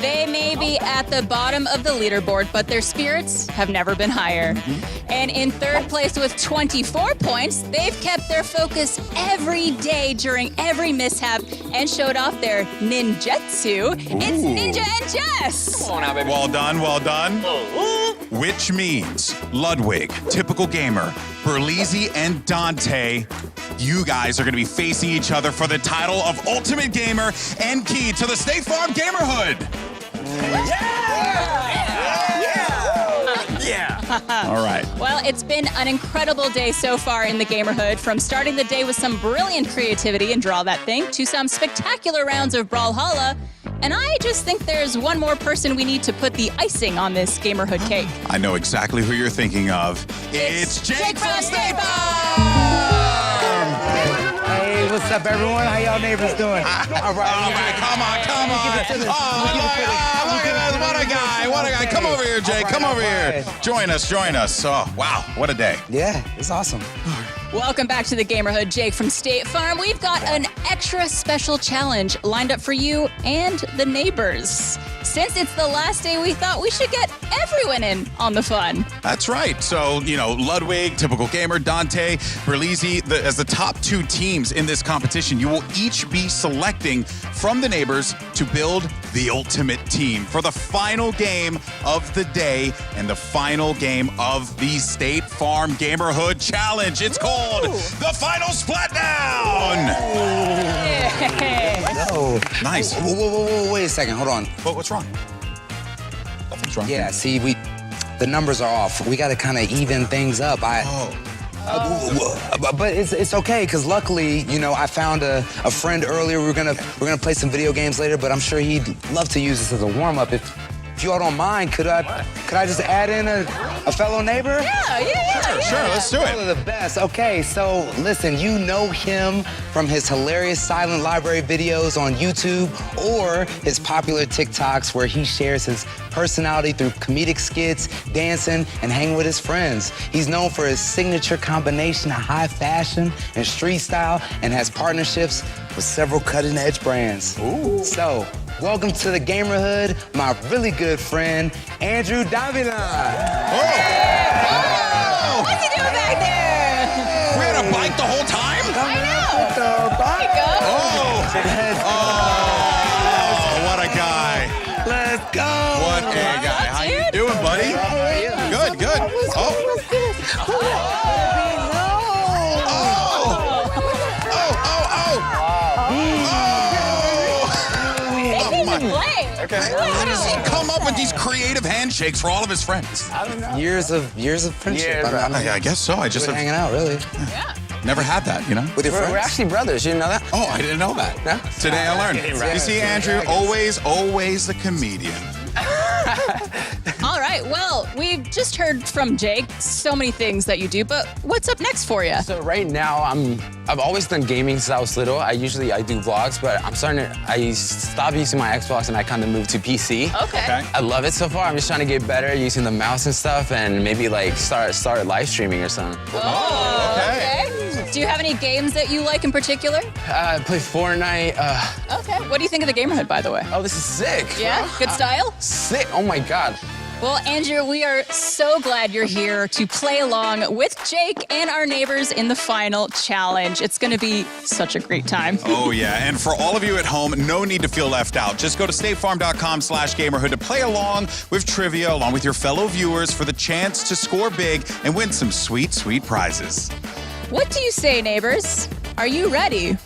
They may be at the bottom of the leaderboard, but their spirits have never been higher. And in third place with 24 points, they've kept their focus every day during every mishap and showed off their ninjutsu. It's Ninja and Jess. Come on now, baby. Well done, well done. Which means Ludwig, Typical Gamer, Brawlhalla, and Dante, you guys are going to be facing each other for the title of Ultimate Gamer and key to the State Farm Gamerhood. All right. Well, it's been an incredible day so far in the Gamerhood, from starting the day with some brilliant creativity and Draw That Thing to some spectacular rounds of Brawlhalla. And I just think there's one more person we need to put the icing on this Gamerhood cake. I know exactly who you're thinking of. It's Jake from State Hey, what's up, everyone? How y'all neighbors doing? All right, come on. Oh, look at this. What a guy. Come over here, Jake. Come over here. Join us. Oh, wow. What a day. Yeah, it's awesome. Welcome back to the Gamerhood, Jake from State Farm. We've got an extra special challenge lined up for you and the neighbors. Since it's the last day, we thought we should get everyone in on the fun. That's right. So, you know, Ludwig, Typical Gamer, Dante, Berlizzi, as the top 2 teams in this competition, you will each be selecting from the neighbors to build the ultimate team for the final game of the day and the final game of the State Farm Gamerhood Challenge. It's called the Final Splat Down. No. Nice. Whoa, wait a second. Hold on. What's wrong? Nothing's wrong. Yeah, see, the numbers are off. We got to kind of even things up. But it's okay, because luckily, you know, I found a friend earlier. We're gonna play some video games later, but I'm sure he'd love to use this as a warm-up. If you all don't mind, could I just add in a fellow neighbor? Yeah. Sure, let's do it. One of the best. Okay, so listen, you know him from his hilarious silent library videos on YouTube or his popular TikToks where he shares his personality through comedic skits, dancing, and hanging with his friends. He's known for his signature combination of high fashion and street style and has partnerships with several cutting-edge brands. Ooh. So, welcome to the Gamerhood, my really good friend, Andrew Davila. What's he doing back there? We had a bike the whole time? I know. There you go. What a guy. Let's go. What a guy. How you doing, buddy? Good. Oh my. Okay. How does he come up with these creative handshakes for all of his friends? I don't know. Years of friendship. Yeah, I guess so. I just hanging out, really. Yeah. Never had that, you know? With your friends? We're actually brothers. You didn't know that? Oh, I didn't know that. No? Today I learned. You see, Andrew, always the comedian. All right, well, we've just heard from Jake so many things that you do, but what's up next for you? So right now, I've always done gaming since I was little. I do vlogs, but I stopped using my Xbox and I kind of moved to PC. Okay. I love it so far. I'm just trying to get better using the mouse and stuff and maybe like start live streaming or something. Oh, okay. Do you have any games that you like in particular? I play Fortnite. Okay. What do you think of the Gamerhood, by the way? Oh, this is sick. Yeah? Good style? Sick. Oh my God. Well, Andrew, we are so glad you're here to play along with Jake and our neighbors in the final challenge. It's going to be such a great time. Oh, yeah. And for all of you at home, no need to feel left out. Just go to statefarm.com/gamerhood to play along with trivia along with your fellow viewers for the chance to score big and win some sweet, sweet prizes. What do you say, neighbors? Are you ready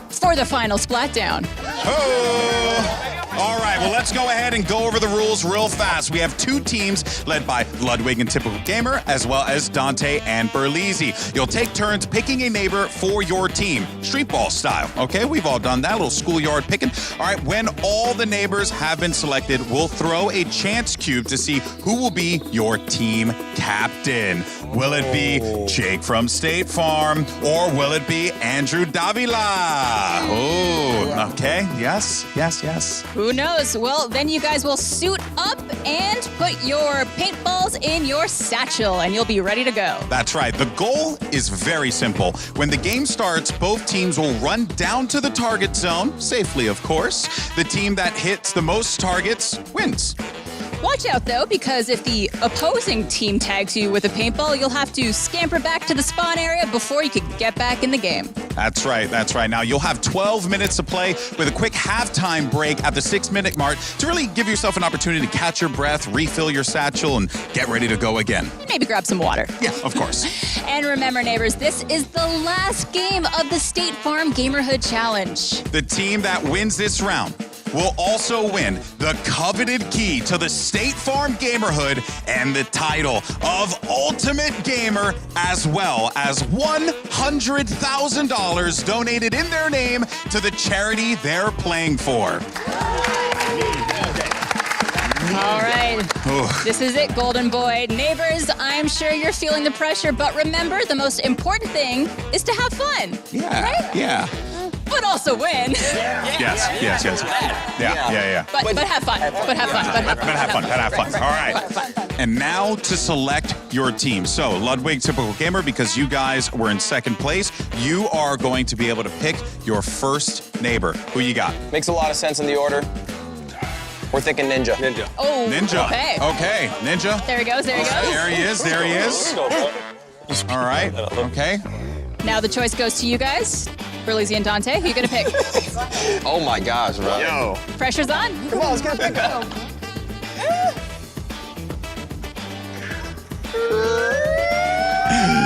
for the final splat down? Oh! All right, well, let's go ahead and go over the rules real fast. We have 2 teams led by Ludwig and Typical Gamer, as well as Dante and Berlizzi. You'll take turns picking a neighbor for your team, street ball style. Okay, we've all done that, a little schoolyard picking. All right, when all the neighbors have been selected, we'll throw a chance cube to see who will be your team captain. Will it be Jake from State Farm, or will it be Andrew Davila? Oh, okay, yes. Who knows? Well, then you guys will suit up and put your paintballs in your satchel, and you'll be ready to go. That's right. The goal is very simple. When the game starts, both teams will run down to the target zone, safely, of course. The team that hits the most targets wins. Watch out, though, because if the opposing team tags you with a paintball, you'll have to scamper back to the spawn area before you could get back in the game. That's right. Now, you'll have 12 minutes to play with a quick halftime break at the 6-minute mark to really give yourself an opportunity to catch your breath, refill your satchel, and get ready to go again. Maybe grab some water. Yeah, of course. And remember, neighbors, this is the last game of the State Farm Gamerhood Challenge. The team that wins this round will also win the coveted key to the State Farm Gamerhood and the title of Ultimate Gamer, as well as $100,000 donated in their name to the charity they're playing for. All right. This is it, Golden Boy. Neighbors, I'm sure you're feeling the pressure, but remember, the most important thing is to have fun. Yeah. Right? Yeah. But also win. Yes. Yeah. But have fun. But have fun. All right. And now to select your team. So, Ludwig, Typical Gamer, because you guys were in second place, you are going to be able to pick your first neighbor. Who you got? Makes a lot of sense in the order. We're thinking ninja. Ninja. Oh, Ninja. okay. Okay, Ninja. There he goes, there he goes. There he is, there he is. All right, okay. Now the choice goes to you guys. Berlizzi and Dante, who you gonna pick? Oh my gosh, bro. Yo. Pressure's on. Come on, let's get a pick up.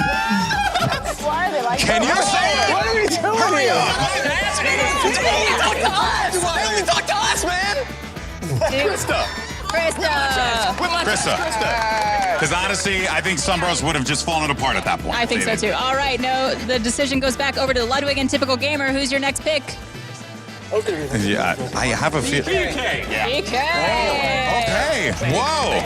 Why are they like Can you say it? What are we doing here? Talk to us, man. Krista. Because honestly, I think Sunbros would have just fallen apart at that point. I think so too. All right, no, the decision goes back over to Ludwig and Typical Gamer. Who's your next pick? Yeah, I have a feeling. BK. Okay. Whoa.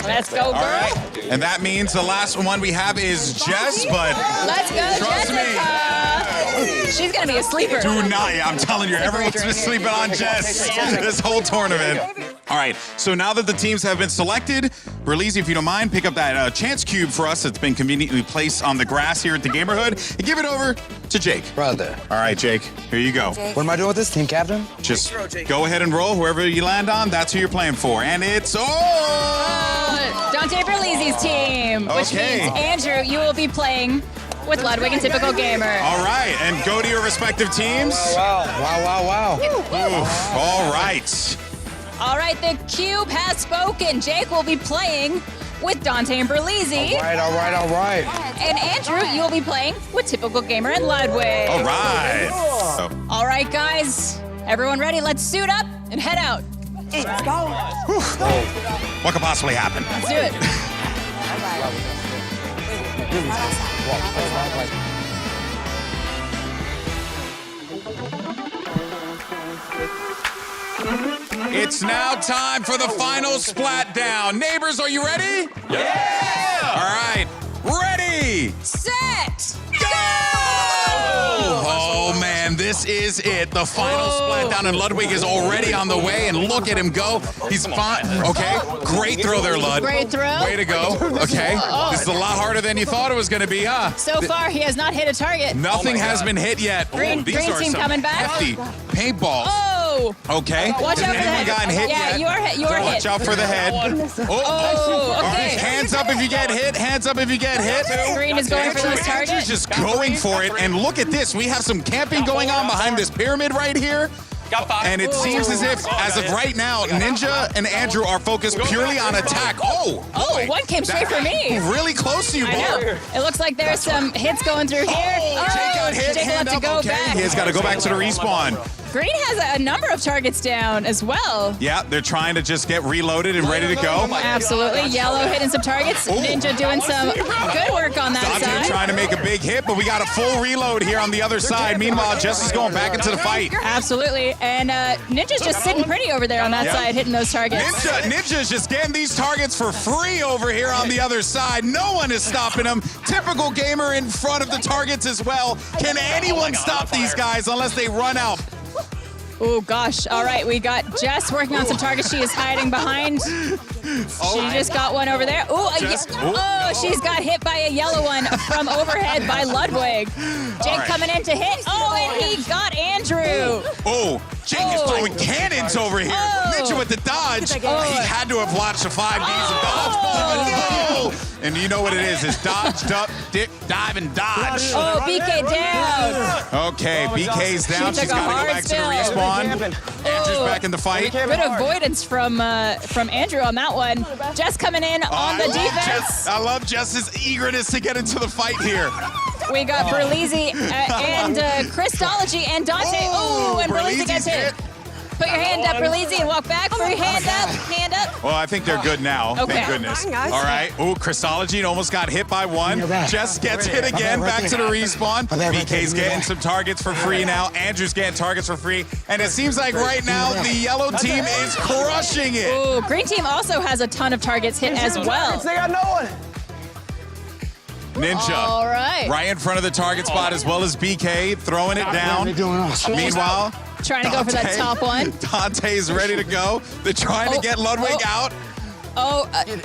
Let's go, girl. All right. And that means the last one we have is Jess, but Let's go, trust Jessica. She's gonna be a sleeper. do not. I'm telling you, everyone's been sleeping on Jess this whole tournament. All right, so now that the teams have been selected, Berlizzi, if you don't mind, pick up that chance cube for us that's been conveniently placed on the grass here at the Gamerhood and give it over to Jake. Brother. All right, Jake, here you go. What am I doing with this, team captain? Just go ahead and roll. Whoever you land on, that's who you're playing for. And it's Dante Berlizzi's team, which Okay. means Andrew, you will be playing with Ludwig and Typical Gamer. All right, and go to your respective teams. Wow. All right. All right, the cube has spoken. Jake will be playing with Dante and Berlizzi. All right. And Andrew, you'll be playing with Typical Gamer and Ludwig. All right. All right, guys. Everyone ready? Let's suit up and head out. Let's go. What could possibly happen? Let's do it. It's now time for the final splat down. Neighbors, are you ready? Yeah! All right. Ready? Set! Go! Oh, man, this is it. The final splat down, and Ludwig is already on the way, and look at him go. He's fine. Okay, great throw there, Lud. Great throw. Way to go. Okay, this is a lot harder than you thought it was going to be, huh? So far, he has not hit a target. Nothing has been hit yet. Green These team are some coming back. hefty paintballs. Oh! Okay. Watch out for the Anyone head. gotten hit Yeah, yet? you are hit. You are Watch hit. out for the head. Oh, All right, okay. hands up if you get hit. Hands up if you get hit. Green is going for those targets. Andrew's just going for it. And look at this. We have some camping going on behind this pyramid right here. And it seems as if, as of right now, Ninja and Andrew are focused purely on attack. Oh, boy. One came straight for me. Really close to you, I know. boy. It looks like there's some hits going through here. Jake got hit. Jake Hand lets it up. go Okay, back. he has got to go back to the respawn. Green has a number of targets down as well. Yeah, they're trying to just get reloaded and ready to go. Absolutely. Yellow hitting some targets. Ninja doing some good work on that Dante side. trying to make a big hit, but we got a full reload here on the other side. Meanwhile, Jess is going back into the fight. Absolutely. And Ninja's just sitting pretty over there on that side, hitting those targets. Ninja's just getting these targets for free over here on the other side. No one is stopping him. Typical Gamer in front of the targets as well. Can anyone stop these guys unless they run out? Oh, gosh. All right, we got Jess working on some targets she is hiding behind. She just got one over there. She's got hit by a yellow one from overhead by Ludwig. Jake coming in to hit. Oh, and he got Andrew. Jake is throwing cannons over here. Ninja with the dodge. He had to have watched the 5 Ds of dodge. No! And you know what it is. It's dodge, duck, dip, dive, and dodge. Oh, BK down. Okay, BK's down. She's got to go back to the respawn. Andrew's back in the fight. Good avoidance from Andrew on that one. Jess coming in on the defense. I love Jess's eagerness to get into the fight here. We got Berlizzi and Christology and Dante. Oh, and Berlizzi gets hit. Put your hand up, Berlizzi, and walk back. Put your hand up, hand up. Well, I think they're good now. Okay. Thank goodness. All right. Oh, Christology almost got hit by one. Jess gets hit again. Back to the respawn. BK's getting some targets for free now. Andrew's getting targets for free. And it seems like right now the yellow team is crushing it. Oh, green team also has a ton of targets hit as well. They got no one. Ninja. All right. Right in front of the target spot as well as BK throwing it down. Meanwhile, trying to go for that top one. Dante's ready to go. They're trying to get Ludwig out.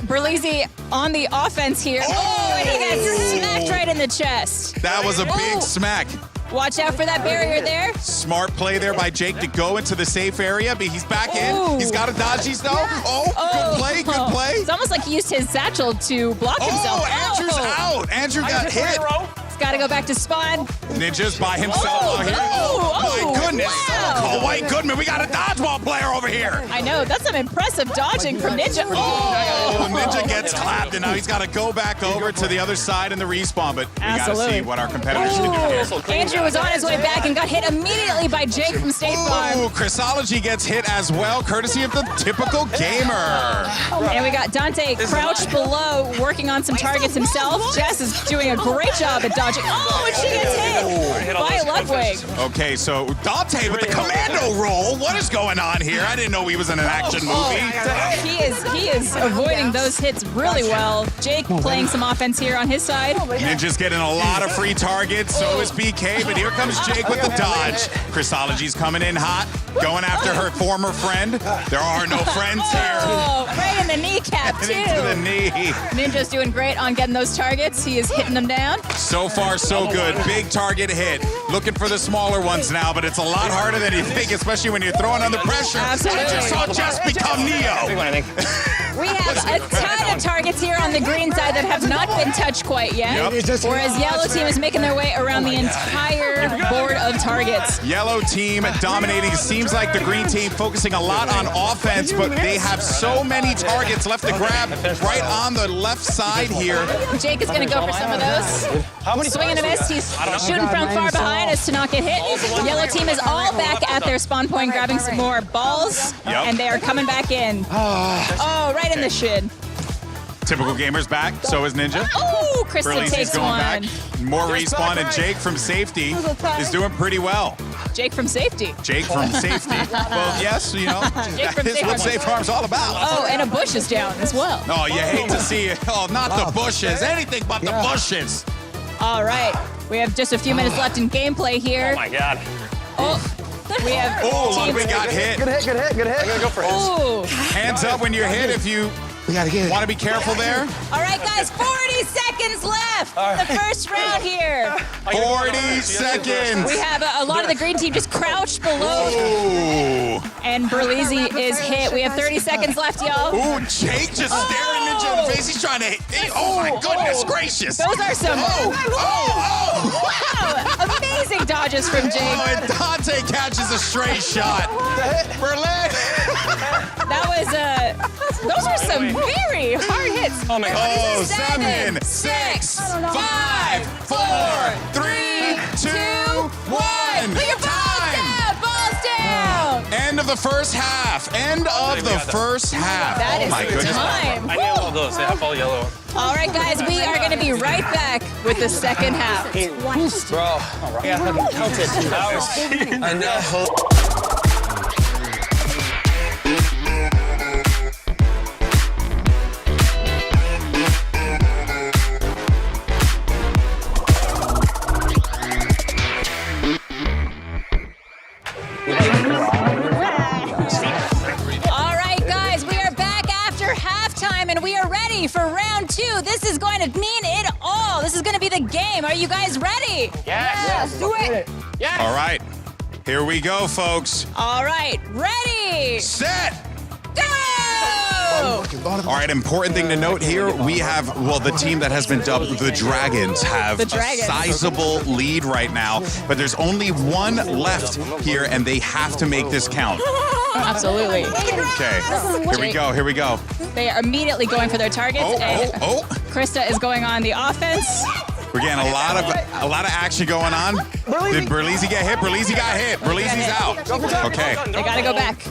Berlizzi on the offense here. Oh, and he gets smacked right in the chest. That was a big smack. Watch out for that barrier there. Smart play there by Jake to go into the safe area, but he's back in. He's got to dodge these though. Good play, good play. It's almost like he used his satchel to block himself. Andrew's out. Andrew got hit. He's got to go back to spawn. Ninja's by himself out here. My goodness. Wow. Oh, White Goodman, we got a dodgeball player over here. I know, that's some impressive dodging from Ninja. Ninja gets clapped, and now he's got to go back over to the other side in the respawn, but we got to see what our competitors can do here. Andrew was on his way back and got hit immediately by Jake from State Farm. Chrisology gets hit as well, courtesy of the typical gamer. And we got Dante crouched below, working on some targets himself. Jess is doing a great job at dodging. Oh, and she gets hit by Ludwig. Okay, so Dante with the commando roll. What is going on here? I didn't know he was in an action movie. He is avoiding those hits really well. Jake playing some offense here on his side. Ninja's getting a lot of free targets, so is BK, but here comes Jake with the dodge. Chrisology's coming in hot, going after her former friend. There are no friends here. Oh, right in the kneecap, too. Into the knee. Ninja's doing great on getting those targets. He is hitting them down. So far, so good. Big target hit. Looking for the smaller ones now, but it's a lot harder than you think, especially when you're throwing under pressure. Absolutely. I just saw Jess become Neo. We have a ton of targets here on the green side that have not been touched quite yet. Whereas yellow team is making their way around the entire board of targets. Yellow team dominating. Seems like the green team focusing a lot on offense, but they have so many targets left to grab right on the left side here. Jake is going to go for some of those. Swing and a miss. He's shooting from far behind us to not get hit. Yellow team is all back at their spawn point, grabbing some more balls, and they are coming back in. Oh, right in the shin. Typical Gamer's back, so is Ninja. Oh, Kristen takes going one. back. More respawn, and Jake from safety is doing pretty well. Jake from safety. Jake from safety. Well, yes, you know, Jake from that's what Safe Farm's all about. Oh, and a bush is down as well. Oh, you hate to see it. Oh, not the bushes. Anything but the bushes. All right. We have just a few minutes left in gameplay here. Oh my God. Oh, we have. Oh, we got hit. Good hit. I'm gonna go for his. Ooh. Hands up when you're hit if you want to be careful there. All right, guys, 40 seconds left. The first round here. 40 seconds. We have a lot of the green team just crouched below. Ooh. And Berlizzi is hit. We have 30 seconds left, y'all. Ooh, Jake just staring Ninja in the face. He's trying to hit. Oh, my goodness gracious. Those are some. Wow. Amazing dodges from Jake. Oh, and Dante catches a straight shot. Berlin. That was those are some very hard hits. Oh my God. Oh, 7, 6, 5, 4, 3, 2, 1. Put your balls down. Balls down. End of the first half. End of the first half. That oh is my goodness. time. I need all those. They have all yellow. All right, guys, we are going to be right back with the second half. Bro, I fucking counted. I know. All right, guys, we are back after halftime, and we are ready for round 2. This is going to mean it all. This is going to be the game. Are you guys ready? Yes. Do it. Yes. All right. Here we go, folks. All right, ready, Set. go! All right, important thing to note here, we have, well, the team that has been dubbed the Dragons have a sizable lead right now, but there's only one left here, and they have to make this count. Absolutely. Okay, here we go. They are immediately going for their targets. Oh. Krista is going on the offense. We're getting a lot of action going on. Did Berlizzi get hit? Berlizzi got hit. Berlizzi's out. Okay. They got to go back.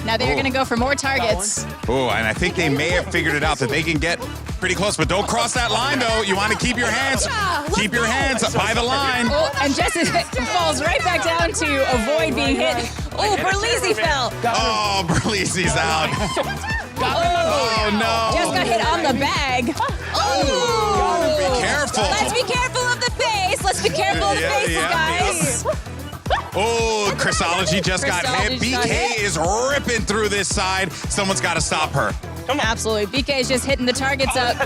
Now they're going to go for more targets. Oh, and I think they may have figured it out that they can get pretty close, but don't cross that line, though. You want to keep your hands by the line. Oh, and Jesse falls right back down to avoid being hit. Oh, Berlizzi fell. Oh, Berlizzi's out. Oh, no. Just got hit on the bag. Oh. Be careful. Let's be careful of the face. Let's be careful of the faces, guys. Oh, Chrisology just got hit. BK is ripping through this side. Someone's got to stop her. Absolutely. BK is just hitting the targets up.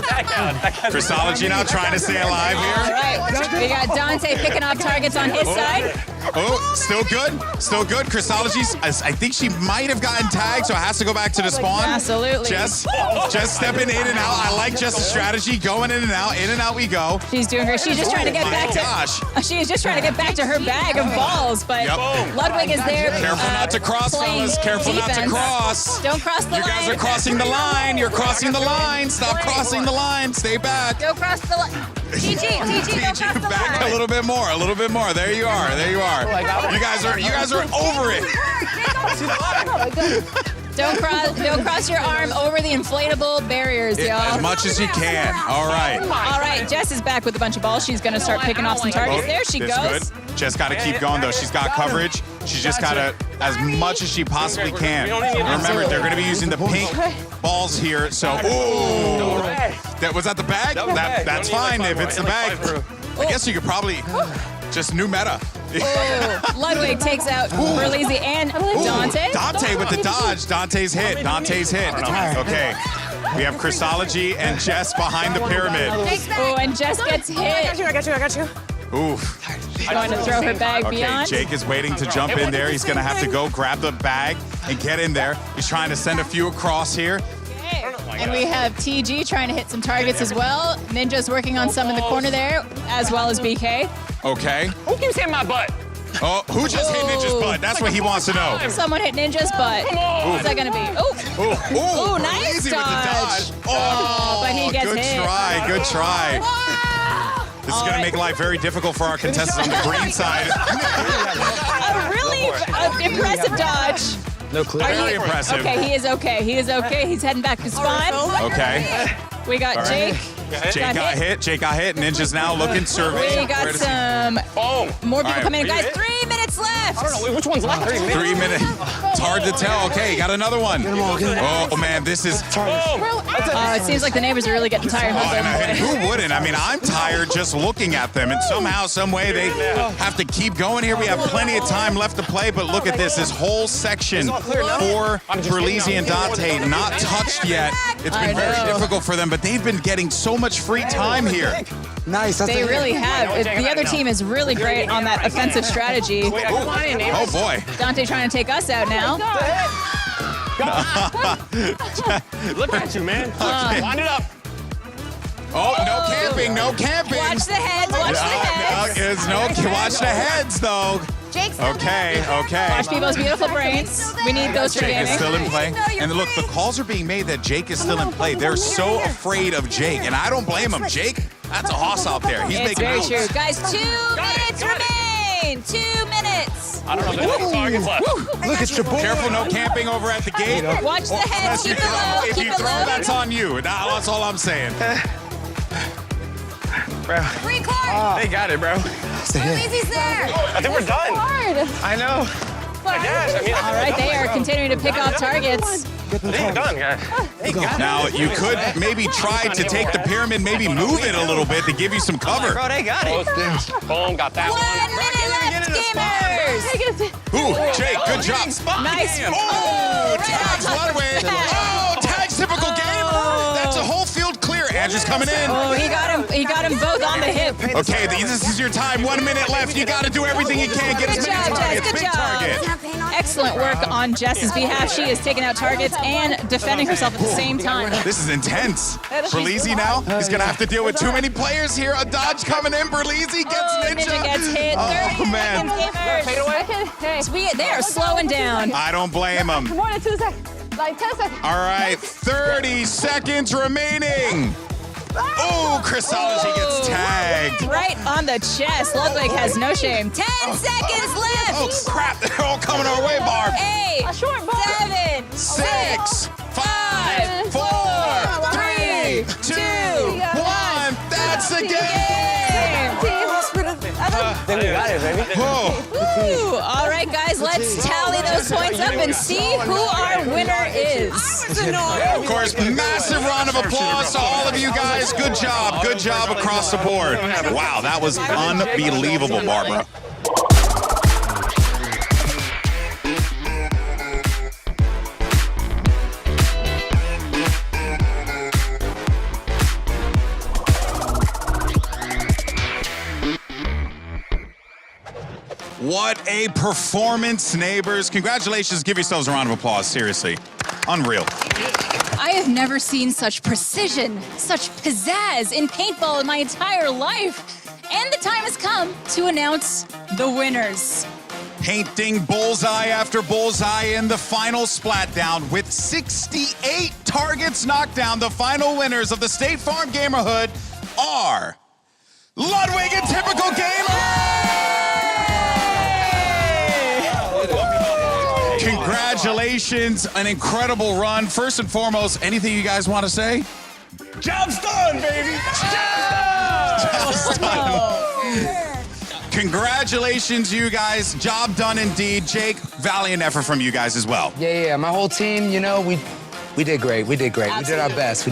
Chrisology now trying to stay alive here. All right. We got Dante picking off targets on his side. Oh, still good. Still good. Chrisology's, I think she might have gotten tagged, so it has to go back to the spawn. Absolutely. Jess stepping in and out. I like Jess's strategy. Going in and out we go. She's doing her. She's just trying to get back to. She is just trying to get back to her bag of balls, but Ludwig is there. Careful not to cross, fellas. Careful not to cross. Don't cross the line. You guys are crossing the line. You're crossing the line. Stop crossing the line. Stay back. Don't cross the line. TG, don't cross the line. Back a little bit more. A little bit more. There you are. There you are. You guys are over it. Don't cross your arm over the inflatable barriers, y'all. As much as you can. All right. All right, Jess is back with a bunch of balls. She's gonna start picking off some targets. There she goes. Good. Jess got to keep going though. She's got coverage. She's just got to, as much as she possibly can. Remember, they're going to be using the pink balls here. So, ooh, was that the bag? That's fine if it's the bag. I guess you could probably just new meta. Ludwig takes out Berlizzi and Dante. Dante with the dodge. Dante's hit. Okay. We have Chrisology and Jess behind the pyramid. Oh, and Jess gets hit. I got you. Oof. She's going to throw her bag beyond. Jake is waiting to jump in there. He's going to have to go grab the bag and get in there. He's trying to send a few across here. And we have TG trying to hit some targets as well. Ninja's working on some in the corner there, as well as BK. Okay. Who keeps hitting my butt? Oh, who just hit Ninja's butt? That's what he wants to know. Someone hit Ninja's butt. Who's that going to be? Oh, nice dodge. Oh, but he gets hit. Good try. This is going to make life very difficult for our contestants on the green side. A really impressive dodge. No clue. Very impressive. Okay, he is okay. He's heading back to spawn. Okay. We got Jake. Jake got hit. Ninja's now looking survey. We got some more people coming in. Guys, 3 minutes left. I don't know. Which one's left? 3 minutes. It's hard to tell. Okay, got another one. Oh, man, this is... it seems like the neighbors are really getting tired. And who wouldn't? I mean, I'm tired just looking at them. And somehow, some way, they have to keep going here. We have plenty of time left to play. But look at this. This whole section for Berlizzi and Dante not touched yet. It's been very difficult for them. But they've been getting so much free time here. Nice. They really have. The other team is really great on that offensive strategy. Oh, boy. Dante trying to take us out now. Look at you, man. Wind it up. Oh, no camping. Watch the heads. Watch the heads, though. Okay. Watch people's beautiful brains. We need those for Jake gaming. is still in play. And look, the calls are being made that Jake is still in play. They're so afraid of Jake, and I don't blame him. Jake, that's a hoss out there. He's making moves. It's very true. Guys, 2 minutes remain. 2 minutes. I don't know. There's no targets left. Look at your boy. Careful, no camping over at the gate. Watch the heads. Keep it low. If you throw, that's on you. That's all I'm saying. Bro. Free card. They got it, bro. Berlizzi's there. I think we're done. I know. I guess. All right, they are continuing to pick off targets. They're done, guys. They got it. Now, you could maybe try to take the pyramid, maybe move it a little bit to give you some cover. Bro, they got it. Boom, got that 1 minute left, gamers. Ooh, Jake, good job. Nice. Oh, tags Ludwig. Oh, tags typical game. That's a whole field clear. Andrew's coming in. Oh, he got him both on the hip. Okay, this is your time. 1 minute left. You got to do everything you can. Get as many targets. Good job. Excellent work on Jess's behalf. She is taking out targets and defending herself at the same time. This is intense. Berlizzi now. He's going to have to deal with too many players here. A dodge coming in. Berlizzi gets Ninja. Ninja gets hit. Oh, man. They are slowing down. I don't blame him. More than 2 seconds. Like 10 seconds. All right, 30 seconds remaining. Oh, Chrisology gets tagged. Right on the chest. Ludwig has no shame. 10 seconds left. Oh, crap. They're all coming our way, Barb. 8, 7, 6, 5, 4, 3, 2, 1. That's the game. Then we got it, baby. Woo. All right, guys, let's tally those points up and see who our winner is. Of course, massive round of applause to all of you guys. Good job. Good job across the board. Wow, that was unbelievable, Barbara. What a performance, neighbors. Congratulations. Give yourselves a round of applause. Seriously. Unreal. I have never seen such precision, such pizzazz in paintball in my entire life. And the time has come to announce the winners. Painting bullseye after bullseye in the final splat down with 68 targets knocked down. The final winners of the State Farm Gamerhood are Ludwig and Typical Gamer! Congratulations, an incredible run. First and foremost, anything you guys want to say? Job's done, baby. Job's done. Congratulations, you guys. Job done indeed. Jake, valiant effort from you guys as well. Yeah. My whole team, you know, we did great. We did our best.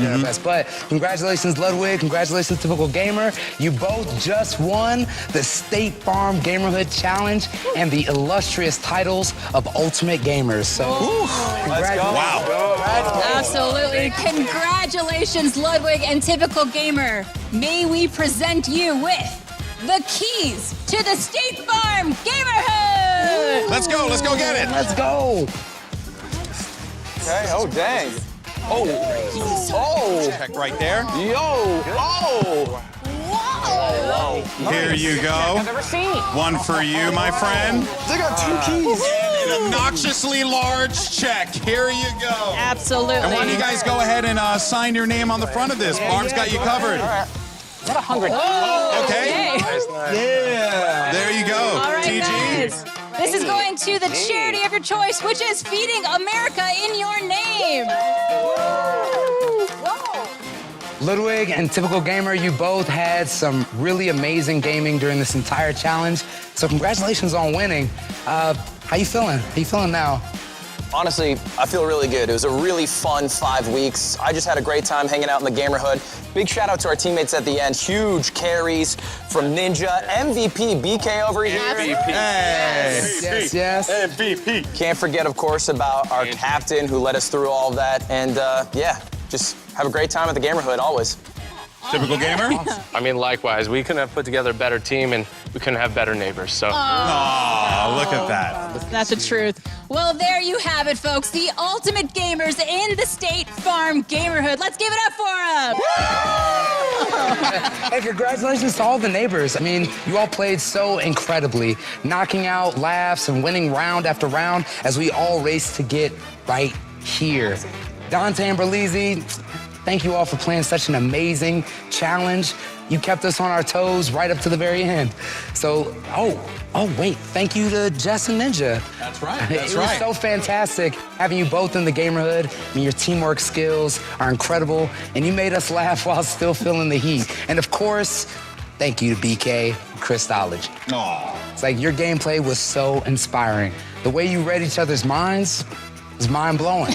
But congratulations, Ludwig. Congratulations, Typical Gamer. You both just won the State Farm Gamerhood Challenge and the illustrious titles of Ultimate Gamers. So, congratulations. Wow. Absolutely. Congratulations, Ludwig and Typical Gamer. May we present you with the keys to the State Farm Gamerhood. Let's go get it. Let's go. Okay, oh dang. Oh. Check right there. Yo. Oh. Whoa. Here you go. I've never seen. One for you, my friend. They got 2 keys. An obnoxiously large check. Here you go. Absolutely. And why don't you guys go ahead and sign your name on the front of this? Barb's got you covered. Is that $100? Okay. Yeah. There you go. All right, TG. guys. This is going to the charity of your choice, which is Feeding America in Your Name. Ludwig and Typical Gamer, you both had some really amazing gaming during this entire challenge. So congratulations on winning. How you feeling? How you feeling now? Honestly, I feel really good. It was a really fun 5 weeks. I just had a great time hanging out in the Gamerhood. Big shout out to our teammates at the end. Huge carries from Ninja, MVP, BK over here. MVP. Hey. Yes. MVP. Can't forget, of course, about our captain who led us through all of that. And yeah, just have a great time at the Gamerhood always. Typical Gamer? I mean, likewise. We couldn't have put together a better team, and we couldn't have better neighbors. So. Aw, look at that. That's the truth. Well, there you have it, folks. The ultimate gamers in the State Farm Gamerhood. Let's give it up for them. Hey, congratulations to all the neighbors. I mean, you all played so incredibly, knocking out laughs and winning round after round as we all raced to get right here. Dante and Berlizzi, thank you all for playing such an amazing challenge. You kept us on our toes right up to the very end. So, wait, thank you to Jess and Ninja. That's right. It was so fantastic having you both in the Gamerhood. I mean, your teamwork skills are incredible, and you made us laugh while still feeling the heat. And of course, thank you to BK and Christology. It's like your gameplay was so inspiring. The way you read each other's minds was mind-blowing.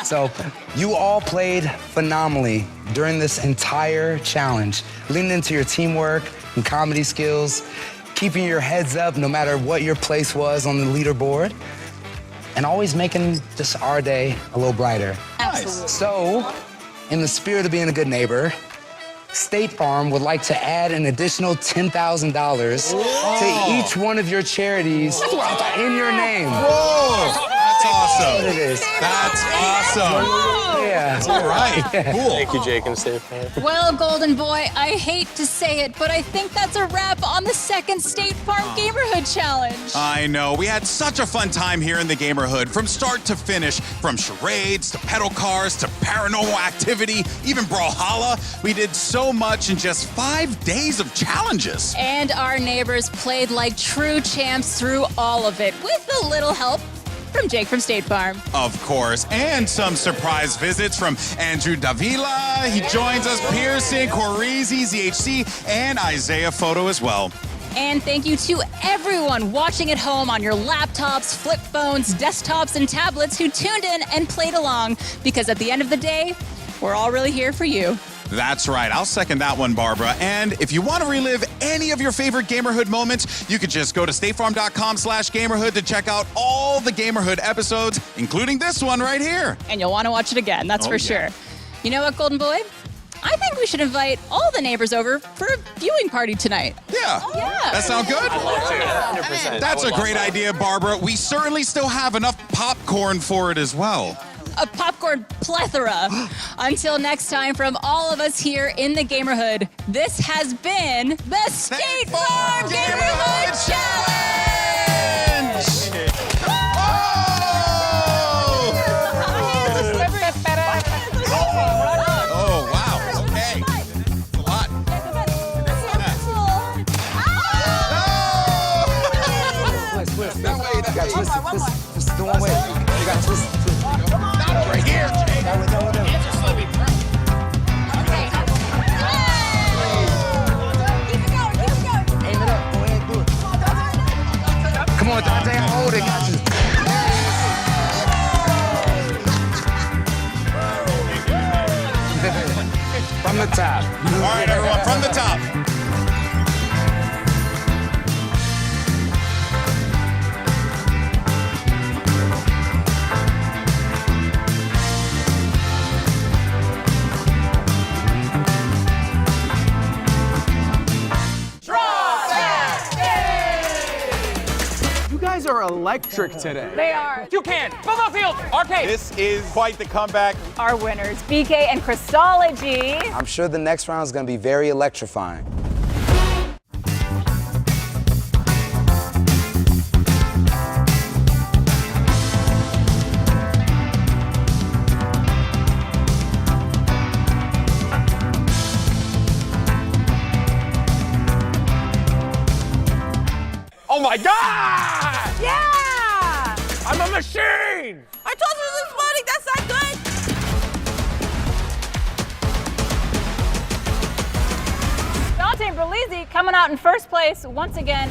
So you all played phenomenally during this entire challenge, leaning into your teamwork and comedy skills, keeping your heads up no matter what your place was on the leaderboard, and always making just our day a little brighter. Absolutely. So, in the spirit of being a good neighbor, State Farm would like to add an additional $10,000 to each one of your charities in your name. Whoa! That's awesome. It is. That's awesome. Yeah. All right. Cool. Thank you, Jake and Steve. Well, Golden Boy, I hate to say it, but I think that's a wrap on the second State Farm Gamerhood Challenge. I know. We had such a fun time here in the Gamerhood, from start to finish, from charades to pedal cars to paranormal activity, even Brawlhalla. We did so much in just 5 days of challenges. And our neighbors played like true champs through all of it, with a little help from Jake from State Farm. Of course, and some surprise visits from Andrew Davila. He joins us, Pearson, Corizi, ZHC, and Isaiah Photo as well. And thank you to everyone watching at home on your laptops, flip phones, desktops, and tablets who tuned in and played along, because at the end of the day, we're all really here for you. That's right. I'll second that one, Barbara. And if you want to relive any of your favorite Gamerhood moments, you could just go to statefarm.com/Gamerhood to check out all the Gamerhood episodes, including this one right here. And you'll want to watch it again, that's for sure. You know what, Golden Boy? I think we should invite all the neighbors over for a viewing party tonight. Yeah. That sound good? 100%. That's a great idea, Barbara. We certainly still have enough popcorn for it as well. A popcorn plethora. Until next time, from all of us here in the Gamerhood, this has been the State Farm Gamerhood Challenge! Oh, wow. Okay. A lot. That way, you got twist the one way. You got twist. Not over here, Jake. That way. Aim it up. Go ahead, do it. Come on, Dante, hold it. Got you. From the top. All right, everyone, from the top. You guys are electric today. They are. You can. Football field. Arcade. This is quite the comeback. Our winners, BK and Christology. I'm sure the next round is going to be very electrifying. Oh my God! Yeah! I'm a machine! I told you this morning that's not good. Dante and Berlizzi coming out in first place once again.